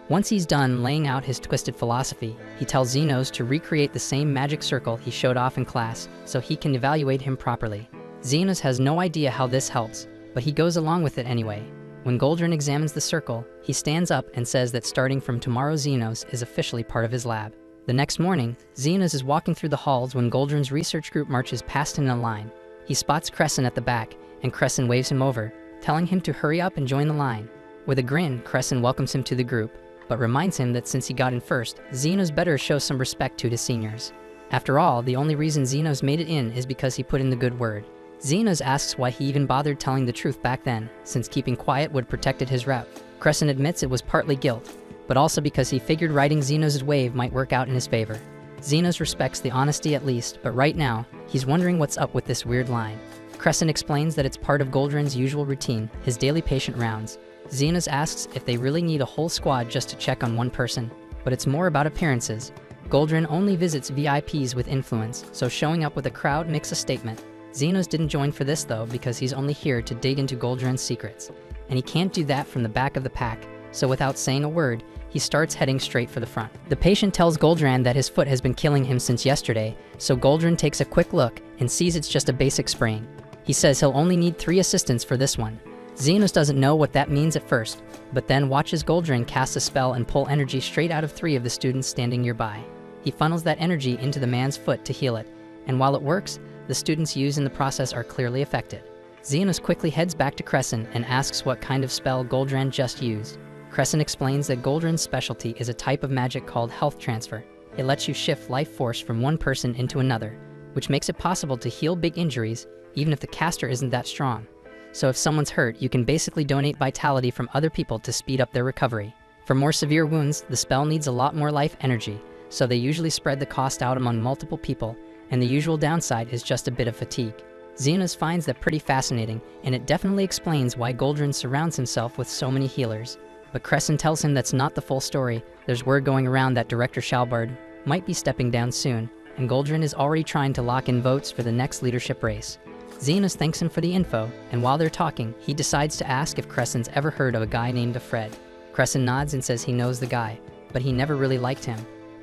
Once he's done laying out his twisted philosophy, he tells Xenos to recreate the same magic circle he showed off in class so he can evaluate him properly. Xenos has no idea how this helps, but he goes along with it anyway. When Goldrin examines the circle, he stands up and says that starting from tomorrow Xenos is officially part of his lab. The next morning, Xenos is walking through the halls when Goldrin's research group marches past him in a line. He spots Crescent at the back, and Crescent waves him over, telling him to hurry up and join the line. With a grin, Crescent welcomes him to the group, but reminds him that since he got in first, Xenos better show some respect to his seniors. After all, the only reason Xenos made it in is because he put in the good word. Xenos asks why he even bothered telling the truth back then, since keeping quiet would protected his rep. Crescent admits it was partly guilt, but also because he figured riding Xenos' wave might work out in his favor. Xenos respects the honesty at least, but right now, he's wondering what's up with this weird line. Crescent explains that it's part of Goldrin's usual routine, his daily patient rounds. Xenos asks if they really need a whole squad just to check on one person, but it's more about appearances. Goldrin only visits VIPs with influence, so showing up with a crowd makes a statement. Xenos didn't join for this though because he's only here to dig into Goldrin's secrets, and he can't do that from the back of the pack, so without saying a word, he starts heading straight for the front. The patient tells Goldrin that his foot has been killing him since yesterday, so Goldrin takes a quick look and sees it's just a basic sprain. He says he'll only need 3 assistants for this one. Xenos doesn't know what that means at first, but then watches Goldran cast a spell and pull energy straight out of 3 of the students standing nearby. He funnels that energy into the man's foot to heal it, and while it works, the students used in the process are clearly affected. Xenos quickly heads back to Crescent and asks what kind of spell Goldran just used. Crescent explains that Goldran's specialty is a type of magic called health transfer. It lets you shift life force from one person into another, which makes it possible to heal big injuries even if the caster isn't that strong. So if someone's hurt, you can basically donate vitality from other people to speed up their recovery. For more severe wounds, the spell needs a lot more life energy, so they usually spread the cost out among multiple people, and the usual downside is just a bit of fatigue. Xenos finds that pretty fascinating, and it definitely explains why Goldran surrounds himself with so many healers. But Crescent tells him that's not the full story. There's word going around that Director Shalbard might be stepping down soon, and Goldran is already trying to lock in votes for the next leadership race. Xenos thanks him for the info, and while they're talking, he decides to ask if Crescent's ever heard of a guy named Fred. Crescent nods and says he knows the guy, but he never really liked him.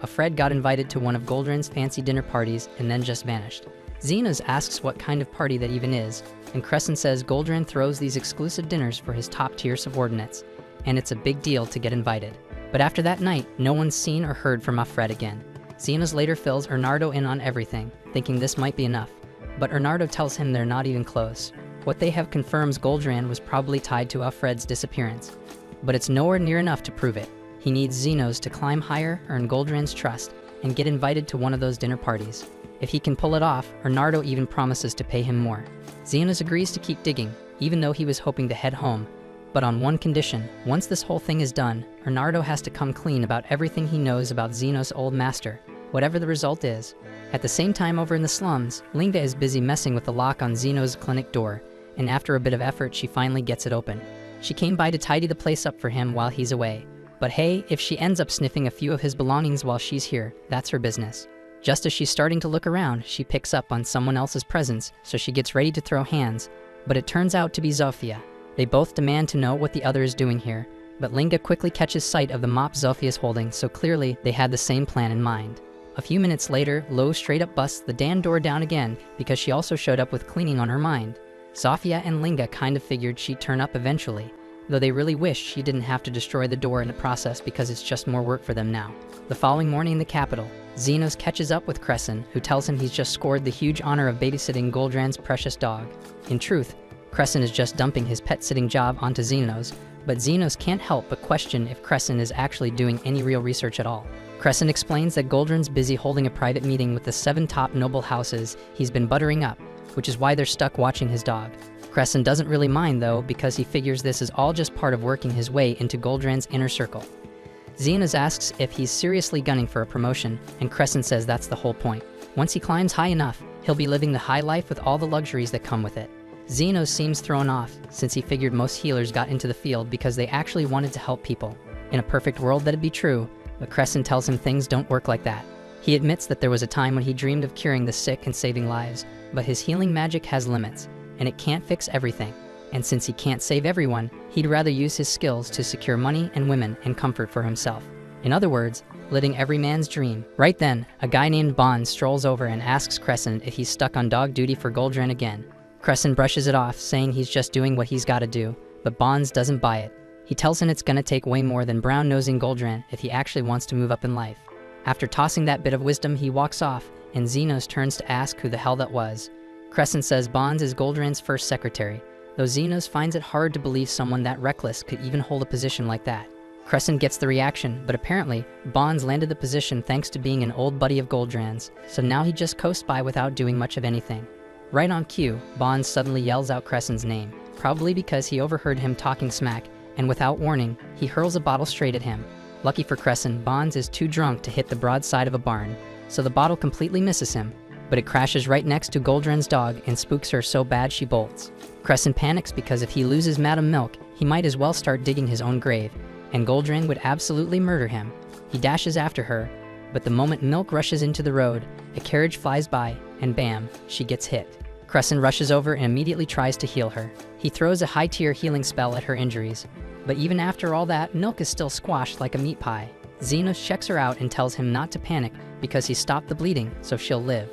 Fred got invited to one of Goldran's fancy dinner parties and then just vanished. Xenos asks what kind of party that even is, and Crescent says Goldran throws these exclusive dinners for his top-tier subordinates, and it's a big deal to get invited. But after that night, no one's seen or heard from Fred again. Xenos later fills Bernardo in on everything, thinking this might be enough. But Bernardo tells him they're not even close. What they have confirms Goldran was probably tied to Fred's disappearance. But it's nowhere near enough to prove it. He needs Xenos to climb higher, earn Goldran's trust, and get invited to one of those dinner parties. If he can pull it off, Bernardo even promises to pay him more. Xenos agrees to keep digging, even though he was hoping to head home. But on one condition: once this whole thing is done, Bernardo has to come clean about everything he knows about Xenos' old master, whatever the result is. At the same time over in the slums, Linga is busy messing with the lock on Xenos' clinic door, and after a bit of effort she finally gets it open. She came by to tidy the place up for him while he's away. But hey, if she ends up sniffing a few of his belongings while she's here, that's her business. Just as she's starting to look around, she picks up on someone else's presence, so she gets ready to throw hands, but it turns out to be Zofia. They both demand to know what the other is doing here, but Linga quickly catches sight of the mop Zofia is holding, so clearly they had the same plan in mind. A few minutes later, Lo straight up busts the damn door down again because she also showed up with cleaning on her mind. Zofia and Linga kind of figured she'd turn up eventually, though they really wished she didn't have to destroy the door in the process because it's just more work for them now. The following morning in the capital, Xenos catches up with Crescent, who tells him he's just scored the huge honor of babysitting Goldran's precious dog. In truth, Crescent is just dumping his pet-sitting job onto Xenos, but Xenos can't help but question if Crescent is actually doing any real research at all. Crescent explains that Goldran's busy holding a private meeting with the 7 top noble houses he's been buttering up, which is why they're stuck watching his dog. Crescent doesn't really mind though, because he figures this is all just part of working his way into Goldran's inner circle. Xenos asks if he's seriously gunning for a promotion, and Crescent says that's the whole point. Once he climbs high enough, he'll be living the high life with all the luxuries that come with it. Xenos seems thrown off, since he figured most healers got into the field because they actually wanted to help people. In a perfect world that'd be true, but Crescent tells him things don't work like that. He admits that there was a time when he dreamed of curing the sick and saving lives, but his healing magic has limits, and it can't fix everything. And since he can't save everyone, he'd rather use his skills to secure money and women and comfort for himself. In other words, living every man's dream. Right then, a guy named Bond strolls over and asks Crescent if he's stuck on dog duty for Goldran again. Crescent brushes it off, saying he's just doing what he's gotta do, but Bonds doesn't buy it. He tells him it's gonna take way more than brown-nosing Goldran if he actually wants to move up in life. After tossing that bit of wisdom, he walks off, and Xenos turns to ask who the hell that was. Crescent says Bonds is Goldran's first secretary, though Xenos finds it hard to believe someone that reckless could even hold a position like that. Crescent gets the reaction, but apparently, Bonds landed the position thanks to being an old buddy of Goldran's, so now he just coasts by without doing much of anything. Right on cue, Bonds suddenly yells out Crescent's name, probably because he overheard him talking smack, and without warning, he hurls a bottle straight at him. Lucky for Crescent, Bonds is too drunk to hit the broad side of a barn, so the bottle completely misses him, but it crashes right next to Goldran's dog and spooks her so bad she bolts. Crescent panics because if he loses Madam Milk, he might as well start digging his own grave, and Goldran would absolutely murder him. He dashes after her, but the moment Milk rushes into the road, a carriage flies by, and bam, she gets hit. Crescent rushes over and immediately tries to heal her. He throws a high-tier healing spell at her injuries, but even after all that, Milk is still squashed like a meat pie. Xenos checks her out and tells him not to panic because he stopped the bleeding, so she'll live.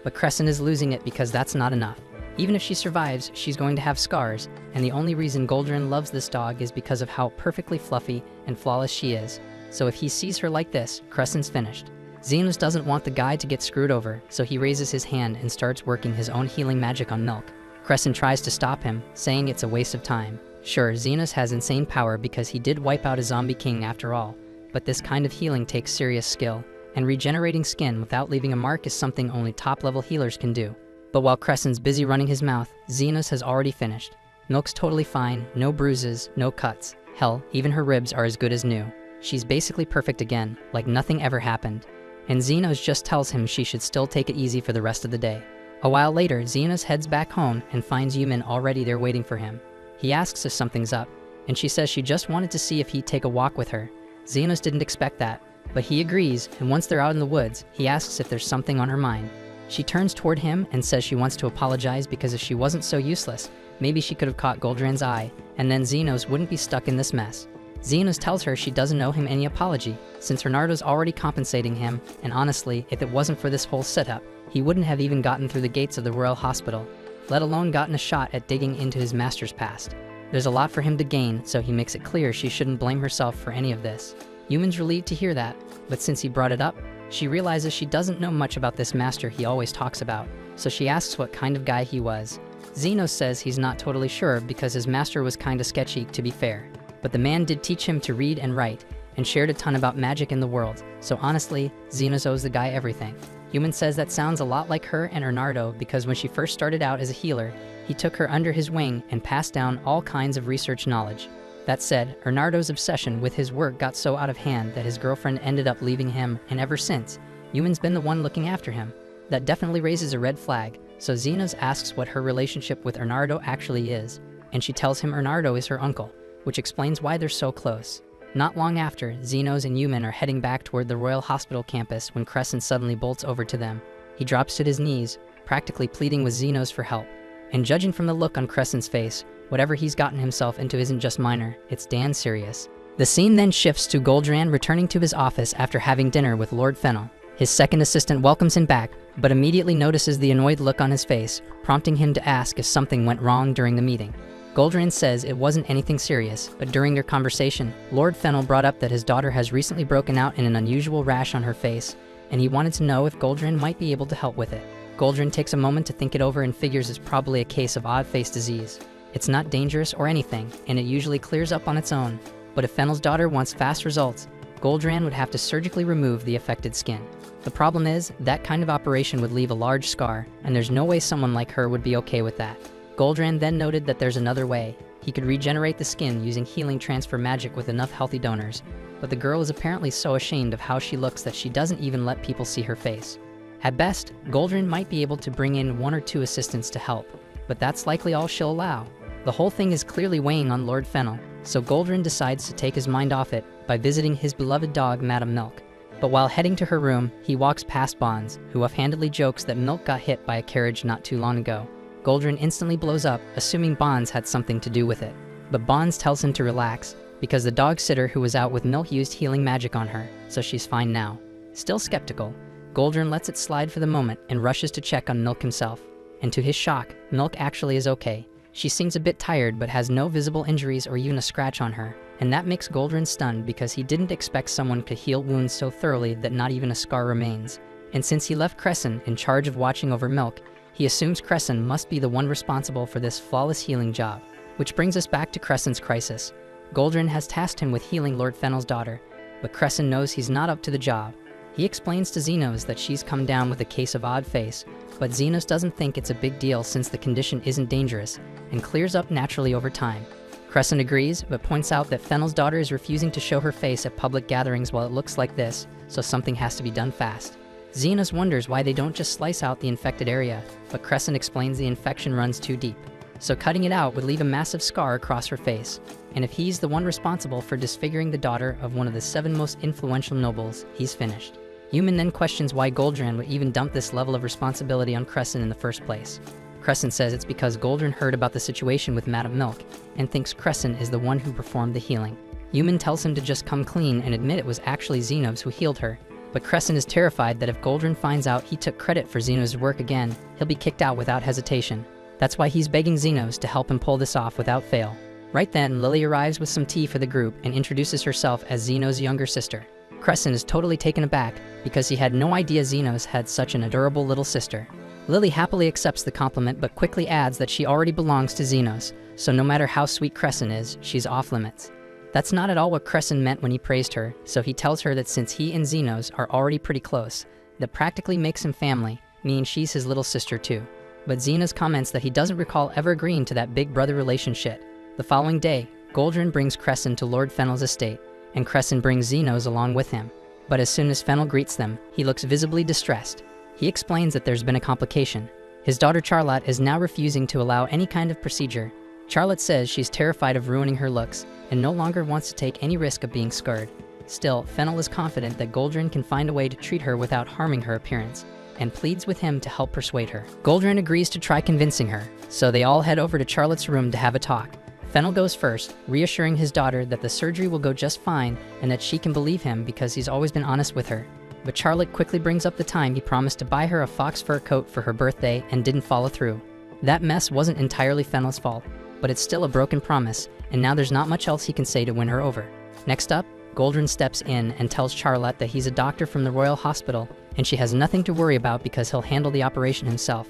But Crescent is losing it because that's not enough. Even if she survives, she's going to have scars, and the only reason Goldrin loves this dog is because of how perfectly fluffy and flawless she is. So if he sees her like this, Crescent's finished. Xenos doesn't want the guy to get screwed over, so he raises his hand and starts working his own healing magic on Milk. Crescent tries to stop him, saying it's a waste of time. Sure, Xenos has insane power because he did wipe out a zombie king after all, but this kind of healing takes serious skill, and regenerating skin without leaving a mark is something only top-level healers can do. But while Crescent's busy running his mouth, Xenos has already finished. Milk's totally fine, no bruises, no cuts. Hell, even her ribs are as good as new. She's basically perfect again, like nothing ever happened. And Xenos just tells him she should still take it easy for the rest of the day. A while later, Xenos heads back home and finds Yumin already there waiting for him. He asks if something's up, and she says she just wanted to see if he'd take a walk with her. Xenos didn't expect that, but he agrees, and once they're out in the woods, he asks if there's something on her mind. She turns toward him and says she wants to apologize because if she wasn't so useless, maybe she could have caught Goldrin's eye, and then Xenos wouldn't be stuck in this mess. Xenos tells her she doesn't owe him any apology, since Renardo's already compensating him, and honestly, if it wasn't for this whole setup, he wouldn't have even gotten through the gates of the Royal Hospital, let alone gotten a shot at digging into his master's past. There's a lot for him to gain, so he makes it clear she shouldn't blame herself for any of this. Yumin's relieved to hear that, but since he brought it up, she realizes she doesn't know much about this master he always talks about, so she asks what kind of guy he was. Xenos says he's not totally sure because his master was kinda sketchy, to be fair. But the man did teach him to read and write, and shared a ton about magic in the world, so honestly, Xenos owes the guy everything. Yumin says that sounds a lot like her and Renardo because when she first started out as a healer, he took her under his wing and passed down all kinds of research knowledge. That said, Renardo's obsession with his work got so out of hand that his girlfriend ended up leaving him, and ever since, Yumin's been the one looking after him. That definitely raises a red flag, so Xenos asks what her relationship with Renardo actually is, and she tells him Renardo is her uncle, which explains why they're so close. Not long after, Xenos and Yumin are heading back toward the Royal Hospital campus when Crescent suddenly bolts over to them. He drops to his knees, practically pleading with Xenos for help. And judging from the look on Crescent's face, whatever he's gotten himself into isn't just minor, it's damn serious. The scene then shifts to Goldran returning to his office after having dinner with Lord Fennel. His second assistant welcomes him back, but immediately notices the annoyed look on his face, prompting him to ask if something went wrong during the meeting. Goldran says it wasn't anything serious, but during their conversation, Lord Fennel brought up that his daughter has recently broken out in an unusual rash on her face, and he wanted to know if Goldran might be able to help with it. Goldran takes a moment to think it over and figures it's probably a case of odd face disease. It's not dangerous or anything, and it usually clears up on its own, but if Fennel's daughter wants fast results, Goldran would have to surgically remove the affected skin. The problem is, that kind of operation would leave a large scar, and there's no way someone like her would be okay with that. Goldran then noted that there's another way. He could regenerate the skin using healing transfer magic with enough healthy donors, but the girl is apparently so ashamed of how she looks that she doesn't even let people see her face. At best, Goldran might be able to bring in 1 or 2 assistants to help, but that's likely all she'll allow. The whole thing is clearly weighing on Lord Fennel, so Goldran decides to take his mind off it by visiting his beloved dog, Madame Milk. But while heading to her room, he walks past Bonds, who offhandedly jokes that Milk got hit by a carriage not too long ago. Goldran instantly blows up, assuming Bonds had something to do with it. But Bonds tells him to relax, because the dog sitter who was out with Milk used healing magic on her, so she's fine now. Still skeptical, Goldran lets it slide for the moment and rushes to check on Milk himself. And to his shock, Milk actually is okay. She seems a bit tired but has no visible injuries or even a scratch on her, and that makes Goldran stunned because he didn't expect someone could heal wounds so thoroughly that not even a scar remains. And since he left Crescent in charge of watching over Milk, he assumes Crescent must be the one responsible for this flawless healing job. Which brings us back to Crescent's crisis. Goldran has tasked him with healing Lord Fennel's daughter, but Crescent knows he's not up to the job. He explains to Xenos that she's come down with a case of odd face, but Xenos doesn't think it's a big deal since the condition isn't dangerous, and clears up naturally over time. Crescent agrees, but points out that Fennel's daughter is refusing to show her face at public gatherings while it looks like this, so something has to be done fast. Xenos wonders why they don't just slice out the infected area, but Crescent explains the infection runs too deep, so cutting it out would leave a massive scar across her face, and if he's the one responsible for disfiguring the daughter of one of the 7 most influential nobles, he's finished. Yumin then questions why Goldran would even dump this level of responsibility on Crescent in the first place. Crescent says it's because Goldran heard about the situation with Madame Milk, and thinks Crescent is the one who performed the healing. Yumin tells him to just come clean and admit it was actually Xenos who healed her, but Crescent is terrified that if Goldran finds out he took credit for Xenos' work again, he'll be kicked out without hesitation. That's why he's begging Xenos to help him pull this off without fail. Right then, Lily arrives with some tea for the group and introduces herself as Xenos' younger sister. Crescent is totally taken aback because he had no idea Xenos had such an adorable little sister. Lily happily accepts the compliment but quickly adds that she already belongs to Xenos, so no matter how sweet Crescent is, she's off limits. That's not at all what Crescent meant when he praised her, so he tells her that since he and Xenos are already pretty close, that practically makes him family, meaning she's his little sister too. But Xenos comments that he doesn't recall ever agreeing to that big brother relationship. The following day, Goldrin brings Crescent to Lord Fennel's estate, and Crescent brings Xenos along with him. But as soon as Fennel greets them, he looks visibly distressed. He explains that there's been a complication. His daughter Charlotte is now refusing to allow any kind of procedure. Charlotte says she's terrified of ruining her looks and no longer wants to take any risk of being scarred. Still, Fennel is confident that Goldrin can find a way to treat her without harming her appearance, and pleads with him to help persuade her. Goldrin agrees to try convincing her, so they all head over to Charlotte's room to have a talk. Fennel goes first, reassuring his daughter that the surgery will go just fine and that she can believe him because he's always been honest with her. But Charlotte quickly brings up the time he promised to buy her a fox fur coat for her birthday and didn't follow through. That mess wasn't entirely Fennel's fault, but it's still a broken promise, and now there's not much else he can say to win her over. Next up, Goldrin steps in and tells Charlotte that he's a doctor from the Royal Hospital, and she has nothing to worry about because he'll handle the operation himself.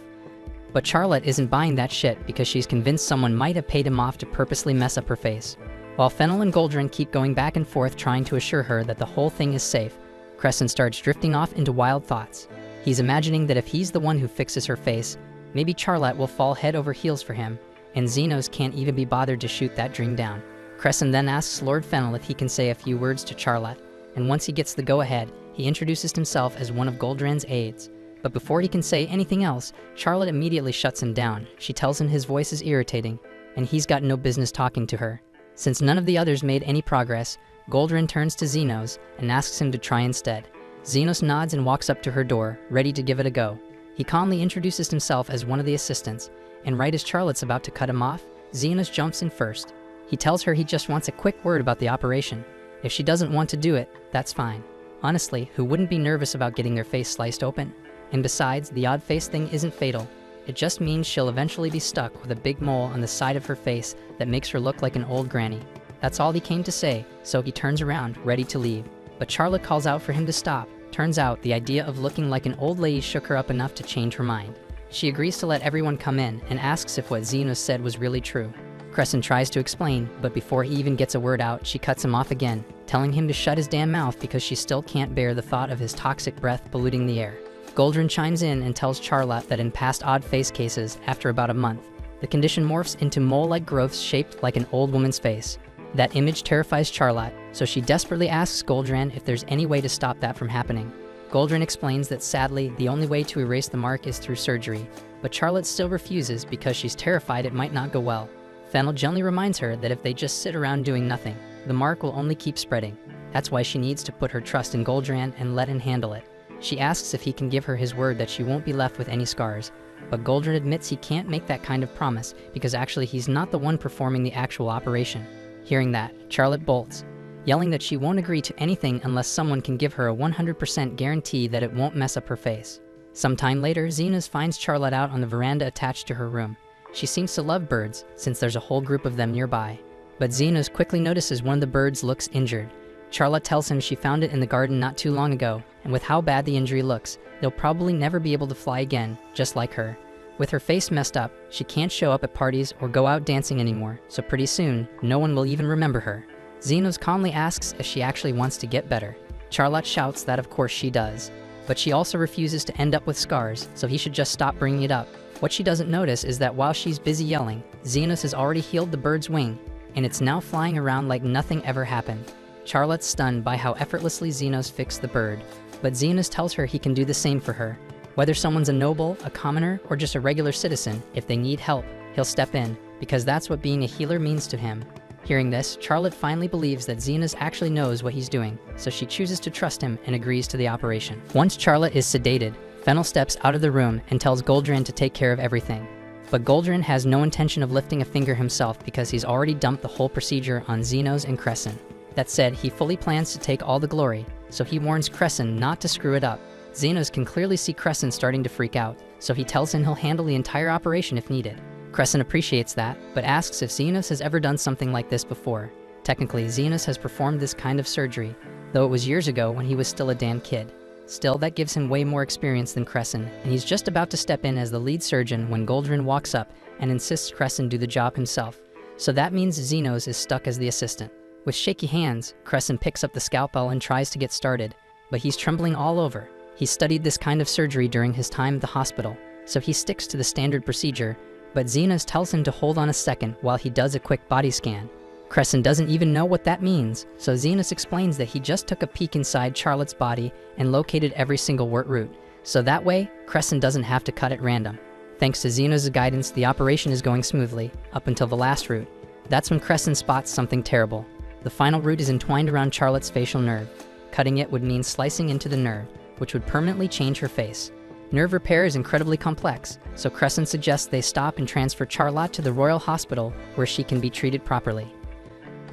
But Charlotte isn't buying that shit because she's convinced someone might have paid him off to purposely mess up her face. While Fennel and Goldrin keep going back and forth trying to assure her that the whole thing is safe, Crescent starts drifting off into wild thoughts. He's imagining that if he's the one who fixes her face, maybe Charlotte will fall head over heels for him, and Xenos can't even be bothered to shoot that dream down. Crescent then asks Lord Fennel if he can say a few words to Charlotte, and once he gets the go-ahead, he introduces himself as one of Goldrin's aides. But before he can say anything else, Charlotte immediately shuts him down. She tells him his voice is irritating, and he's got no business talking to her. Since none of the others made any progress, Goldrin turns to Xenos and asks him to try instead. Xenos nods and walks up to her door, ready to give it a go. He calmly introduces himself as one of the assistants, and right as Charlotte's about to cut him off, Xenos jumps in first. He tells her he just wants a quick word about the operation. If she doesn't want to do it, that's fine. Honestly, who wouldn't be nervous about getting their face sliced open? And besides, the odd face thing isn't fatal. It just means she'll eventually be stuck with a big mole on the side of her face that makes her look like an old granny. That's all he came to say, so he turns around, ready to leave. But Charlotte calls out for him to stop. Turns out, the idea of looking like an old lady shook her up enough to change her mind. She agrees to let everyone come in and asks if what Xenos said was really true. Crescent tries to explain, but before he even gets a word out, she cuts him off again, telling him to shut his damn mouth because she still can't bear the thought of his toxic breath polluting the air. Goldrin chimes in and tells Charlotte that in past odd face cases, after about a month, the condition morphs into mole-like growths shaped like an old woman's face. That image terrifies Charlotte, so she desperately asks Goldrin if there's any way to stop that from happening. Goldrin explains that sadly, the only way to erase the mark is through surgery, but Charlotte still refuses because she's terrified it might not go well. Fennel gently reminds her that if they just sit around doing nothing, the mark will only keep spreading. That's why she needs to put her trust in Goldrin and let him handle it. She asks if he can give her his word that she won't be left with any scars, but Goldrin admits he can't make that kind of promise because actually he's not the one performing the actual operation. Hearing that, Charlotte bolts, yelling that she won't agree to anything unless someone can give her a 100% guarantee that it won't mess up her face. Sometime later, Xenos finds Charlotte out on the veranda attached to her room. She seems to love birds, since there's a whole group of them nearby. But Xenos quickly notices one of the birds looks injured. Charlotte tells him she found it in the garden not too long ago, and with how bad the injury looks, they'll probably never be able to fly again, just like her. With her face messed up, she can't show up at parties or go out dancing anymore, so pretty soon, no one will even remember her. Xenos calmly asks if she actually wants to get better. Charlotte shouts that of course she does, but she also refuses to end up with scars, so he should just stop bringing it up. What she doesn't notice is that while she's busy yelling, Xenos has already healed the bird's wing, and it's now flying around like nothing ever happened. Charlotte's stunned by how effortlessly Xenos fixed the bird, but Xenos tells her he can do the same for her. Whether someone's a noble, a commoner, or just a regular citizen, if they need help, he'll step in, because that's what being a healer means to him. Hearing this, Charlotte finally believes that Xenos actually knows what he's doing, so she chooses to trust him and agrees to the operation. Once Charlotte is sedated, Fennel steps out of the room and tells Goldrin to take care of everything. But Goldrin has no intention of lifting a finger himself because he's already dumped the whole procedure on Xenos and Crescent. That said, he fully plans to take all the glory, so he warns Crescent not to screw it up. Xenos can clearly see Crescent starting to freak out, so he tells him he'll handle the entire operation if needed. Crescent appreciates that, but asks if Xenos has ever done something like this before. Technically, Xenos has performed this kind of surgery, though it was years ago when he was still a damn kid. Still, that gives him way more experience than Crescent, and he's just about to step in as the lead surgeon when Goldrin walks up and insists Crescent do the job himself. So that means Xenos is stuck as the assistant. With shaky hands, Crescent picks up the scalpel and tries to get started, but he's trembling all over. He studied this kind of surgery during his time at the hospital, so he sticks to the standard procedure, but Xenos tells him to hold on a second while he does a quick body scan. Crescent doesn't even know what that means, so Xenos explains that he just took a peek inside Charlotte's body and located every single wart root, so that way, Crescent doesn't have to cut at random. Thanks to Xenos' guidance, the operation is going smoothly, up until the last root. That's when Crescent spots something terrible. The final root is entwined around Charlotte's facial nerve. Cutting it would mean slicing into the nerve, which would permanently change her face. Nerve repair is incredibly complex, so Crescent suggests they stop and transfer Charlotte to the Royal Hospital where she can be treated properly.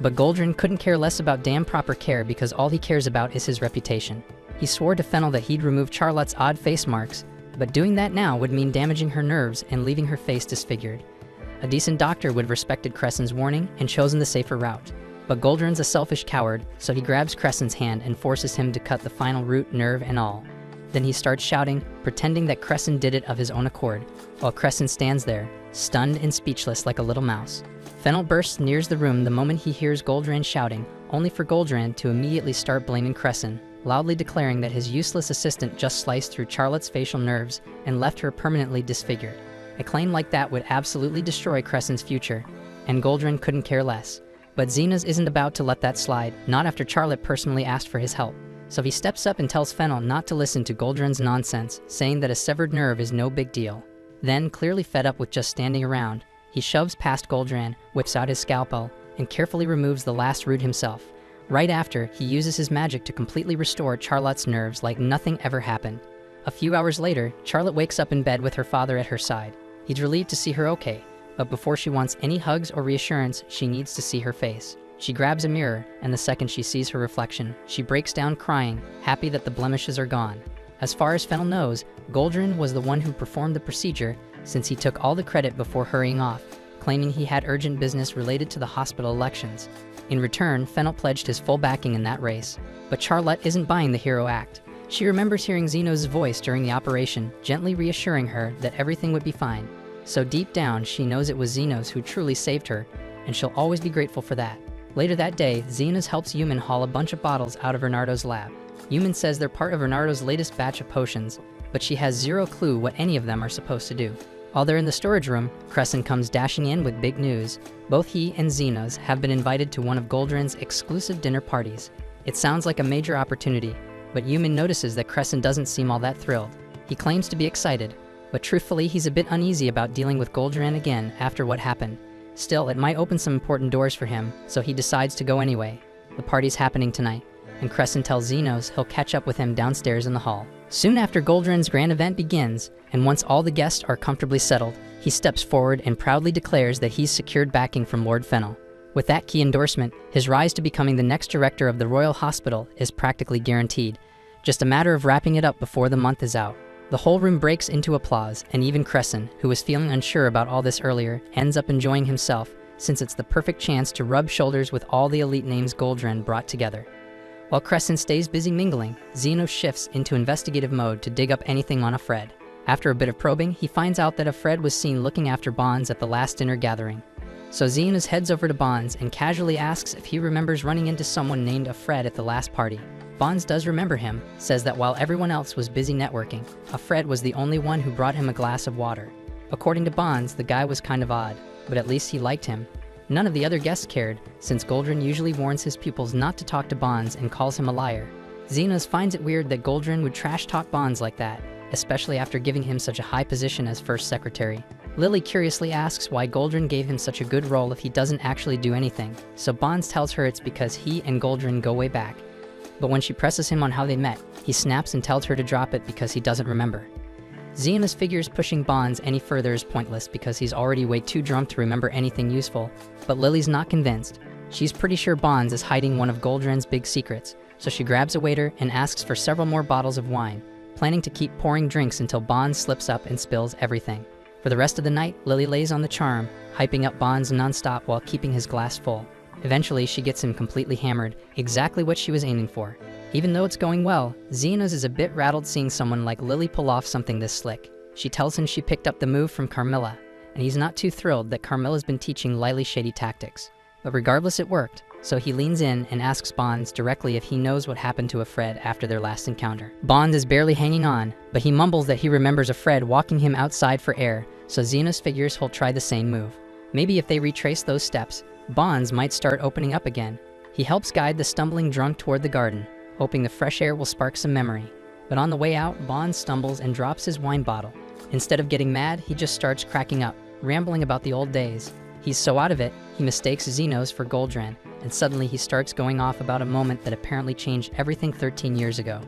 But Goldrin couldn't care less about damn proper care because all he cares about is his reputation. He swore to Fennel that he'd remove Charlotte's odd face marks, but doing that now would mean damaging her nerves and leaving her face disfigured. A decent doctor would have respected Crescent's warning and chosen the safer route. But Goldrin's a selfish coward, so he grabs Crescent's hand and forces him to cut the final root, nerve, and all. Then he starts shouting, pretending that Crescent did it of his own accord, while Crescent stands there, stunned and speechless like a little mouse. Fennel bursts nears the room the moment he hears Goldrin shouting, only for Goldrin to immediately start blaming Crescent, loudly declaring that his useless assistant just sliced through Charlotte's facial nerves and left her permanently disfigured. A claim like that would absolutely destroy Crescent's future, and Goldrin couldn't care less. But Xenos isn't about to let that slide, not after Charlotte personally asked for his help. So he steps up and tells Fennel not to listen to Goldrin's nonsense, saying that a severed nerve is no big deal. Then, clearly fed up with just standing around, he shoves past Goldrin, whips out his scalpel, and carefully removes the last root himself. Right after, he uses his magic to completely restore Charlotte's nerves like nothing ever happened. A few hours later, Charlotte wakes up in bed with her father at her side. He's relieved to see her okay, but before she wants any hugs or reassurance, she needs to see her face. She grabs a mirror, and the second she sees her reflection, she breaks down crying, happy that the blemishes are gone. As far as Fennel knows, Goldrin was the one who performed the procedure, since he took all the credit before hurrying off, claiming he had urgent business related to the hospital elections. In return, Fennel pledged his full backing in that race. But Charlotte isn't buying the hero act. She remembers hearing Xenos' voice during the operation, gently reassuring her that everything would be fine. So deep down, she knows it was Xenos who truly saved her, and she'll always be grateful for that. Later that day, Xenos helps Yumin haul a bunch of bottles out of Renardo's lab. Yumin says they're part of Renardo's latest batch of potions, but she has zero clue what any of them are supposed to do. While they're in the storage room, Crescent comes dashing in with big news. Both he and Xenos have been invited to one of Goldrin's exclusive dinner parties. It sounds like a major opportunity, but Yumin notices that Crescent doesn't seem all that thrilled. He claims to be excited, but truthfully he's a bit uneasy about dealing with Goldrin again after what happened. Still, it might open some important doors for him, so he decides to go anyway. The party's happening tonight, and Crescent tells Xenos he'll catch up with him downstairs in the hall. Soon after Goldrin's grand event begins, and once all the guests are comfortably settled, he steps forward and proudly declares that he's secured backing from Lord Fennel. With that key endorsement, his rise to becoming the next director of the Royal Hospital is practically guaranteed. Just a matter of wrapping it up before the month is out. The whole room breaks into applause, and even Crescent, who was feeling unsure about all this earlier, ends up enjoying himself, since it's the perfect chance to rub shoulders with all the elite names Goldrin brought together. While Crescent stays busy mingling, Xenos shifts into investigative mode to dig up anything on Afred. After a bit of probing, he finds out that Afred was seen looking after Bonds at the last dinner gathering. So Xenos heads over to Bonds and casually asks if he remembers running into someone named Afred at the last party. Bonds does remember him, says that while everyone else was busy networking, Afred was the only one who brought him a glass of water. According to Bonds, the guy was kind of odd, but at least he liked him. None of the other guests cared, since Goldrin usually warns his pupils not to talk to Bonds and calls him a liar. Xenos finds it weird that Goldrin would trash-talk Bonds like that, especially after giving him such a high position as first secretary. Lily curiously asks why Goldrin gave him such a good role if he doesn't actually do anything, so Bonds tells her it's because he and Goldrin go way back. But when she presses him on how they met, he snaps and tells her to drop it because he doesn't remember. Xenos figures pushing Bonds any further is pointless because he's already way too drunk to remember anything useful, but Lily's not convinced. She's pretty sure Bonds is hiding one of Goldrin's big secrets, so she grabs a waiter and asks for several more bottles of wine, planning to keep pouring drinks until Bonds slips up and spills everything. For the rest of the night, Lily lays on the charm, hyping up Bonds nonstop while keeping his glass full. Eventually, she gets him completely hammered, exactly what she was aiming for. Even though it's going well, Xenos is a bit rattled seeing someone like Lily pull off something this slick. She tells him she picked up the move from Carmilla, and he's not too thrilled that Carmilla's been teaching Lily shady tactics. But regardless, it worked, so he leans in and asks Bonds directly if he knows what happened to a Fred after their last encounter. Bonds is barely hanging on, but he mumbles that he remembers a Fred walking him outside for air, so Xenos figures he'll try the same move. Maybe if they retrace those steps, Bonds might start opening up again. He helps guide the stumbling drunk toward the garden, hoping the fresh air will spark some memory. But on the way out, Bonds stumbles and drops his wine bottle. Instead of getting mad, he just starts cracking up, rambling about the old days. He's so out of it, he mistakes Xenos for Goldran, and suddenly he starts going off about a moment that apparently changed everything 13 years ago.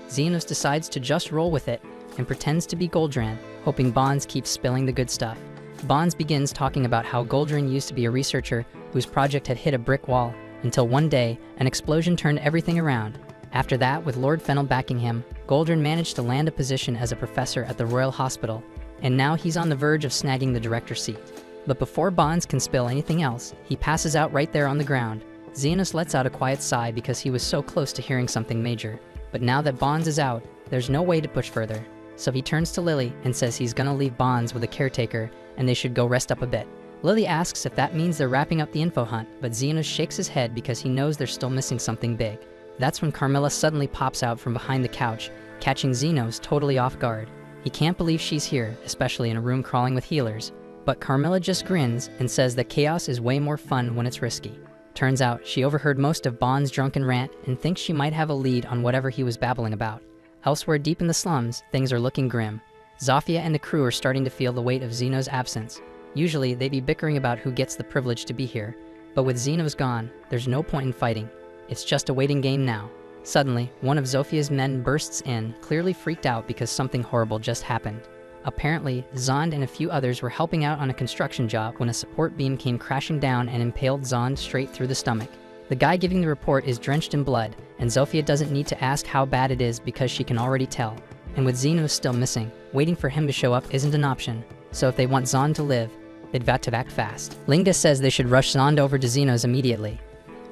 Xenos decides to just roll with it and pretends to be Goldran, hoping Bonds keeps spilling the good stuff. Bonds begins talking about how Goldran used to be a researcher whose project had hit a brick wall, until one day, an explosion turned everything around. After that, with Lord Fennel backing him, Goldran managed to land a position as a professor at the Royal Hospital, and now he's on the verge of snagging the director's seat. But before Bonds can spill anything else, he passes out right there on the ground. Xenos lets out a quiet sigh because he was so close to hearing something major. But now that Bonds is out, there's no way to push further. So he turns to Lily and says he's gonna leave Bonds with a caretaker and they should go rest up a bit. Lily asks if that means they're wrapping up the info hunt, but Xenos shakes his head because he knows they're still missing something big. That's when Carmilla suddenly pops out from behind the couch, catching Xenos totally off guard. He can't believe she's here, especially in a room crawling with healers. But Carmilla just grins and says that chaos is way more fun when it's risky. Turns out, she overheard most of Bond's drunken rant and thinks she might have a lead on whatever he was babbling about. Elsewhere deep in the slums, things are looking grim. Zofia and the crew are starting to feel the weight of Xeno's absence. Usually, they'd be bickering about who gets the privilege to be here. But with Xeno's gone, there's no point in fighting. It's just a waiting game now. Suddenly, one of Zofia's men bursts in, clearly freaked out because something horrible just happened. Apparently, Zond and a few others were helping out on a construction job when a support beam came crashing down and impaled Zond straight through the stomach. The guy giving the report is drenched in blood, and Zofia doesn't need to ask how bad it is because she can already tell. And with Xeno still missing, waiting for him to show up isn't an option. So if they want Zond to live, they've got to act fast. Linga says they should rush Zond over to Xeno's immediately.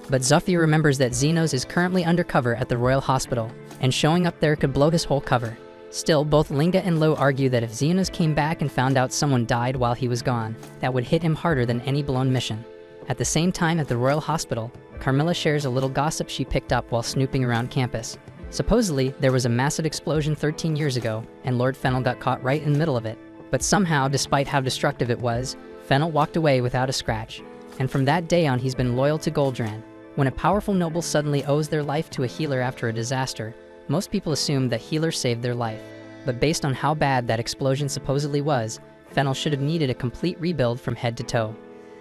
But Zofia remembers that Xeno's is currently undercover at the Royal Hospital, and showing up there could blow his whole cover. Still, both Linga and Lo argue that if Xenos came back and found out someone died while he was gone, that would hit him harder than any blown mission. At the same time at the Royal Hospital, Carmilla shares a little gossip she picked up while snooping around campus. Supposedly, there was a massive explosion 13 years ago, and Lord Fennel got caught right in the middle of it. But somehow, despite how destructive it was, Fennel walked away without a scratch. And from that day on, he's been loyal to Goldran. When a powerful noble suddenly owes their life to a healer after a disaster, most people assume that healer saved their life. But based on how bad that explosion supposedly was, Fennel should have needed a complete rebuild from head to toe.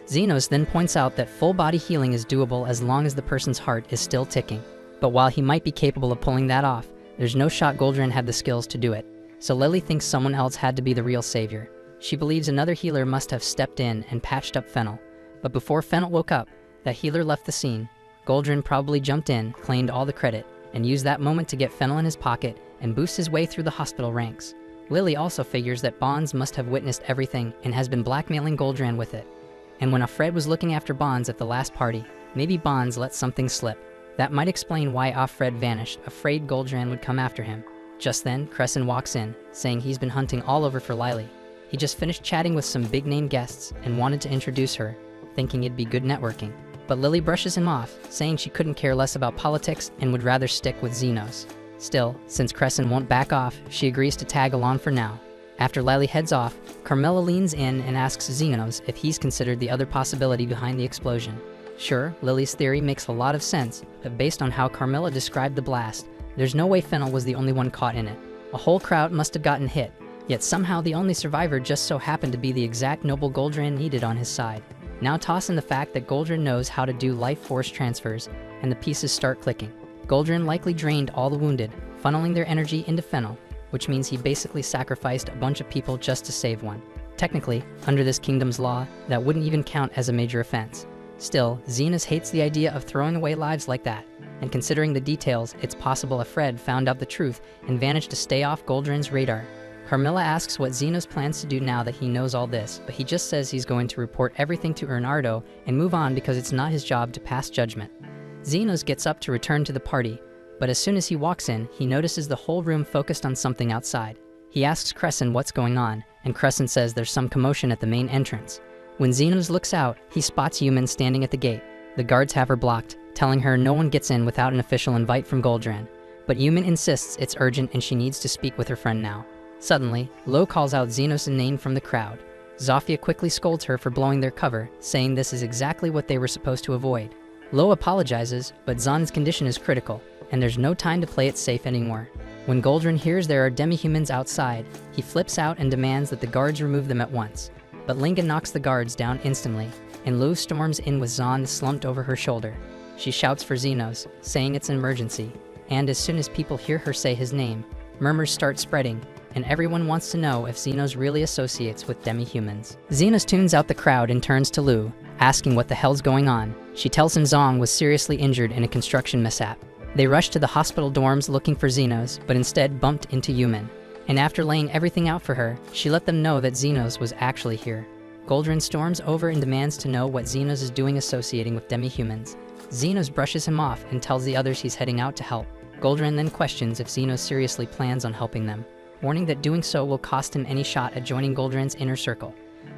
Xenos then points out that full body healing is doable as long as the person's heart is still ticking. But while he might be capable of pulling that off, there's no shot Goldran had the skills to do it. So Lily thinks someone else had to be the real savior. She believes another healer must have stepped in and patched up Fennel. But before Fennel woke up, that healer left the scene. Goldran probably jumped in, claimed all the credit, and used that moment to get Fennel in his pocket and boost his way through the hospital ranks. Lily also figures that Bonds must have witnessed everything and has been blackmailing Goldran with it. And when Offred was looking after Bonds at the last party, maybe Bonds let something slip. That might explain why Offred vanished, afraid Goldran would come after him. Just then, Crescent walks in, saying he's been hunting all over for Lily. He just finished chatting with some big-name guests and wanted to introduce her, thinking it'd be good networking. But Lily brushes him off, saying she couldn't care less about politics and would rather stick with Xenos. Still, since Crescent won't back off, she agrees to tag along for now. After Lily heads off, Carmilla leans in and asks Xenos if he's considered the other possibility behind the explosion. Sure, Lily's theory makes a lot of sense, but based on how Carmilla described the blast, there's no way Fennel was the only one caught in it. A whole crowd must have gotten hit, yet somehow the only survivor just so happened to be the exact noble Goldran needed on his side. Now toss in the fact that Goldran knows how to do life force transfers, and the pieces start clicking. Goldran likely drained all the wounded, funneling their energy into Fennel, which means he basically sacrificed a bunch of people just to save one. Technically, under this kingdom's law, that wouldn't even count as a major offense. Still, Xenos hates the idea of throwing away lives like that, and considering the details, it's possible Offred found out the truth and managed to stay off Goldran's radar. Carmilla asks what Zenos plans to do now that he knows all this, but he just says he's going to report everything to Bernardo and move on because it's not his job to pass judgment. Zenos gets up to return to the party, but as soon as he walks in, he notices the whole room focused on something outside. He asks Crescent what's going on, and Crescent says there's some commotion at the main entrance. When Zenos looks out, he spots Yumin standing at the gate. The guards have her blocked, telling her no one gets in without an official invite from Goldran. But Yumin insists it's urgent and she needs to speak with her friend now. Suddenly, Lo calls out Zenos' name from the crowd. Zofia quickly scolds her for blowing their cover, saying this is exactly what they were supposed to avoid. Lo apologizes, but Zan's condition is critical, and there's no time to play it safe anymore. When Goldran hears there are demi-humans outside, he flips out and demands that the guards remove them at once. But Linga knocks the guards down instantly, and Lo storms in with Zan slumped over her shoulder. She shouts for Zenos, saying it's an emergency, and as soon as people hear her say his name, murmurs start spreading, and everyone wants to know if Zenos really associates with demi-humans. Zenos tunes out the crowd and turns to Lu, asking what the hell's going on. She tells him Zong was seriously injured in a construction mishap. They rush to the hospital dorms looking for Zenos, but instead bumped into Yumin. And after laying everything out for her, she let them know that Zenos was actually here. Goldran storms over and demands to know what Zenos is doing associating with demi-humans. Zenos brushes him off and tells the others he's heading out to help. Goldran then questions if Zenos seriously plans on helping them, warning that doing so will cost him any shot at joining Goldran's inner circle.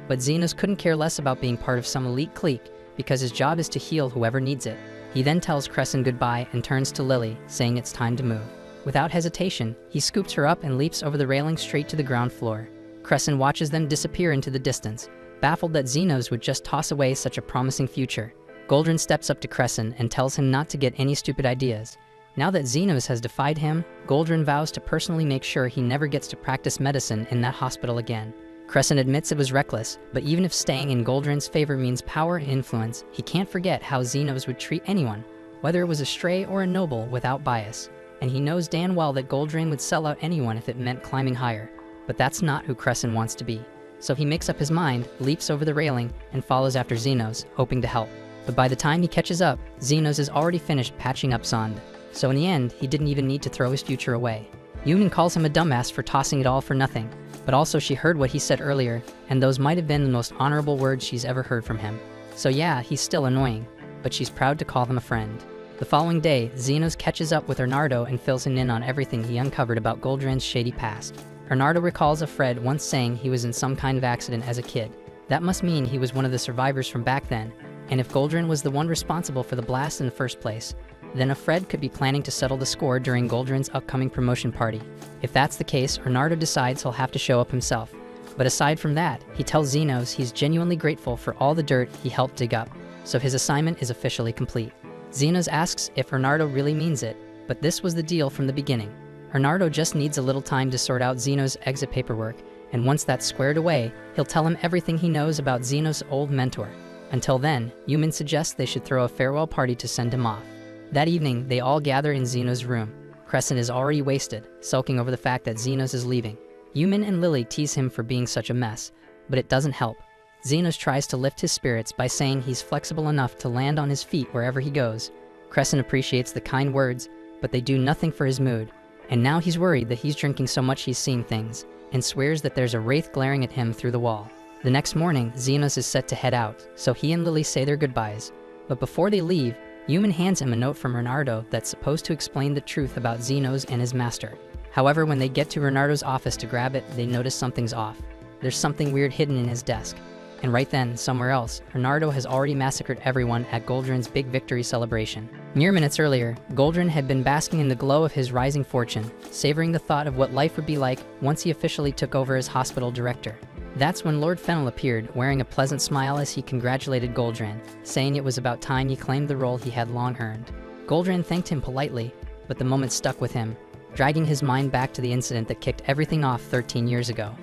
But Zenos couldn't care less about being part of some elite clique, because his job is to heal whoever needs it. He then tells Crescent goodbye and turns to Lily, saying it's time to move. Without hesitation, he scoops her up and leaps over the railing straight to the ground floor. Crescent watches them disappear into the distance, baffled that Zenos would just toss away such a promising future. Goldran steps up to Crescent and tells him not to get any stupid ideas. Now that Zenos has defied him, Goldran vows to personally make sure he never gets to practice medicine in that hospital again. Crescent admits it was reckless, but even if staying in Goldran's favor means power and influence, he can't forget how Zenos would treat anyone, whether it was a stray or a noble, without bias. And he knows damn well that Goldran would sell out anyone if it meant climbing higher, but that's not who Crescent wants to be. So he makes up his mind, leaps over the railing, and follows after Zenos, hoping to help. But by the time he catches up, Zenos is already finished patching up Zand. So in the end, he didn't even need to throw his future away. Yumin calls him a dumbass for tossing it all for nothing, but also she heard what he said earlier, and those might have been the most honorable words she's ever heard from him. So yeah, he's still annoying, but she's proud to call him a friend. The following day, Zenos catches up with Bernardo and fills him in on everything he uncovered about Goldran's shady past. Bernardo recalls a Fred once saying he was in some kind of accident as a kid. That must mean he was one of the survivors from back then, and if Goldran was the one responsible for the blast in the first place, then a Fred could be planning to settle the score during Goldran's upcoming promotion party. If that's the case, Bernardo decides he'll have to show up himself. But aside from that, he tells Zenos he's genuinely grateful for all the dirt he helped dig up, so his assignment is officially complete. Zenos asks if Bernardo really means it, but this was the deal from the beginning. Bernardo just needs a little time to sort out Zenos' exit paperwork, and once that's squared away, he'll tell him everything he knows about Zenos' old mentor. Until then, Yumin suggests they should throw a farewell party to send him off. That evening, they all gather in Zenos' room. Crescent is already wasted, sulking over the fact that Zenos is leaving. Yumin and Lily tease him for being such a mess, but it doesn't help. Zenos tries to lift his spirits by saying he's flexible enough to land on his feet wherever he goes. Crescent appreciates the kind words, but they do nothing for his mood. And now he's worried that he's drinking so much he's seeing things, and swears that there's a wraith glaring at him through the wall. The next morning, Zenos is set to head out, so he and Lily say their goodbyes. But before they leave, Yumin hands him a note from Bernardo that's supposed to explain the truth about Zenos and his master. However, when they get to Bernardo's office to grab it, they notice something's off. There's something weird hidden in his desk. And right then, somewhere else, Bernardo has already massacred everyone at Goldran's big victory celebration. Mere minutes earlier, Goldran had been basking in the glow of his rising fortune, savoring the thought of what life would be like once he officially took over as hospital director. That's when Lord Fennel appeared, wearing a pleasant smile as he congratulated Goldran, saying it was about time he claimed the role he had long earned. Goldran thanked him politely, but the moment stuck with him, dragging his mind back to the incident that kicked everything off 13 years ago.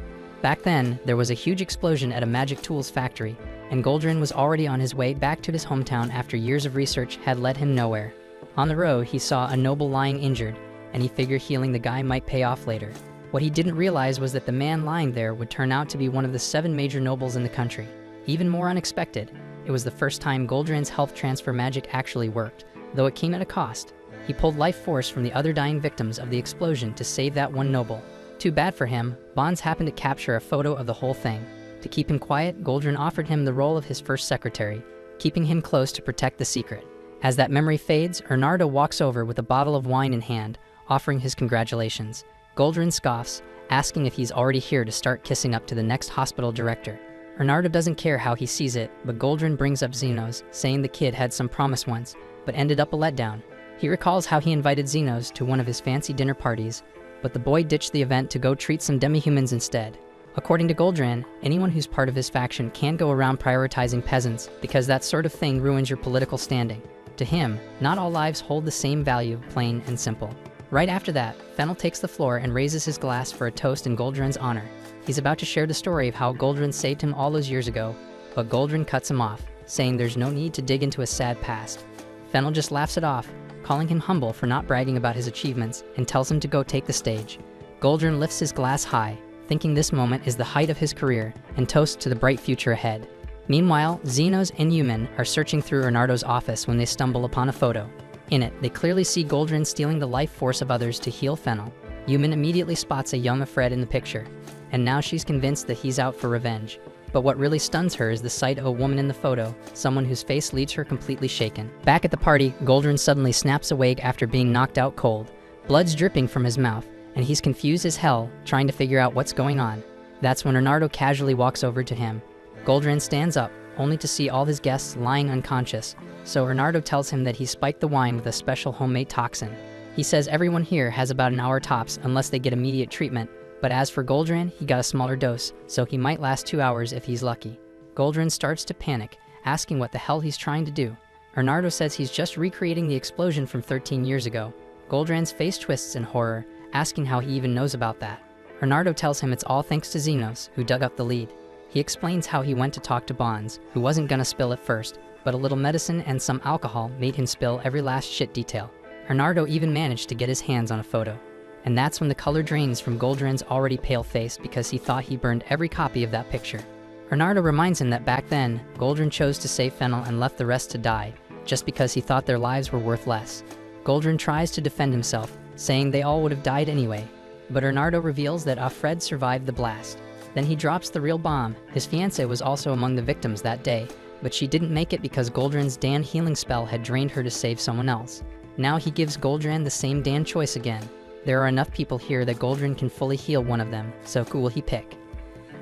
Back then, there was a huge explosion at a magic tools factory, and Goldran was already on his way back to his hometown after years of research had led him nowhere. On the road, he saw a noble lying injured, and he figured healing the guy might pay off later. What he didn't realize was that the man lying there would turn out to be one of the 7 major nobles in the country. Even more unexpected, it was the first time Goldran's health transfer magic actually worked, though it came at a cost. He pulled life force from the other dying victims of the explosion to save that one noble. Too bad for him, Bonds happened to capture a photo of the whole thing. To keep him quiet, Goldrin offered him the role of his first secretary, keeping him close to protect the secret. As that memory fades, Bernardo walks over with a bottle of wine in hand, offering his congratulations. Goldrin scoffs, asking if he's already here to start kissing up to the next hospital director. Bernardo doesn't care how he sees it, but Goldrin brings up Xenos, saying the kid had some promise once, but ended up a letdown. He recalls how he invited Xenos to one of his fancy dinner parties, but the boy ditched the event to go treat some demi-humans instead. According to Goldrin, anyone who's part of his faction can't go around prioritizing peasants because that sort of thing ruins your political standing. To him, not all lives hold the same value, plain and simple. Right after that, Fennel takes the floor and raises his glass for a toast in Goldrin's honor. He's about to share the story of how Goldrin saved him all those years ago, but Goldrin cuts him off, saying there's no need to dig into a sad past. Fennel just laughs it off, calling him humble for not bragging about his achievements, and tells him to go take the stage. Goldrin lifts his glass high, thinking this moment is the height of his career, and toasts to the bright future ahead. Meanwhile, Xenos and Yumin are searching through Bernardo's office when they stumble upon a photo. In it, they clearly see Goldrin stealing the life force of others to heal Fennel. Yumin immediately spots a young Fred in the picture, and now she's convinced that he's out for revenge. But what really stuns her is the sight of a woman in the photo, someone whose face leaves her completely shaken. Back at the party, Goldrin suddenly snaps awake after being knocked out cold. Blood's dripping from his mouth, and he's confused as hell, trying to figure out what's going on. That's when Bernardo casually walks over to him. Goldrin stands up, only to see all his guests lying unconscious, so Bernardo tells him that he spiked the wine with a special homemade toxin. He says everyone here has about an hour tops unless they get immediate treatment, but as for Goldrin, he got a smaller dose, so he might last 2 hours if he's lucky. Goldrin starts to panic, asking what the hell he's trying to do. Bernardo says he's just recreating the explosion from 13 years ago. Goldrin's face twists in horror, asking how he even knows about that. Bernardo tells him it's all thanks to Xenos, who dug up the lead. He explains how he went to talk to Bonds, who wasn't gonna spill at first, but a little medicine and some alcohol made him spill every last shit detail. Bernardo even managed to get his hands on a photo. And that's when the color drains from Goldrin's already pale face because he thought he burned every copy of that picture. Bernardo reminds him that back then, Goldrin chose to save Fennel and left the rest to die, just because he thought their lives were worth less. Goldrin tries to defend himself, saying they all would have died anyway, but Bernardo reveals that Fred survived the blast. Then he drops the real bomb. His fiancée was also among the victims that day, but she didn't make it because Goldrin's Dan healing spell had drained her to save someone else. Now he gives Goldrin the same Dan choice again. There are enough people here that Goldrin can fully heal one of them, so who will he pick?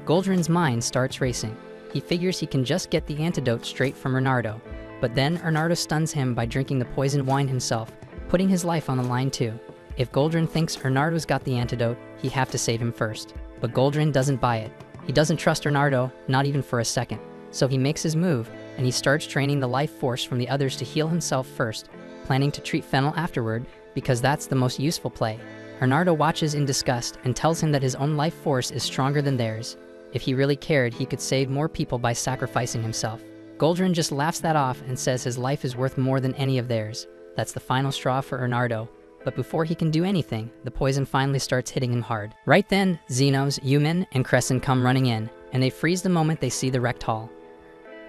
Goldrin's mind starts racing. He figures he can just get the antidote straight from Bernardo, but then Bernardo stuns him by drinking the poisoned wine himself, putting his life on the line too. If Goldrin thinks Bernardo's got the antidote, he'd have to save him first. But Goldrin doesn't buy it. He doesn't trust Bernardo, not even for a second. So he makes his move, and he starts draining the life force from the others to heal himself first, planning to treat Fennel afterward, because that's the most useful play. Bernardo watches in disgust and tells him that his own life force is stronger than theirs. If he really cared, he could save more people by sacrificing himself. Goldrin just laughs that off and says his life is worth more than any of theirs. That's the final straw for Bernardo. But before he can do anything, the poison finally starts hitting him hard. Right then, Xenos, Yumin, and Crescent come running in, and they freeze the moment they see the wrecked hall.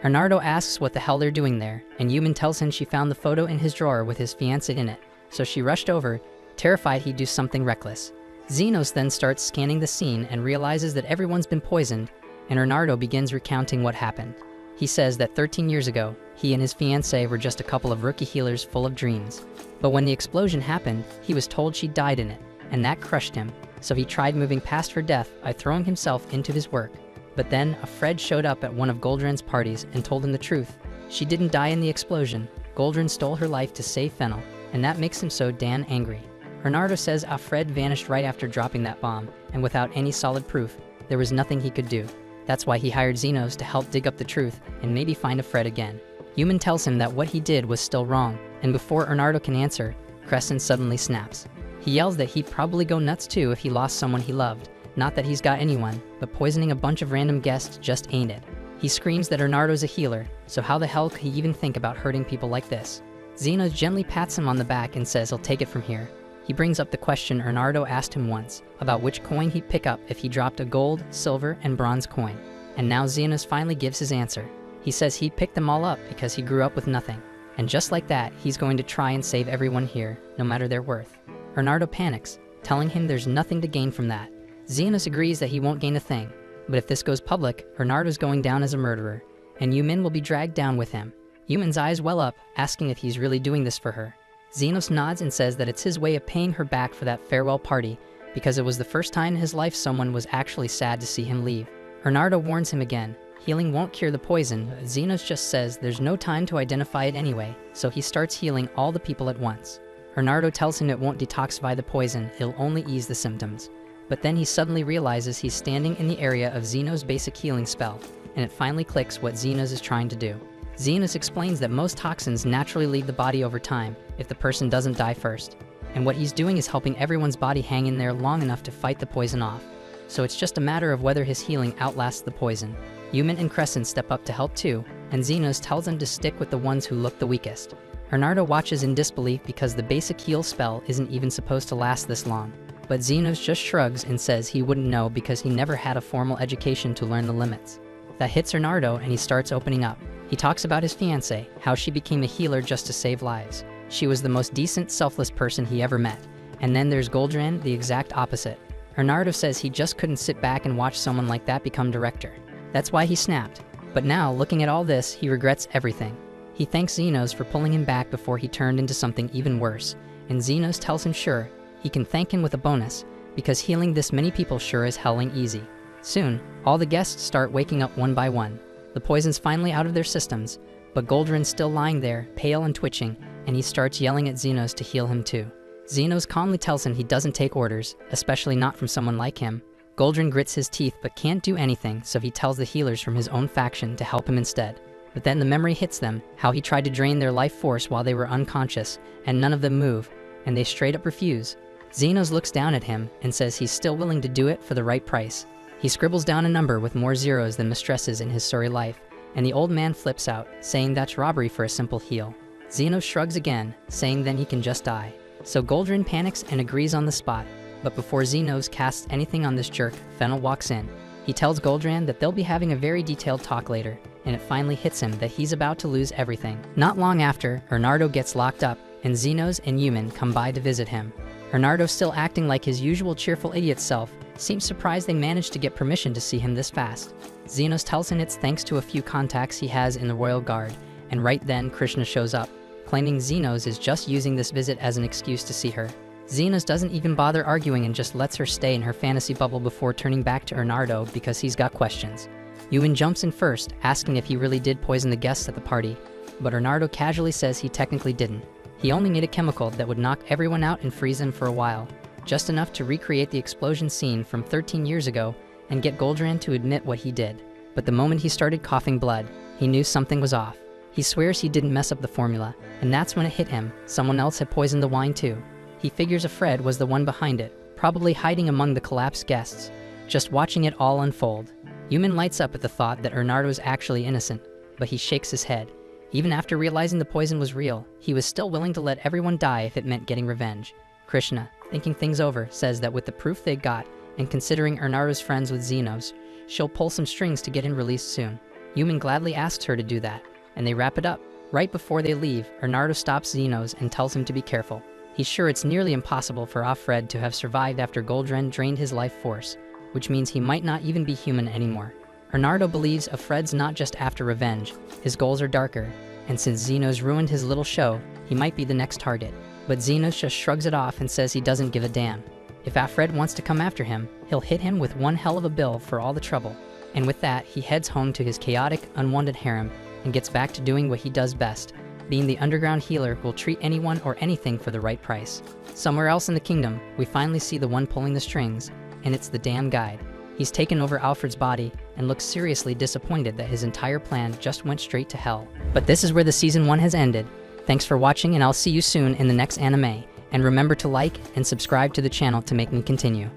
Bernardo asks what the hell they're doing there, and Yumin tells him she found the photo in his drawer with his fiancée in it, so she rushed over, terrified he'd do something reckless. Xenos then starts scanning the scene and realizes that everyone's been poisoned, and Bernardo begins recounting what happened. He says that 13 years ago, he and his fiancée were just a couple of rookie healers full of dreams. But when the explosion happened, he was told she died in it, and that crushed him, so he tried moving past her death by throwing himself into his work. But then, Fred showed up at one of Goldrin's parties and told him the truth. She didn't die in the explosion. Goldrin stole her life to save Fennel, and that makes him so damn angry. Bernardo says Fred vanished right after dropping that bomb, and without any solid proof, there was nothing he could do. That's why he hired Xenos to help dig up the truth and maybe find Fred again. Yumin tells him that what he did was still wrong, and before Bernardo can answer, Crescent suddenly snaps. He yells that he'd probably go nuts too if he lost someone he loved. Not that he's got anyone, but poisoning a bunch of random guests just ain't it. He screams that Bernardo's a healer, so how the hell could he even think about hurting people like this? Xenos gently pats him on the back and says he'll take it from here. He brings up the question Bernardo asked him once, about which coin he'd pick up if he dropped a gold, silver, and bronze coin. And now Xenos finally gives his answer. He says he'd pick them all up because he grew up with nothing. And just like that, he's going to try and save everyone here, no matter their worth. Bernardo panics, telling him there's nothing to gain from that. Xenos agrees that he won't gain a thing, but if this goes public, Bernardo's going down as a murderer, and Yumin will be dragged down with him. Yumin's eyes well up, asking if he's really doing this for her. Xenos nods and says that it's his way of paying her back for that farewell party, because it was the first time in his life someone was actually sad to see him leave. Bernardo warns him again. Healing won't cure the poison, but Xenos just says there's no time to identify it anyway, so he starts healing all the people at once. Bernardo tells him it won't detoxify the poison, it'll only ease the symptoms. But then he suddenly realizes he's standing in the area of Xenos' basic healing spell, and it finally clicks what Xenos is trying to do. Xenos explains that most toxins naturally leave the body over time if the person doesn't die first, and what he's doing is helping everyone's body hang in there long enough to fight the poison off. So it's just a matter of whether his healing outlasts the poison. Yumin and Crescent step up to help too, and Xenos tells them to stick with the ones who look the weakest. Bernardo watches in disbelief because the basic heal spell isn't even supposed to last this long. But Xenos just shrugs and says he wouldn't know because he never had a formal education to learn the limits. That hits Bernardo and he starts opening up. He talks about his fiancée, how she became a healer just to save lives. She was the most decent, selfless person he ever met. And then there's Goldran, the exact opposite. Bernardo says he just couldn't sit back and watch someone like that become director. That's why he snapped. But now, looking at all this, he regrets everything. He thanks Xenos for pulling him back before he turned into something even worse, and Xenos tells him sure, he can thank him with a bonus, because healing this many people sure is hell ain't easy. Soon, all the guests start waking up one by one. The poison's finally out of their systems, but Goldran's still lying there, pale and twitching, and he starts yelling at Xenos to heal him too. Xenos calmly tells him he doesn't take orders, especially not from someone like him. Goldran grits his teeth but can't do anything, so he tells the healers from his own faction to help him instead. But then the memory hits them, how he tried to drain their life force while they were unconscious, and none of them move, and they straight up refuse. Xenos looks down at him and says he's still willing to do it for the right price. He scribbles down a number with more zeros than mistresses in his sorry life, and the old man flips out, saying that's robbery for a simple heal. Xenos shrugs again, saying then he can just die. So Goldran panics and agrees on the spot, but before Xenos casts anything on this jerk, Fennel walks in. He tells Goldran that they'll be having a very detailed talk later, and it finally hits him that he's about to lose everything. Not long after, Bernardo gets locked up, and Xenos and Yumin come by to visit him. Bernardo, still acting like his usual cheerful idiot self, seems surprised they managed to get permission to see him this fast. Xenos tells him it's thanks to a few contacts he has in the Royal Guard, and right then Krishna shows up, claiming Xenos is just using this visit as an excuse to see her. Xenos doesn't even bother arguing and just lets her stay in her fantasy bubble before turning back to Bernardo because he's got questions. Yumin jumps in first, asking if he really did poison the guests at the party, but Bernardo casually says he technically didn't. He only made a chemical that would knock everyone out and freeze them for a while, just enough to recreate the explosion scene from 13 years ago and get Goldran to admit what he did. But the moment he started coughing blood, he knew something was off. He swears he didn't mess up the formula, and that's when it hit him. Someone else had poisoned the wine too. He figures a Fred was the one behind it, probably hiding among the collapsed guests, just watching it all unfold. Yumin lights up at the thought that Bernardo is actually innocent, but he shakes his head. Even after realizing the poison was real, he was still willing to let everyone die if it meant getting revenge. Krishna, thinking things over, says that with the proof they got, and considering Bernardo's friends with Xenos, she'll pull some strings to get him released soon. Yumin gladly asks her to do that, and they wrap it up. Right before they leave, Bernardo stops Xenos and tells him to be careful. He's sure it's nearly impossible for Fred to have survived after Goldran drained his life force, which means he might not even be human anymore. Bernardo believes Fred's not just after revenge, his goals are darker, and since Xenos ruined his little show, he might be the next target. But Xenos just shrugs it off and says he doesn't give a damn. If Fred wants to come after him, he'll hit him with one hell of a bill for all the trouble. And with that, he heads home to his chaotic, unwanted harem, and gets back to doing what he does best, being the underground healer who'll treat anyone or anything for the right price. Somewhere else in the kingdom, we finally see the one pulling the strings, and it's the damn guide. He's taken over Alfred's body and looks seriously disappointed that his entire plan just went straight to hell. But this is where the season 1 has ended. Thanks for watching, and I'll see you soon in the next anime. And remember to like and subscribe to the channel to make me continue.